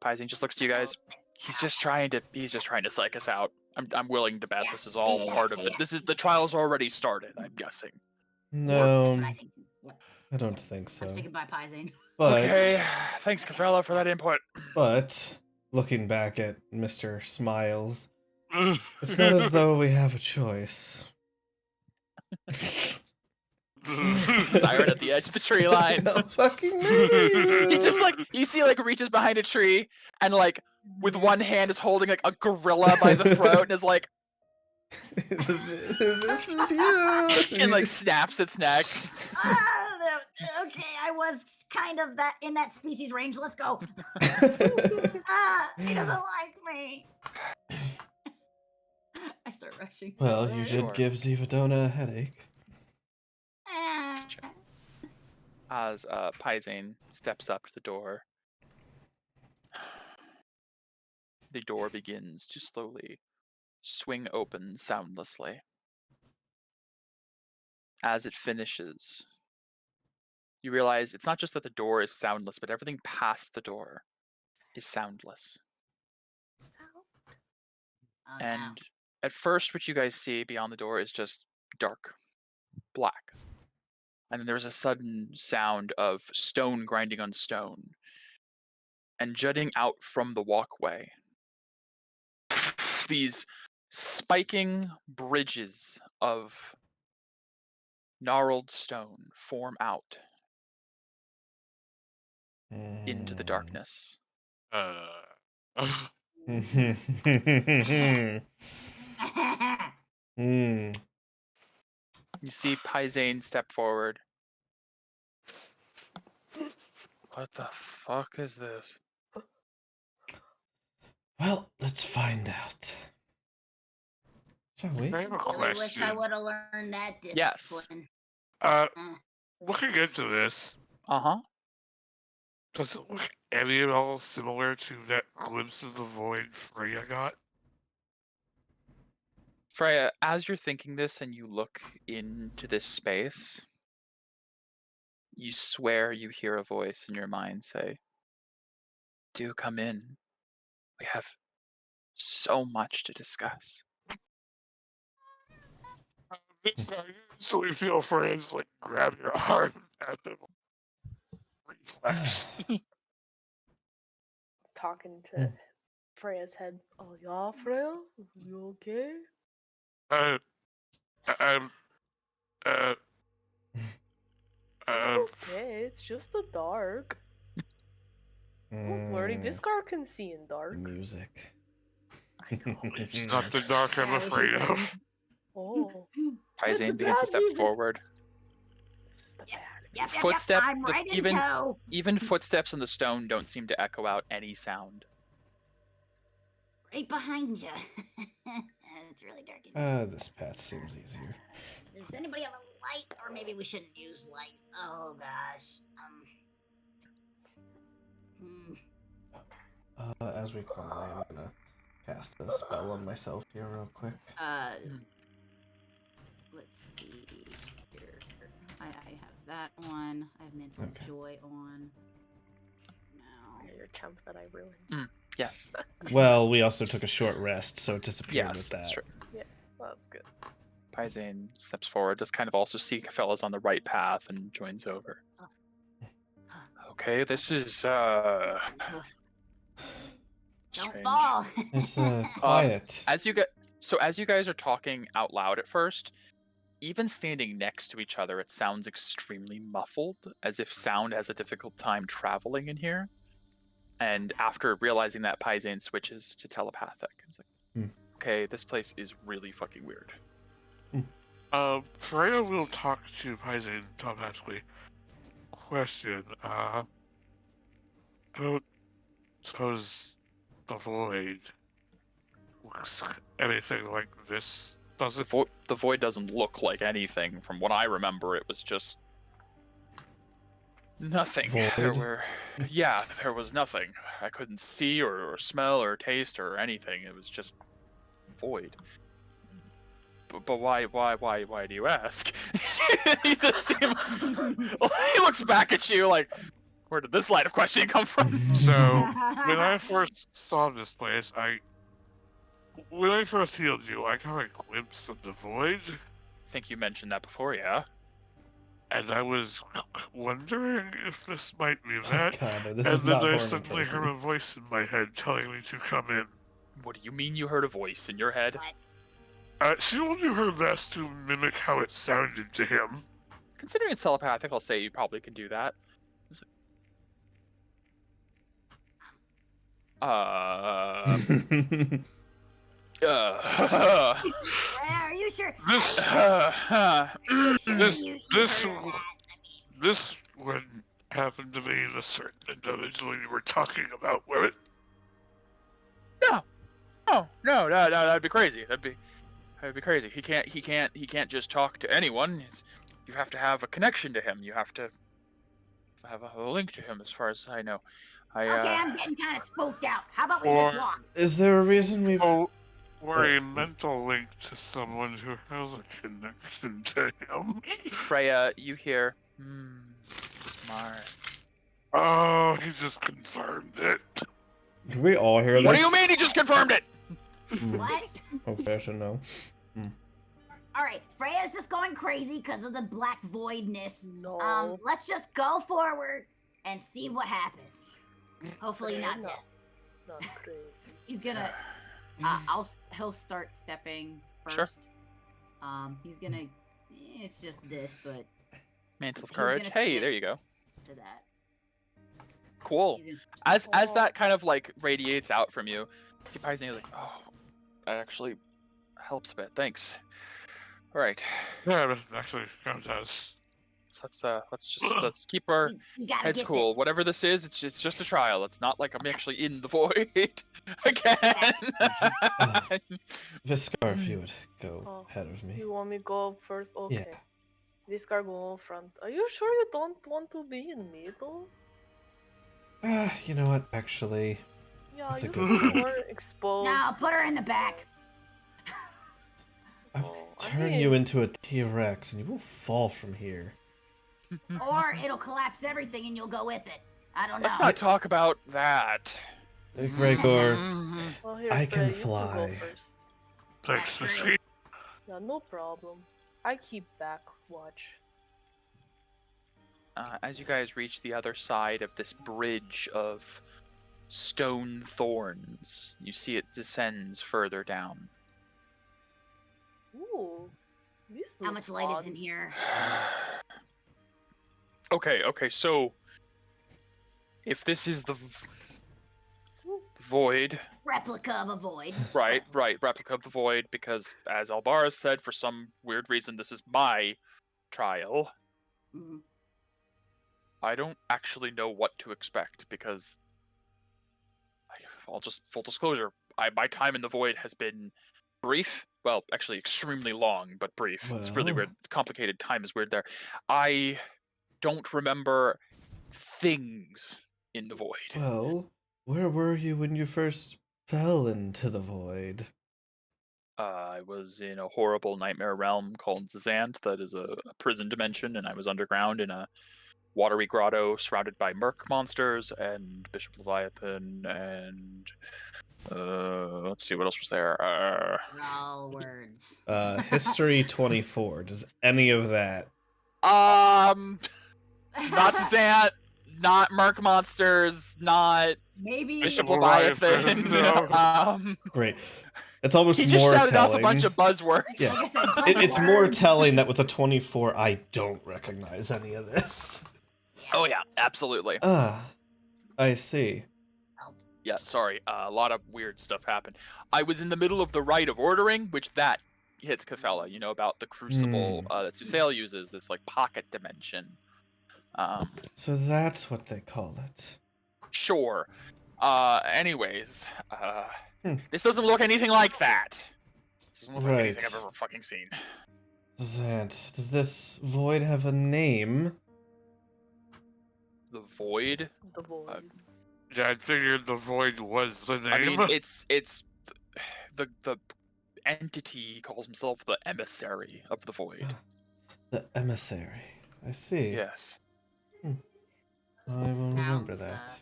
Pyzane just looks to you guys. He's just trying to psych us out. I'm willing to bet this is all part of it. This is the trial's already started, I'm guessing. No, That's what I think. Yep. I don't think so. I'm sticking by Pyzane. But, Okay, thanks, Kafella, for that input. but, looking back at Mr. Smiles, it's not as though we have a choice. Siren at the edge of the tree line. No fucking me. He just you see reaches behind a tree and with one hand is holding a gorilla by the throat and is like, this is you. and snaps its neck. Okay, I was kind of in that species range. Let's go. He doesn't like me. I start rushing. Well, you Sure. did give Zivadona a headache. As Pyzane steps up to the door, the door begins to slowly swing open soundlessly. As it finishes, you realize it's not just that the door is soundless, but everything past the door is soundless. Oh, And at first, what you guys see beyond the door is just dark, black. And then there's a sudden sound of stone grinding on stone. And jutting out from the walkway, these spiking bridges of gnarled stone form out into the darkness. You see Pyzane step forward. What the fuck is this? Well, let's find out. Shall we? I have a really wish question. I would have learned that discipline. Yes. Looking into this, Uh-huh. does it look any at all similar to that glimpse of the void Freya got? Freya, as you're thinking this and you look into this space, you swear you hear a voice in your mind say, "Do come in. We have so much to discuss." This guy instantly feel friends grab your arm and then reflex. Talking to Freya's head. Oh, yeah, Freya? You okay? I'm It's okay, it's just the dark. Don't worry, Viscar can see in dark. Music. I know. it's not the dark I'm afraid of. Oh, Pyzane begins to step forward. this is the Yep. bad. Yep, Footstep- I'm the- right in even- tow. Even footsteps on the stone don't seem to echo out any sound. Right behind you. It's really dark in here. This path seems easier. Does anybody have a light? Or maybe we shouldn't use light. Oh gosh. As we call, I'm gonna cast a spell on myself here real quick. Let's see here. I have that on. I have mental Okay. joy on. Now. Your temp that I ruined. Yes. Well, we also took a short rest, so it disappeared Yes, with that's that. true. Well, that's good. Pyzane steps forward, does kind of also see Cafella's on the right path and joins over. Okay, this is Don't strange. fall. It's quiet. As you guys are talking out loud at first, even standing next to each other, it sounds extremely muffled, as if sound has a difficult time traveling in here. And after realizing that, Pyzane switches to telepathic. It's like, okay, this place is really fucking weird. Freya will talk to Pyzane telepathically. Question, I don't suppose the void looks anything like this, does it? The void doesn't look like anything. From what I remember, it was just Nothing. Void? There was nothing. I couldn't see or smell or taste or anything. It was just void. But why do you ask? He looks back at you like, where did this line of questioning come from? So, when I first saw this place, when I first healed you, I got a glimpse of the void, I think you mentioned that before, yeah? and I was wondering if this might be that. God, no, this And is then not I horny suddenly heard a person. voice in my head telling me to come in. What do you mean you heard a voice in your head? She will do her best to mimic how it sounded to him. Considering it's telepathic, I'll say you probably can do that. Are you sure? This this wouldn't happen to be the certain individual you were talking about, will it? No, that'd be crazy. That'd be crazy. He can't just talk to anyone. You have to have a connection to him. You have to have a link to him, as far as I know. Okay, I'm getting kind of spooked out. How about we just walk? Is there a reason we've... Or a mental link to someone who has a connection to him. Freya, you hear, smart. Oh, he just confirmed it. Can we all hear that? What do you mean he just confirmed it? What? Okay, I should know. All right, Freya's just going crazy because of the black voidness. No. Let's just go forward and see what happens. Hopefully not No. death. Not crazy. He's gonna. He'll start stepping Sure. first. He's gonna. It's just this, but Mantle of He's courage. gonna Hey, switch. there you go. to that. Cool. He's gonna As that kind of like radiates out from you, see Pyzane is like, oh, that actually helps a bit. Thanks. All right. Yeah, it actually counts as. Let's keep our You gotta heads get cool. this. Whatever this is, it's just a trial. It's not like I'm actually in the void again. Viscar, if you would go Oh, ahead of me. You want me to go first? Okay. Yeah. This guy go front. Are you sure you don't want to be in middle? You know what, actually... Yeah, That's a you good feel point. more exposed. No, put her in the back. I'll I turn mean- you into a T-Rex and you will fall from here. Or it'll collapse everything and you'll go with it. I don't know. Let's not talk about that. Gregor, Well, here, I Frey, can you fly. Go first. Thanks to That's see. Yeah, no problem. I keep back watch. As you guys reach the other side of this bridge of stone thorns, you see it descends further down. Ooh, this How looks much light is odd. in here? Okay, so if this is the void, Replica of a void. right, replica of the void, because as Albaraz said, for some weird reason, this is my trial. Mhm. I don't actually know what to expect because I'll just full disclosure. My time in the void has been brief. Well, actually, extremely long, but brief. It's really Well. weird. It's complicated. Time is weird there. I don't remember things in the void. Well, where were you when you first fell into the void? I was in a horrible nightmare realm called Zazant that is a prison dimension, and I was underground in a watery grotto surrounded by merc monsters and Bishop Leviathan and let's see what else was there. All words. History 24. Does any of that? Not Zazant, not merc monsters, not Maybe. Bishop Leviathan, Leviathan. no. Great. It's almost He just more shouted telling. off a bunch of buzzwords. Yeah. Like I said, It's more words. telling that with a 24, I don't recognize any of this. Oh yeah, absolutely. I see. Yeah, sorry. A lot of weird stuff happened. I was in the middle of the rite of ordering, which that hits Cathella. You know about the crucible that Susail uses, this like pocket dimension. So that's what they call it. Sure. Anyways, this doesn't look anything like that. This doesn't look like anything I've Right. ever fucking seen. Does this void have a name? the void. The void. Yeah, I figured the void was the name. I mean, it's the entity calls himself the emissary of the void. The emissary. I see. Yes. I will remember Sounds, that.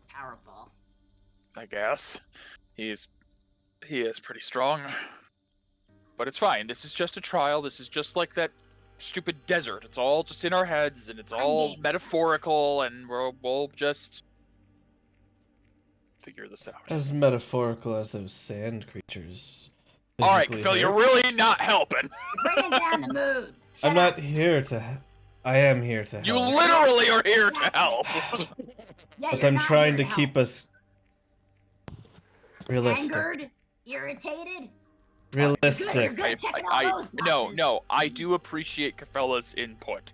Powerful. I guess he is pretty strong, but it's fine. This is just a trial. This is just like that stupid desert. It's all just in our heads, and it's I'm all game. metaphorical, and we'll just figure this out. As metaphorical as those sand creatures. All right, physically Phil, you're hurt. really not helping. You're bringing down the mood. Shut I'm up. not here to. I am here to help. You literally are here to help. Yeah, But you're I'm not trying here to keep help. us realistic. Angered, irritated. Realistic. Good, checking all those boxes. No, I do appreciate Kafela's input.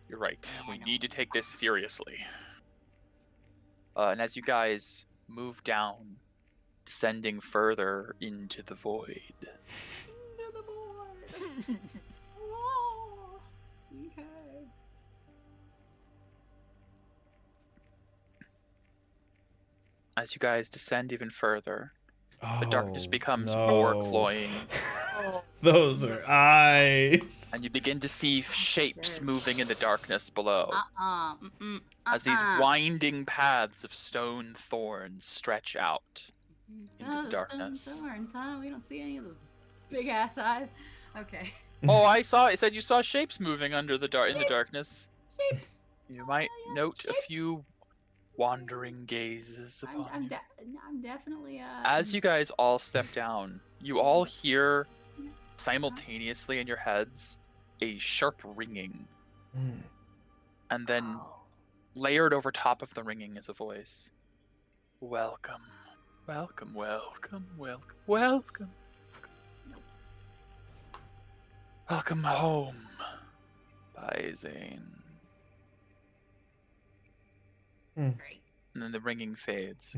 You're right. Yeah, We no. need to take this seriously. And as you guys move down, descending further into the void, Into the board. Whoa. Okay. as you guys descend even further, the darkness Oh, becomes no. more cloying, Oh, Those are eyes. and you begin to see shapes moving in the darkness below. As these winding paths of stone thorns stretch out into the darkness. Thorns, huh? We don't see any of those big ass eyes. Okay. Oh, I said you saw shapes moving under the in the darkness. Shapes. You might yeah, note a shapes. few wandering gazes upon I'm, you. I'm definitely As you guys all step down, you all hear simultaneously in your heads a sharp ringing, Hmm. and then layered over top of the ringing is a voice. Welcome, welcome, welcome, welcome, welcome. Welcome home, Pyzane. Great. And then the ringing fades.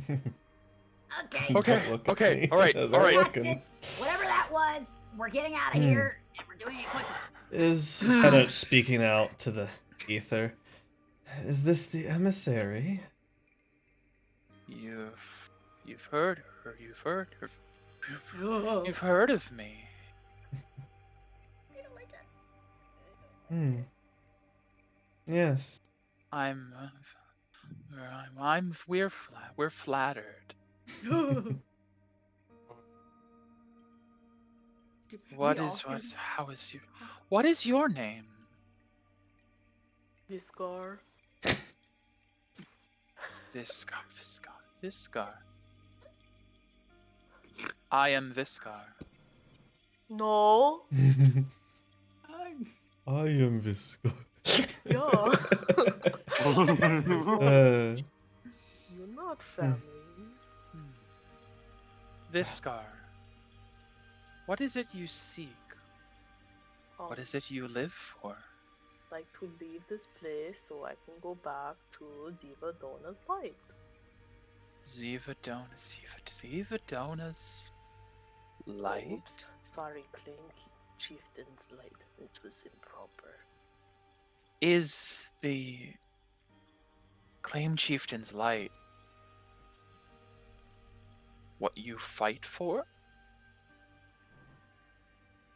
Okay. Okay, Don't look at okay, me. all right, They're all right. Got looking. this. Whatever that was, we're getting out of here, and we're doing it quickly. Is kind of speaking out to the ether. Is this the emissary? You've heard her. You've heard of me. Hmm. Yes. We're flattered. What is your name? Viscar. Viscar. I am Viscar. No. I am Visco. Yeah. You're not family. Viscar. What is it you seek? Oh, What is it you live for? like to leave this place so I can go back to Zivadona's light. Zivadona's light? Oops. Sorry, Clink. Chieftain's light. It was improper. Is the Claim Chieftain's light what you fight for?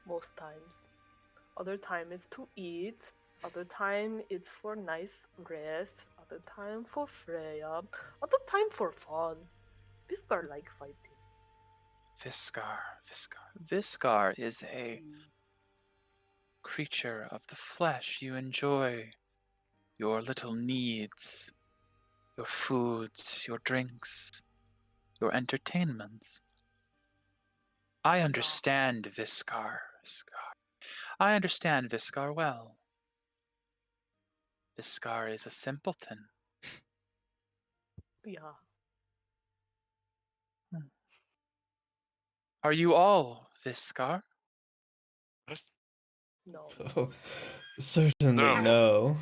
Most times. Other time it's to eat. Other time it's for nice rest. Other time for Freya. Other time for fun. Viscar like fighting. Viscar is a creature of the flesh. You enjoy your little needs, your foods, your drinks, your entertainments. I understand Viscar. I understand Viscar well. Viscar is a simpleton. Yeah. Are you all Viscar? No. Oh, certainly No. no.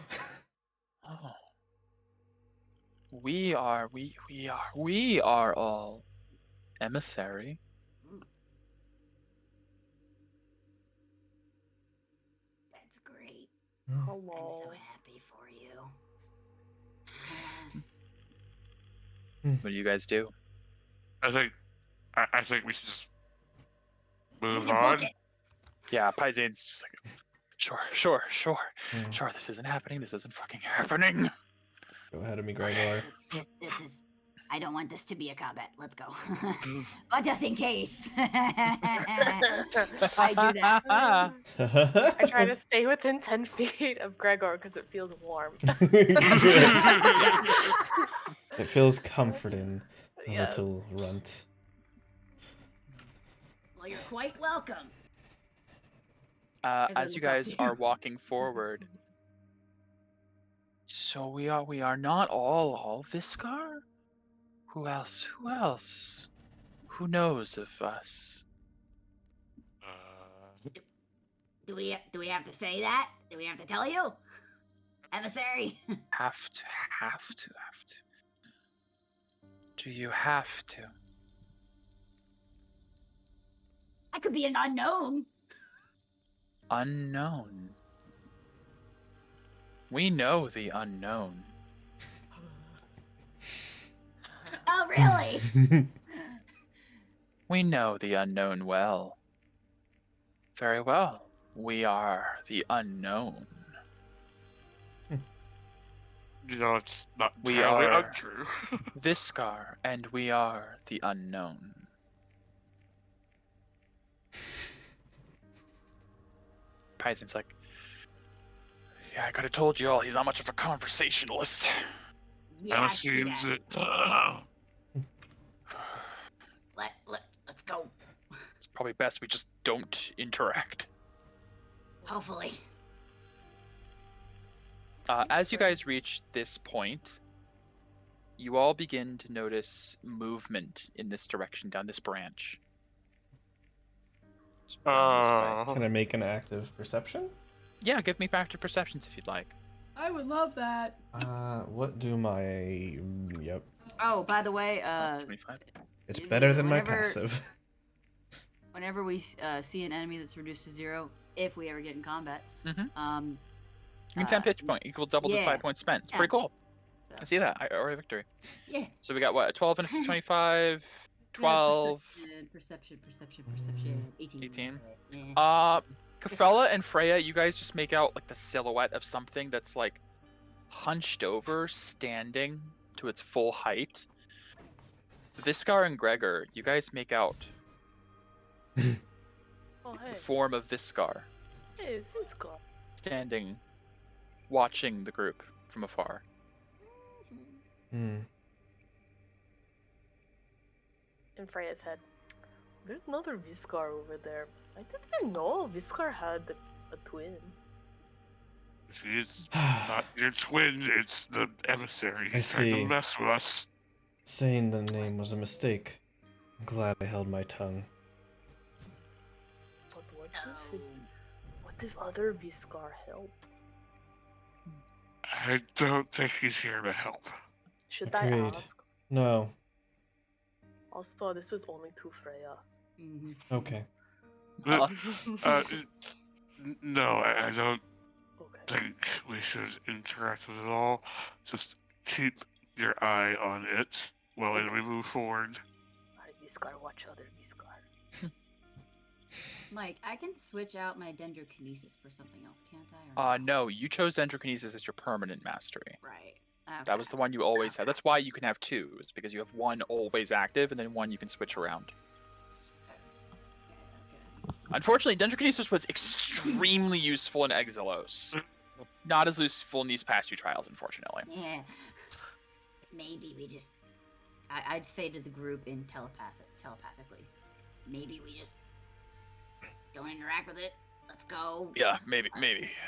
Oh. We are all emissary. That's great. Hmm. I'm so Hello. happy for you. What do you guys do? I think we should just We move need to book on. it. Yeah, Pyzane's just like, sure. This isn't happening. This isn't fucking happening. Go ahead of me, Gregor. This is. I don't want this to be a combat. Let's go. But just in case, I do that. I try to stay within 10 feet of Gregor because it feels warm. It feels comforting, a Yes. little runt. Well, you're quite welcome. As you guys are walking forward, so we are not all Viscar? Who else? Who knows of us? Do we have to say that? Do we have to tell you? Emissary? Have to. Do you have to? I could be an unknown. Unknown. We know the unknown. Oh, really? We know the unknown well. Very well. We are the unknown. You know, it's not We entirely are- untrue. Viscar, and we are the unknown. Pyzane's like, yeah, I could have told you all he's not much of a conversationalist. Yeah, Kind I of see seems that. that. Let's go. It's probably best we just don't interact. Hopefully. As you guys reach this point, you all begin to notice movement in this direction, down this branch. Down this way. Can I make an active perception? Yeah, give me active perceptions if you'd like. I would love that. What do my... Yep. Oh, by the way, 25. It's You- better than my whenever- passive. whenever we see an enemy that's reduced to 0, if we ever get in combat, Mhm. um, You can 10 pitch point equal double the yeah. side point spent. It's Yeah. pretty cool. so, I see that. Already victory. yeah. So we got what? 12 and 25, 12. Perception. 18. 18. Yeah. Kafella and Freya, you guys just make out like the silhouette of something that's like hunched over, standing to its full height. Viscar and Gregor, you guys make out Oh, hey. the form of Viscar Hey, it's Viscar. standing, watching the group from afar. Hmm. In Freya's head. There's another Viscar over there. I didn't know Viscar had a twin. She's not your twin, it's the emissary. I He's trying see. to mess with us. Saying the name was a mistake. I'm glad I held my tongue. But what if other Viscar help? I don't think he's here to help. Should I Agreed. ask? No. Also, this was only to Freya. Mhm. Okay. Uh, No, I don't Okay. think we should interact with it all. Just keep your eye on it while we move forward. Alright, Viscar, watch other Viscar. Mike, I can switch out my dendrokinesis for something else, can't I? Or no, you chose Dendrokinesis as your permanent mastery. Right. That was the one you always had. That's why you can have two. It's because you have one always active and then one you can switch around. Okay. Unfortunately, Dendrokinesis was extremely useful in Exilos. Not as useful in these past two trials, unfortunately. Yeah. Maybe we just. I'd say to the group in telepathically. Maybe we just don't interact with it. Let's go. Yeah, maybe.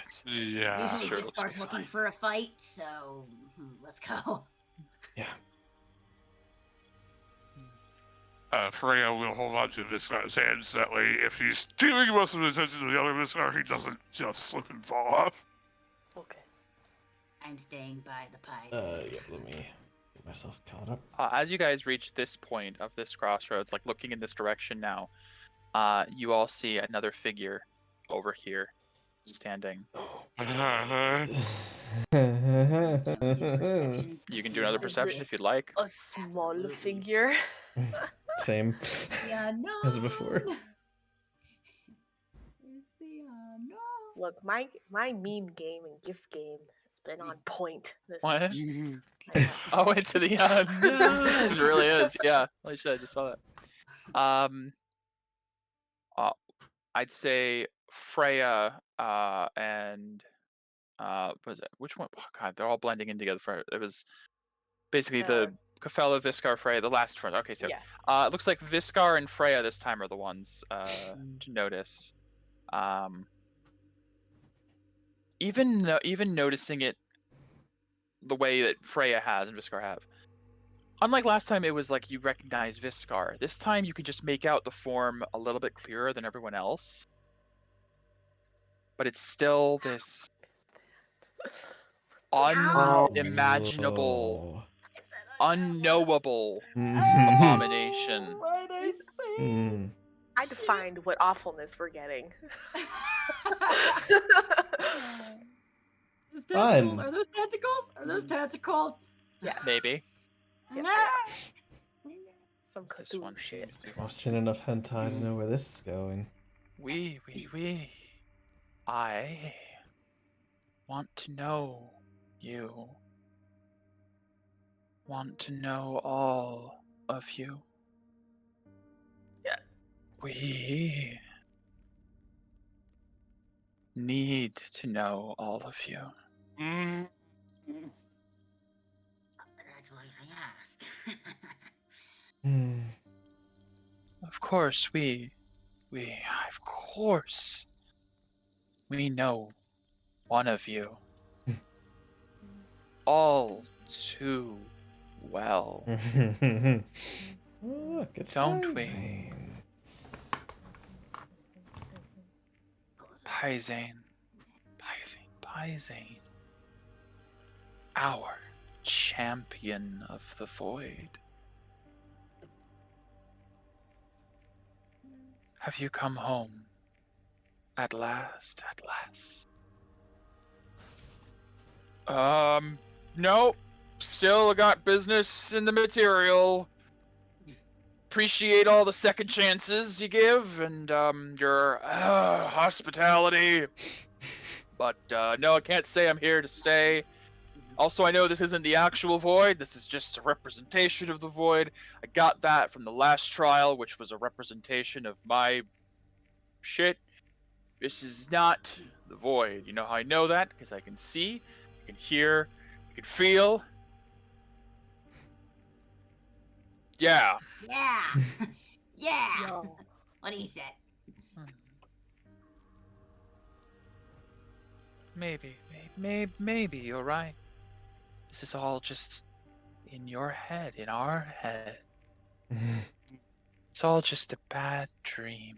It's... Yeah. Usually sure, we let's start be looking fine. for a fight, so let's go. Freya will hold on to Viscar's hands. That way, if he's stealing most of his attention to the other Viscar, he doesn't just slip and fall off. Okay. I'm staying by the pie. Yeah, let me get myself caught up. As you guys reach this point of this crossroads, like looking in this direction now, you all see another figure over here, standing. You can do another perception if you'd like. A small Absolutely. figure. Same The unknown. as before. It's the unknown. Look, my meme game and gift game has been on point. This What? I must Oh, say. into the no, it really is. Yeah, holy shit, I just saw that. I'd say Freya and what was it? Which one? Oh, God, they're all blending in together. It was basically the Capella, Viscar, Freya, the last one. Okay, so Yeah. it looks like Viscar and Freya this time are the ones to notice. Even noticing it the way that Freya has and Viscar have. Unlike last time, it was like you recognize Viscar. This time, you can just make out the form a little bit clearer than everyone else. But it's still this unimaginable, unknowable abomination. Why'd I say? Mm. I defined what awfulness we're getting. Those Fun. tentacles? Are those tentacles? Are those tentacles? Yeah. Maybe. Yes, Ah! Some This one Cthulhu shit. seems to be I've seen enough hentai to know where this is going. We. I want to know you. Want to know all of you. Yeah. We need to know all of you. Mm. That's why I asked. Hmm. Of course, of course, we know one of you. All too well. Look, it's Don't we? Pyzane. Pyzane. Our champion of the void. Have you come home? At last. No. Still got business in the material. Appreciate all the second chances you give and your hospitality. But no, I can't say I'm here to stay. Also, I know this isn't the actual void. This is just a representation of the void. I got that from the last trial, which was a representation of my shit. This is not the void. You know how I know that? Because I can see, I can hear, I can feel. Yeah. Yeah. Yeah. Yo. What he said. Maybe you're right. This is all just in your head, in our head. It's all just a bad dream.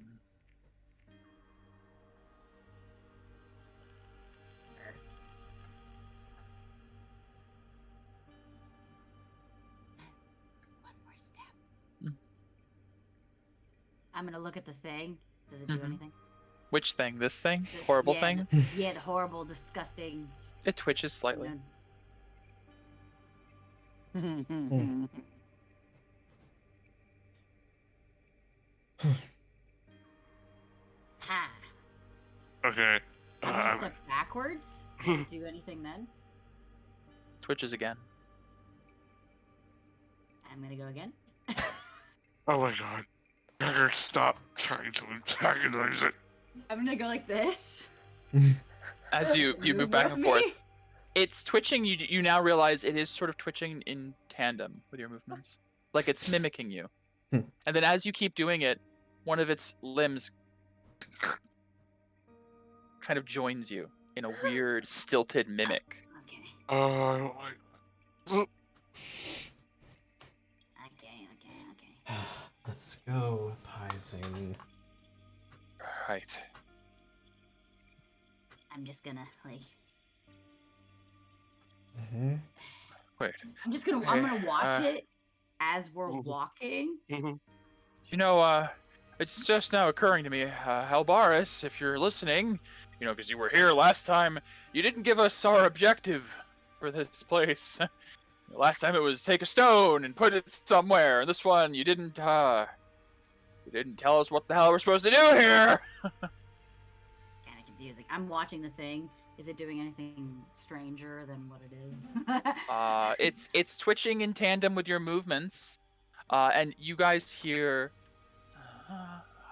One more step. I'm gonna look at the thing. Does it do Mhm. anything? Which thing? This thing? The- Horrible yeah, thing? Yeah, the horrible, disgusting. It twitches slightly. Ha. Okay. I'm gonna step backwards. Does it do anything then? Twitches again. I'm gonna go again. Oh my god. Better stop trying to antagonize it. I'm gonna go like this. As you move back and forth, it's twitching. You now realize it is sort of twitching in tandem with your movements, like it's mimicking you. And then as you keep doing it, one of its limbs kind of joins you in a weird, stilted mimic. Okay. Oh, I don't like that. Okay. Let's go, Pyzane. Right. I'm just gonna like. Mm-hmm. Wait. I'm gonna watch Uh, it as we're Mhm. walking. You know, It's just now occurring to me, Albaris, if you're listening, because you were here last time, you didn't give us our objective for this place. Last time it was take a stone and put it somewhere, and this one you didn't tell us what the hell we're supposed to do here. Kind of confusing. I'm watching the thing. Is it doing anything stranger than what it is? It's twitching in tandem with your movements, and you guys hear,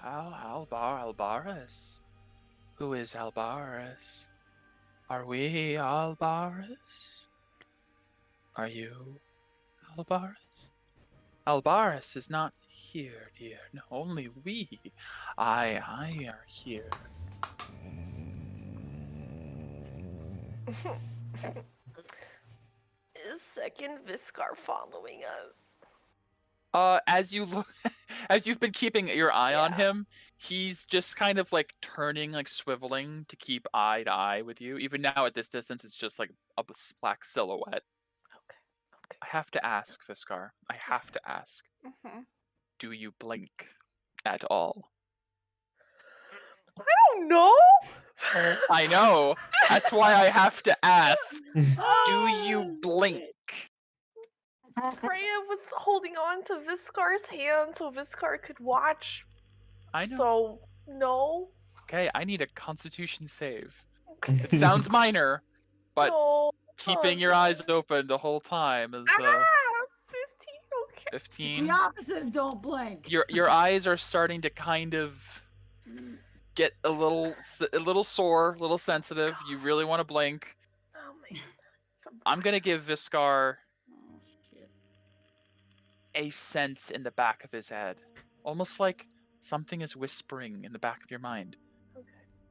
Albaris. Who is Albaris? Are we Albaris? Are you Albaris? Albaris is not here, dear. No, only we. I are here. Is second Viscar following us? As you look, as you've been keeping your eye on Yeah. him, he's just kind of like turning, like swiveling to keep eye to eye with you. Even now at this distance, it's just like a black silhouette. Okay. I have to ask, Viscar. I have to ask. Mm-hmm. Do you blink at all? I don't know. I know. That's why I have to ask. Do you blink? Freya was holding on to Viscar's hand so Viscar could watch. I know. So no. Okay, I need a Constitution save. It sounds minor, but no. keeping your eyes open the whole time is 15. Okay. 15. It's the opposite of don't blink. Your eyes are starting to kind of get a little sore, a little sensitive. You really want to blink. Oh man. I'm gonna give Viscar Oh, shit. a sense in the back of his head, almost like something is whispering in the back of your mind. Okay.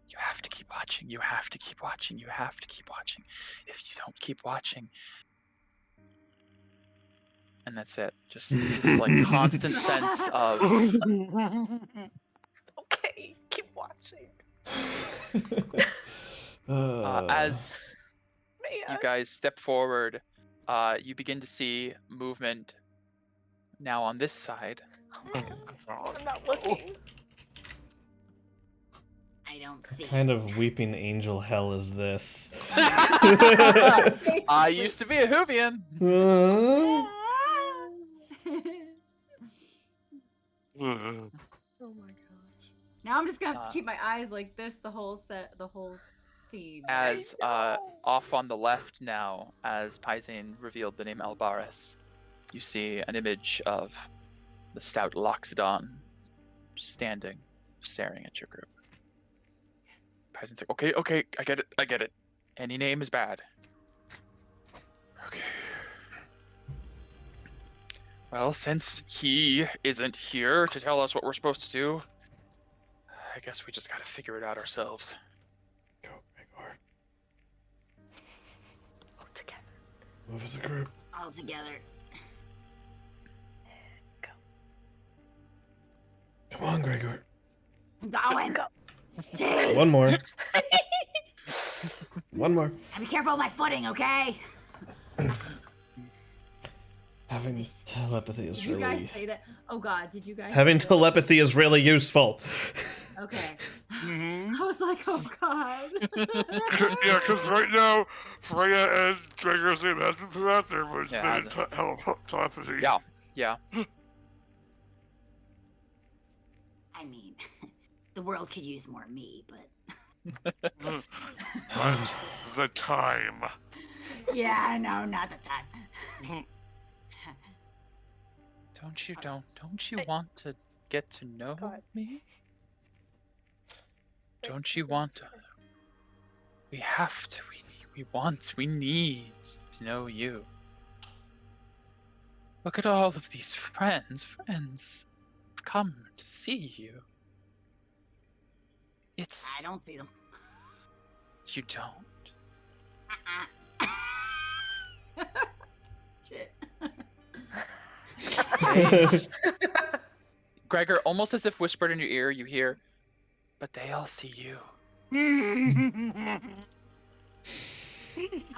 You have to keep watching. You have to keep watching. You have to keep watching. If you don't keep watching, and that's it. Just this like constant sense of. Okay. Keep watching. As Man. you guys step forward, you begin to see movement now on this side. Oh my God. I'm not looking. I don't see. Kind of weeping angel hell is this? I used to be a Hoovian. Oh my gosh. Now I'm just gonna have Uh, to keep my eyes like this the whole scene. As know. off on the left now, as Pyzane revealed the name Albaris, you see an image of the stout Loxodon standing, staring at your group. Pyzane's like, okay, I get it. Any name is bad. Okay. Well, since he isn't here to tell us what we're supposed to do, I guess we just gotta figure it out ourselves. Go, Gregor. All together. Move as a group. All together. Go. Come on, Gregor. I'm going. Go. Jeez. One more. One more. And be careful of my footing, okay? Having telepathy is Did you guys really. say that? Oh God, did you guys? Having say that? telepathy is really useful. Okay. Mhm. I was like, oh God. Yeah, because right now, Freya and Gregor's name has been put out there, but it's Yeah, been has in telepathy. Yeah. I mean, the world could use more me, but That's the time. yeah, I know, not the time. Don't you want to get to know God. me? Don't you want to? We have to. We need to know you. Look at all of these friends come to see you. It's I don't see them. you don't. Shit. Gregor, almost as if whispered in your ear, you hear, but they all see you. I'm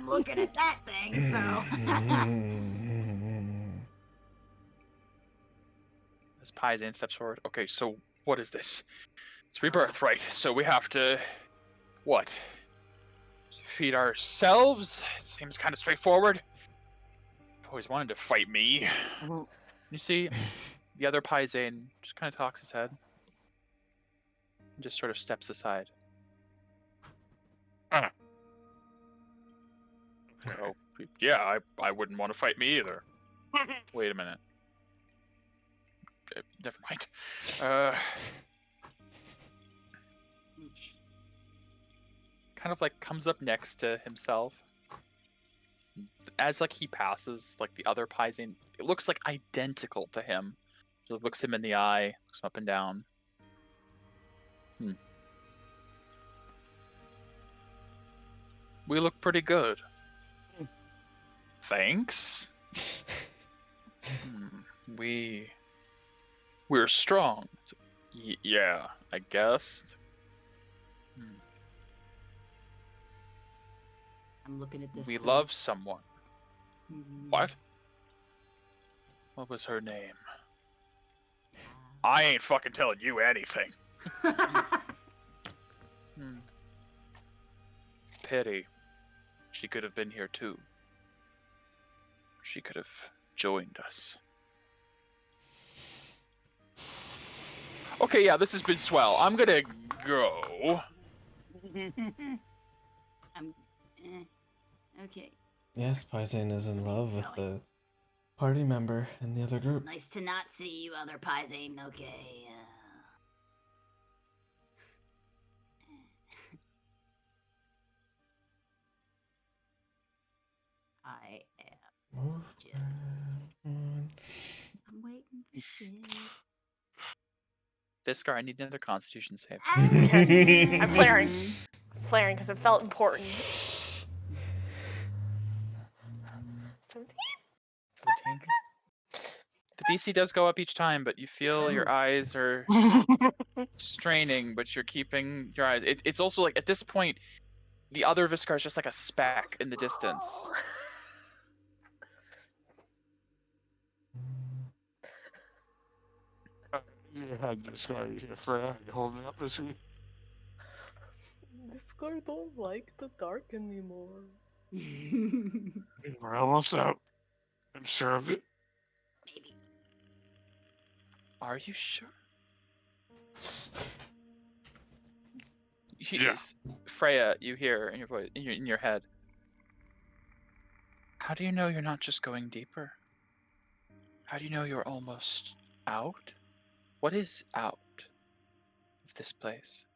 looking at that thing, so. As Pyzane steps forward. Okay, so what is this? It's rebirth, right? So we have to, what? Feed ourselves? Seems kind of straightforward. Always wanted to fight me. You see, the other Pyzane just kind of cocks his head. And just sort of steps aside. Ah. Oh, yeah, I wouldn't want to fight me either. Wait a minute. Never mind. Kind of like comes up next to himself. As like he passes, like the other Pyzane, it looks like identical to him. So looks him in the eye, looks him up and down. We look pretty good. Thanks. We're strong. Yeah, I guess. I'm looking at this. We thing. love someone. Mhm. What? What was her name? I ain't fucking telling you anything. Pity. She could have been here too. She could have joined us. Okay, yeah, this has been swell. I'm gonna go. Okay. Yes, Pyzane is in love with the party member in the other group. Nice to not see you, other Pyzane. Okay. I am just. I'm waiting for shit. Fiskar, I need another Constitution save. I'm flaring. Flaring because it felt important. 17? 17. The DC does go up each time, but you feel your eyes are straining, but you're keeping your eyes. It's also like at this point, the other Fiskar is just like a speck in the distance. You had this guy here, Freya. You holding up, is he? This guy don't like the dark anymore. We're almost out. I'm sure of it. Maybe. Are you sure? Yeah. Freya, you hear in your voice, in your head. How do you know you're not just going deeper? How do you know you're almost out? What is out of this place?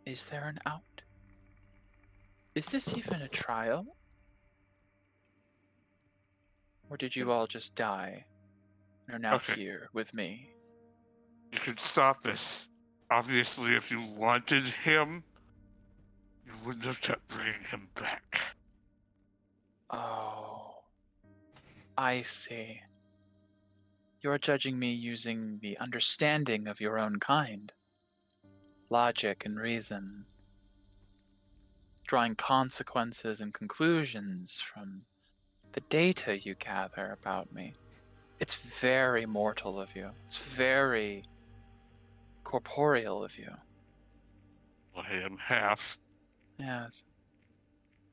Is there an out? Is this even a trial? Or did you all just die and are now Okay. here with me? You could stop this. Obviously, if you wanted him, you wouldn't have kept bringing him back. Oh, I see. You're judging me using the understanding of your own kind. Logic and reason. Drawing consequences and conclusions from the data you gather about me. It's very mortal of you. It's very corporeal of you. I am half. Yes.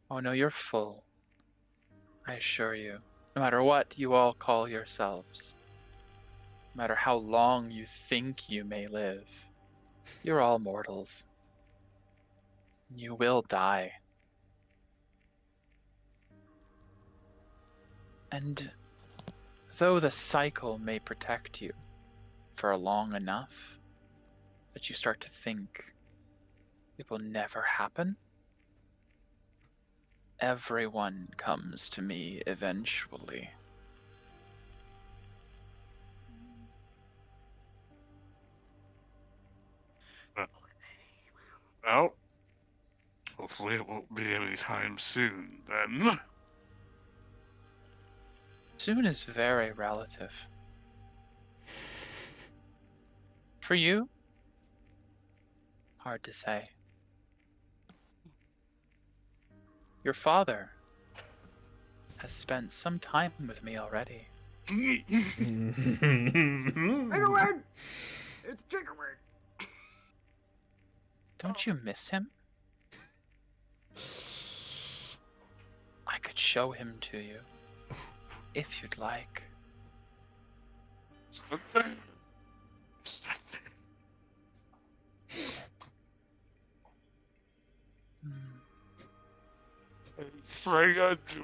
Oh no, you're full. I assure you. No matter what you all call yourselves, no matter how long you think you may live, you're all mortals. You will die. And though the cycle may protect you for long enough that you start to think it will never happen, everyone comes to me eventually. Well, hopefully it won't be any time soon, then. Soon is very relative. For you, hard to say. Your father has spent some time with me already. Everyone! It's a trigger word. Don't you miss him? I could show him to you, if you'd like. Something. Freya do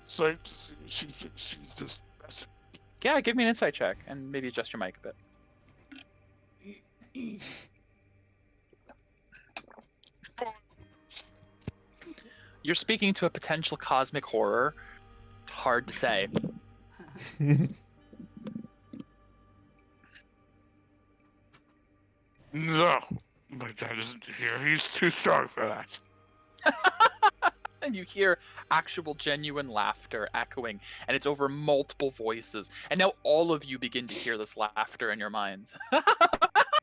insight to see if she thinks she's just messing. Yeah, give me an insight check, and maybe adjust your mic a bit. You're speaking to a potential cosmic horror. Hard to say. No, my dad isn't here. He's too strong for that. And you hear actual genuine laughter echoing, and it's over multiple voices. And now all of you begin to hear this laughter in your minds.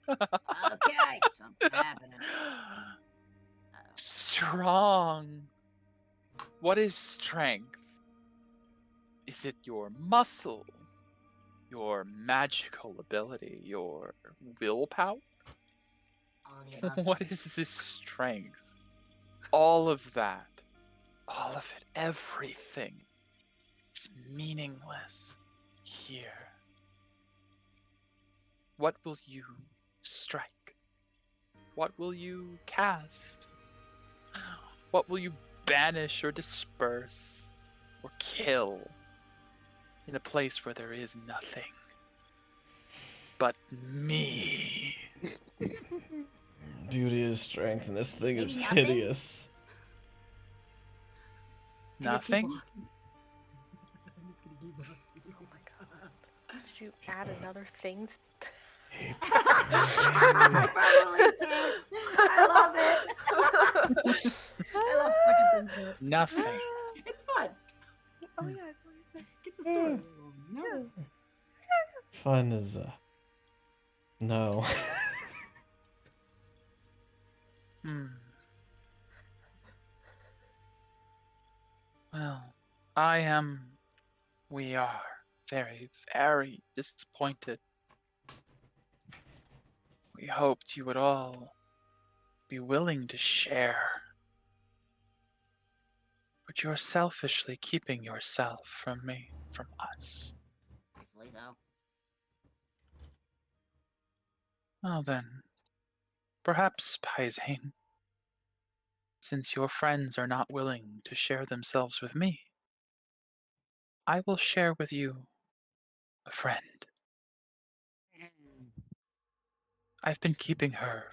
Okay, something happening. Strong. What is strength? Is it your muscle? Your magical ability? Your willpower? All the above. What is this strength? All of that. All of it. Everything is meaningless here. What will you strike? What will you cast? What will you banish or disperse or kill in a place where there is nothing but me? Beauty is strength, and this thing is Nothing? hideous. I just keep Nothing? walking. I'm just gonna keep walking. Oh my god. Did you add another thing? I probably did. I love it. I love fucking things. Nothing. It's fun. Oh yeah. Gets a story. No. Fun is no. Hmm. Well, we are very, very disappointed. We hoped you would all be willing to share. But you're selfishly keeping yourself from me, from us. Hopefully, though. Well then, perhaps, Pyzane, since your friends are not willing to share themselves with me, I will share with you a friend. I've been keeping her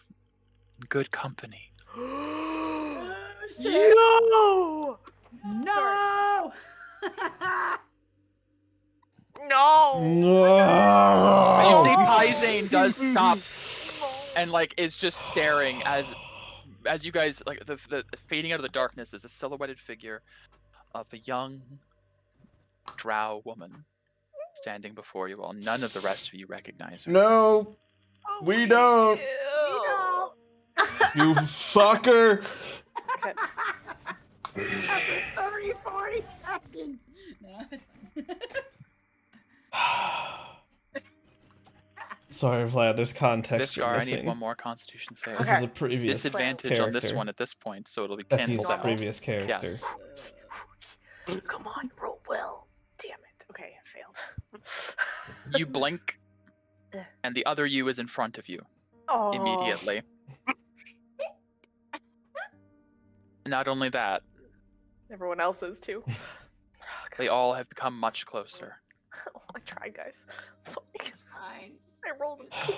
in good company. Yo! No! No! And you see No. Pyzane does stop and is just staring as you guys the fading out of the darkness is a silhouetted figure of a young drow woman standing before you all. None of the rest of you recognize her. No, Oh, we don't. Ew. You fucker. Okay. After 30, 40 seconds. No. Sorry, Vlad. There's context you're Viscar, I missing. need one more Constitution save. This Okay. is a previous Disadvantage on this character. one at this point, so it'll be That's cancelled his out. previous character. Yes. Come on, roll well. Damn it. Okay, I failed. You blink, and the other you is in front of you Oh. immediately. Not only that, Everyone else is too. Oh, they all have become much closer. God. I tried, guys. I'm sorry. It's fine. I rolled a poop.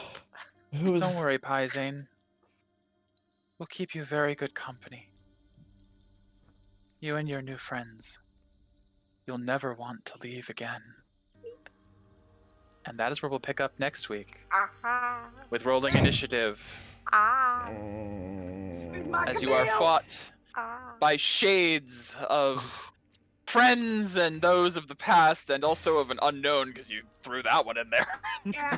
Who is? Don't worry, Pyzane. We'll keep you very good company. You and your new friends. You'll never want to leave again. And that is where we'll pick up next week Ah. with rolling initiative Ah. as you are fought Ah. by shades of friends and those of the past and also of an unknown because you threw that one in there. Yeah.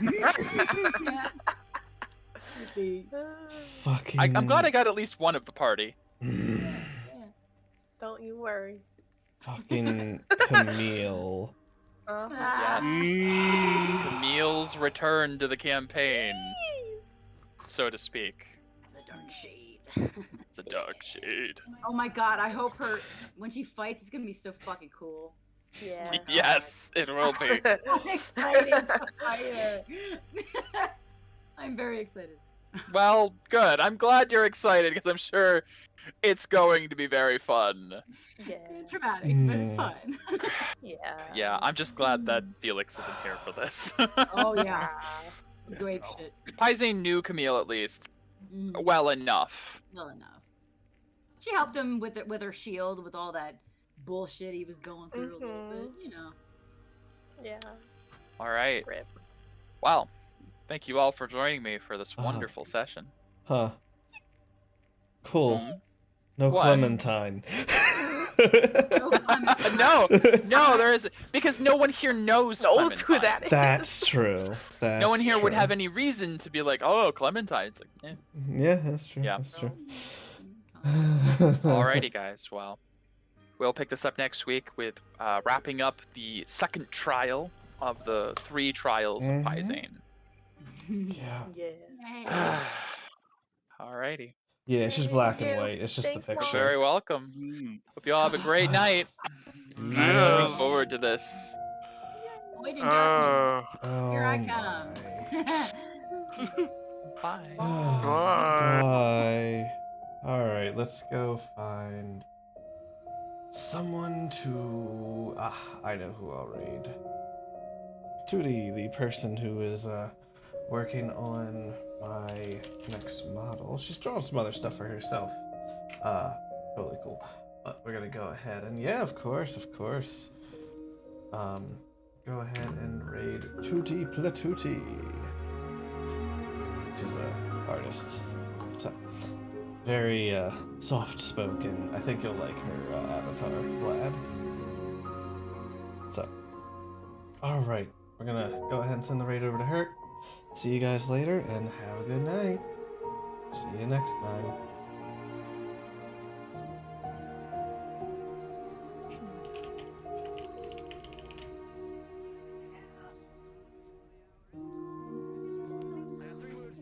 Fucking. I'm glad I got at least one of the party. Don't you worry. Fucking Camille. Uh-huh. Yes. Camille's return to the campaign. so to speak. It's a dark shade. It's a dark shade. Oh my god, I hope when she fights, it's gonna be so fucking cool. Yeah. Yes, it will be. I'm excited to fight her. I'm very excited. Well, good. I'm glad you're excited because I'm sure it's going to be very fun. Yeah. It's dramatic, but fun. Yeah. Yeah, I'm just glad that Felix isn't here for this. Oh yeah, grape shit. Pyzane knew Camille at least Mm, well enough. well enough. She helped him with it, with her shield, with all that bullshit he was going through a little bit, you know. Yeah. All right. Rip. Well, thank you all for joining me for this wonderful session. Huh. Cool. Mhm. No What? Clementine. No, there isn't, because no one here knows Knows who Clementine. that is. That's true. That's No one here would true. have any reason to be like, oh, Clementine. It's like, eh. Yeah, that's true. Yeah. That's true. Alrighty, guys. Well, we'll pick this up next week with wrapping up the second trial of the 3 trials of Mhm. Pyzane. Yeah. Yeah. Alrighty. Yeah, it's just black and you. white. It's just Thanks, the Mom. picture. Very welcome. Mm. Hope you all have a great night. I'm Yeah. looking forward to this. Wait, darkness. Oh, Here I my. come. Bye. Bye. Alright, let's go find someone to... I know who I'll raid. Tootie, the person who is working on my next model. She's drawing some other stuff for herself. Totally cool. But we're gonna go ahead and yeah, of course. Go ahead and raid Tootie Platuti. She's an artist. So, very soft-spoken. I think you'll like her avatar, Vlad. So, alright. We're gonna go ahead and send the raid over to her. See you guys later, and have a good night. See you next time.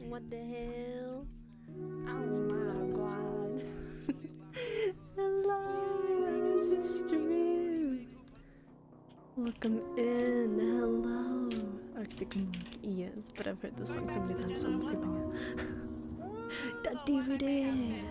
What the hell? Oh my god. Hello, sister. Welcome in. Hello. Arctic Monk. Yes, but I've heard this song so many times, so I'm skipping it. Da-dee-dee.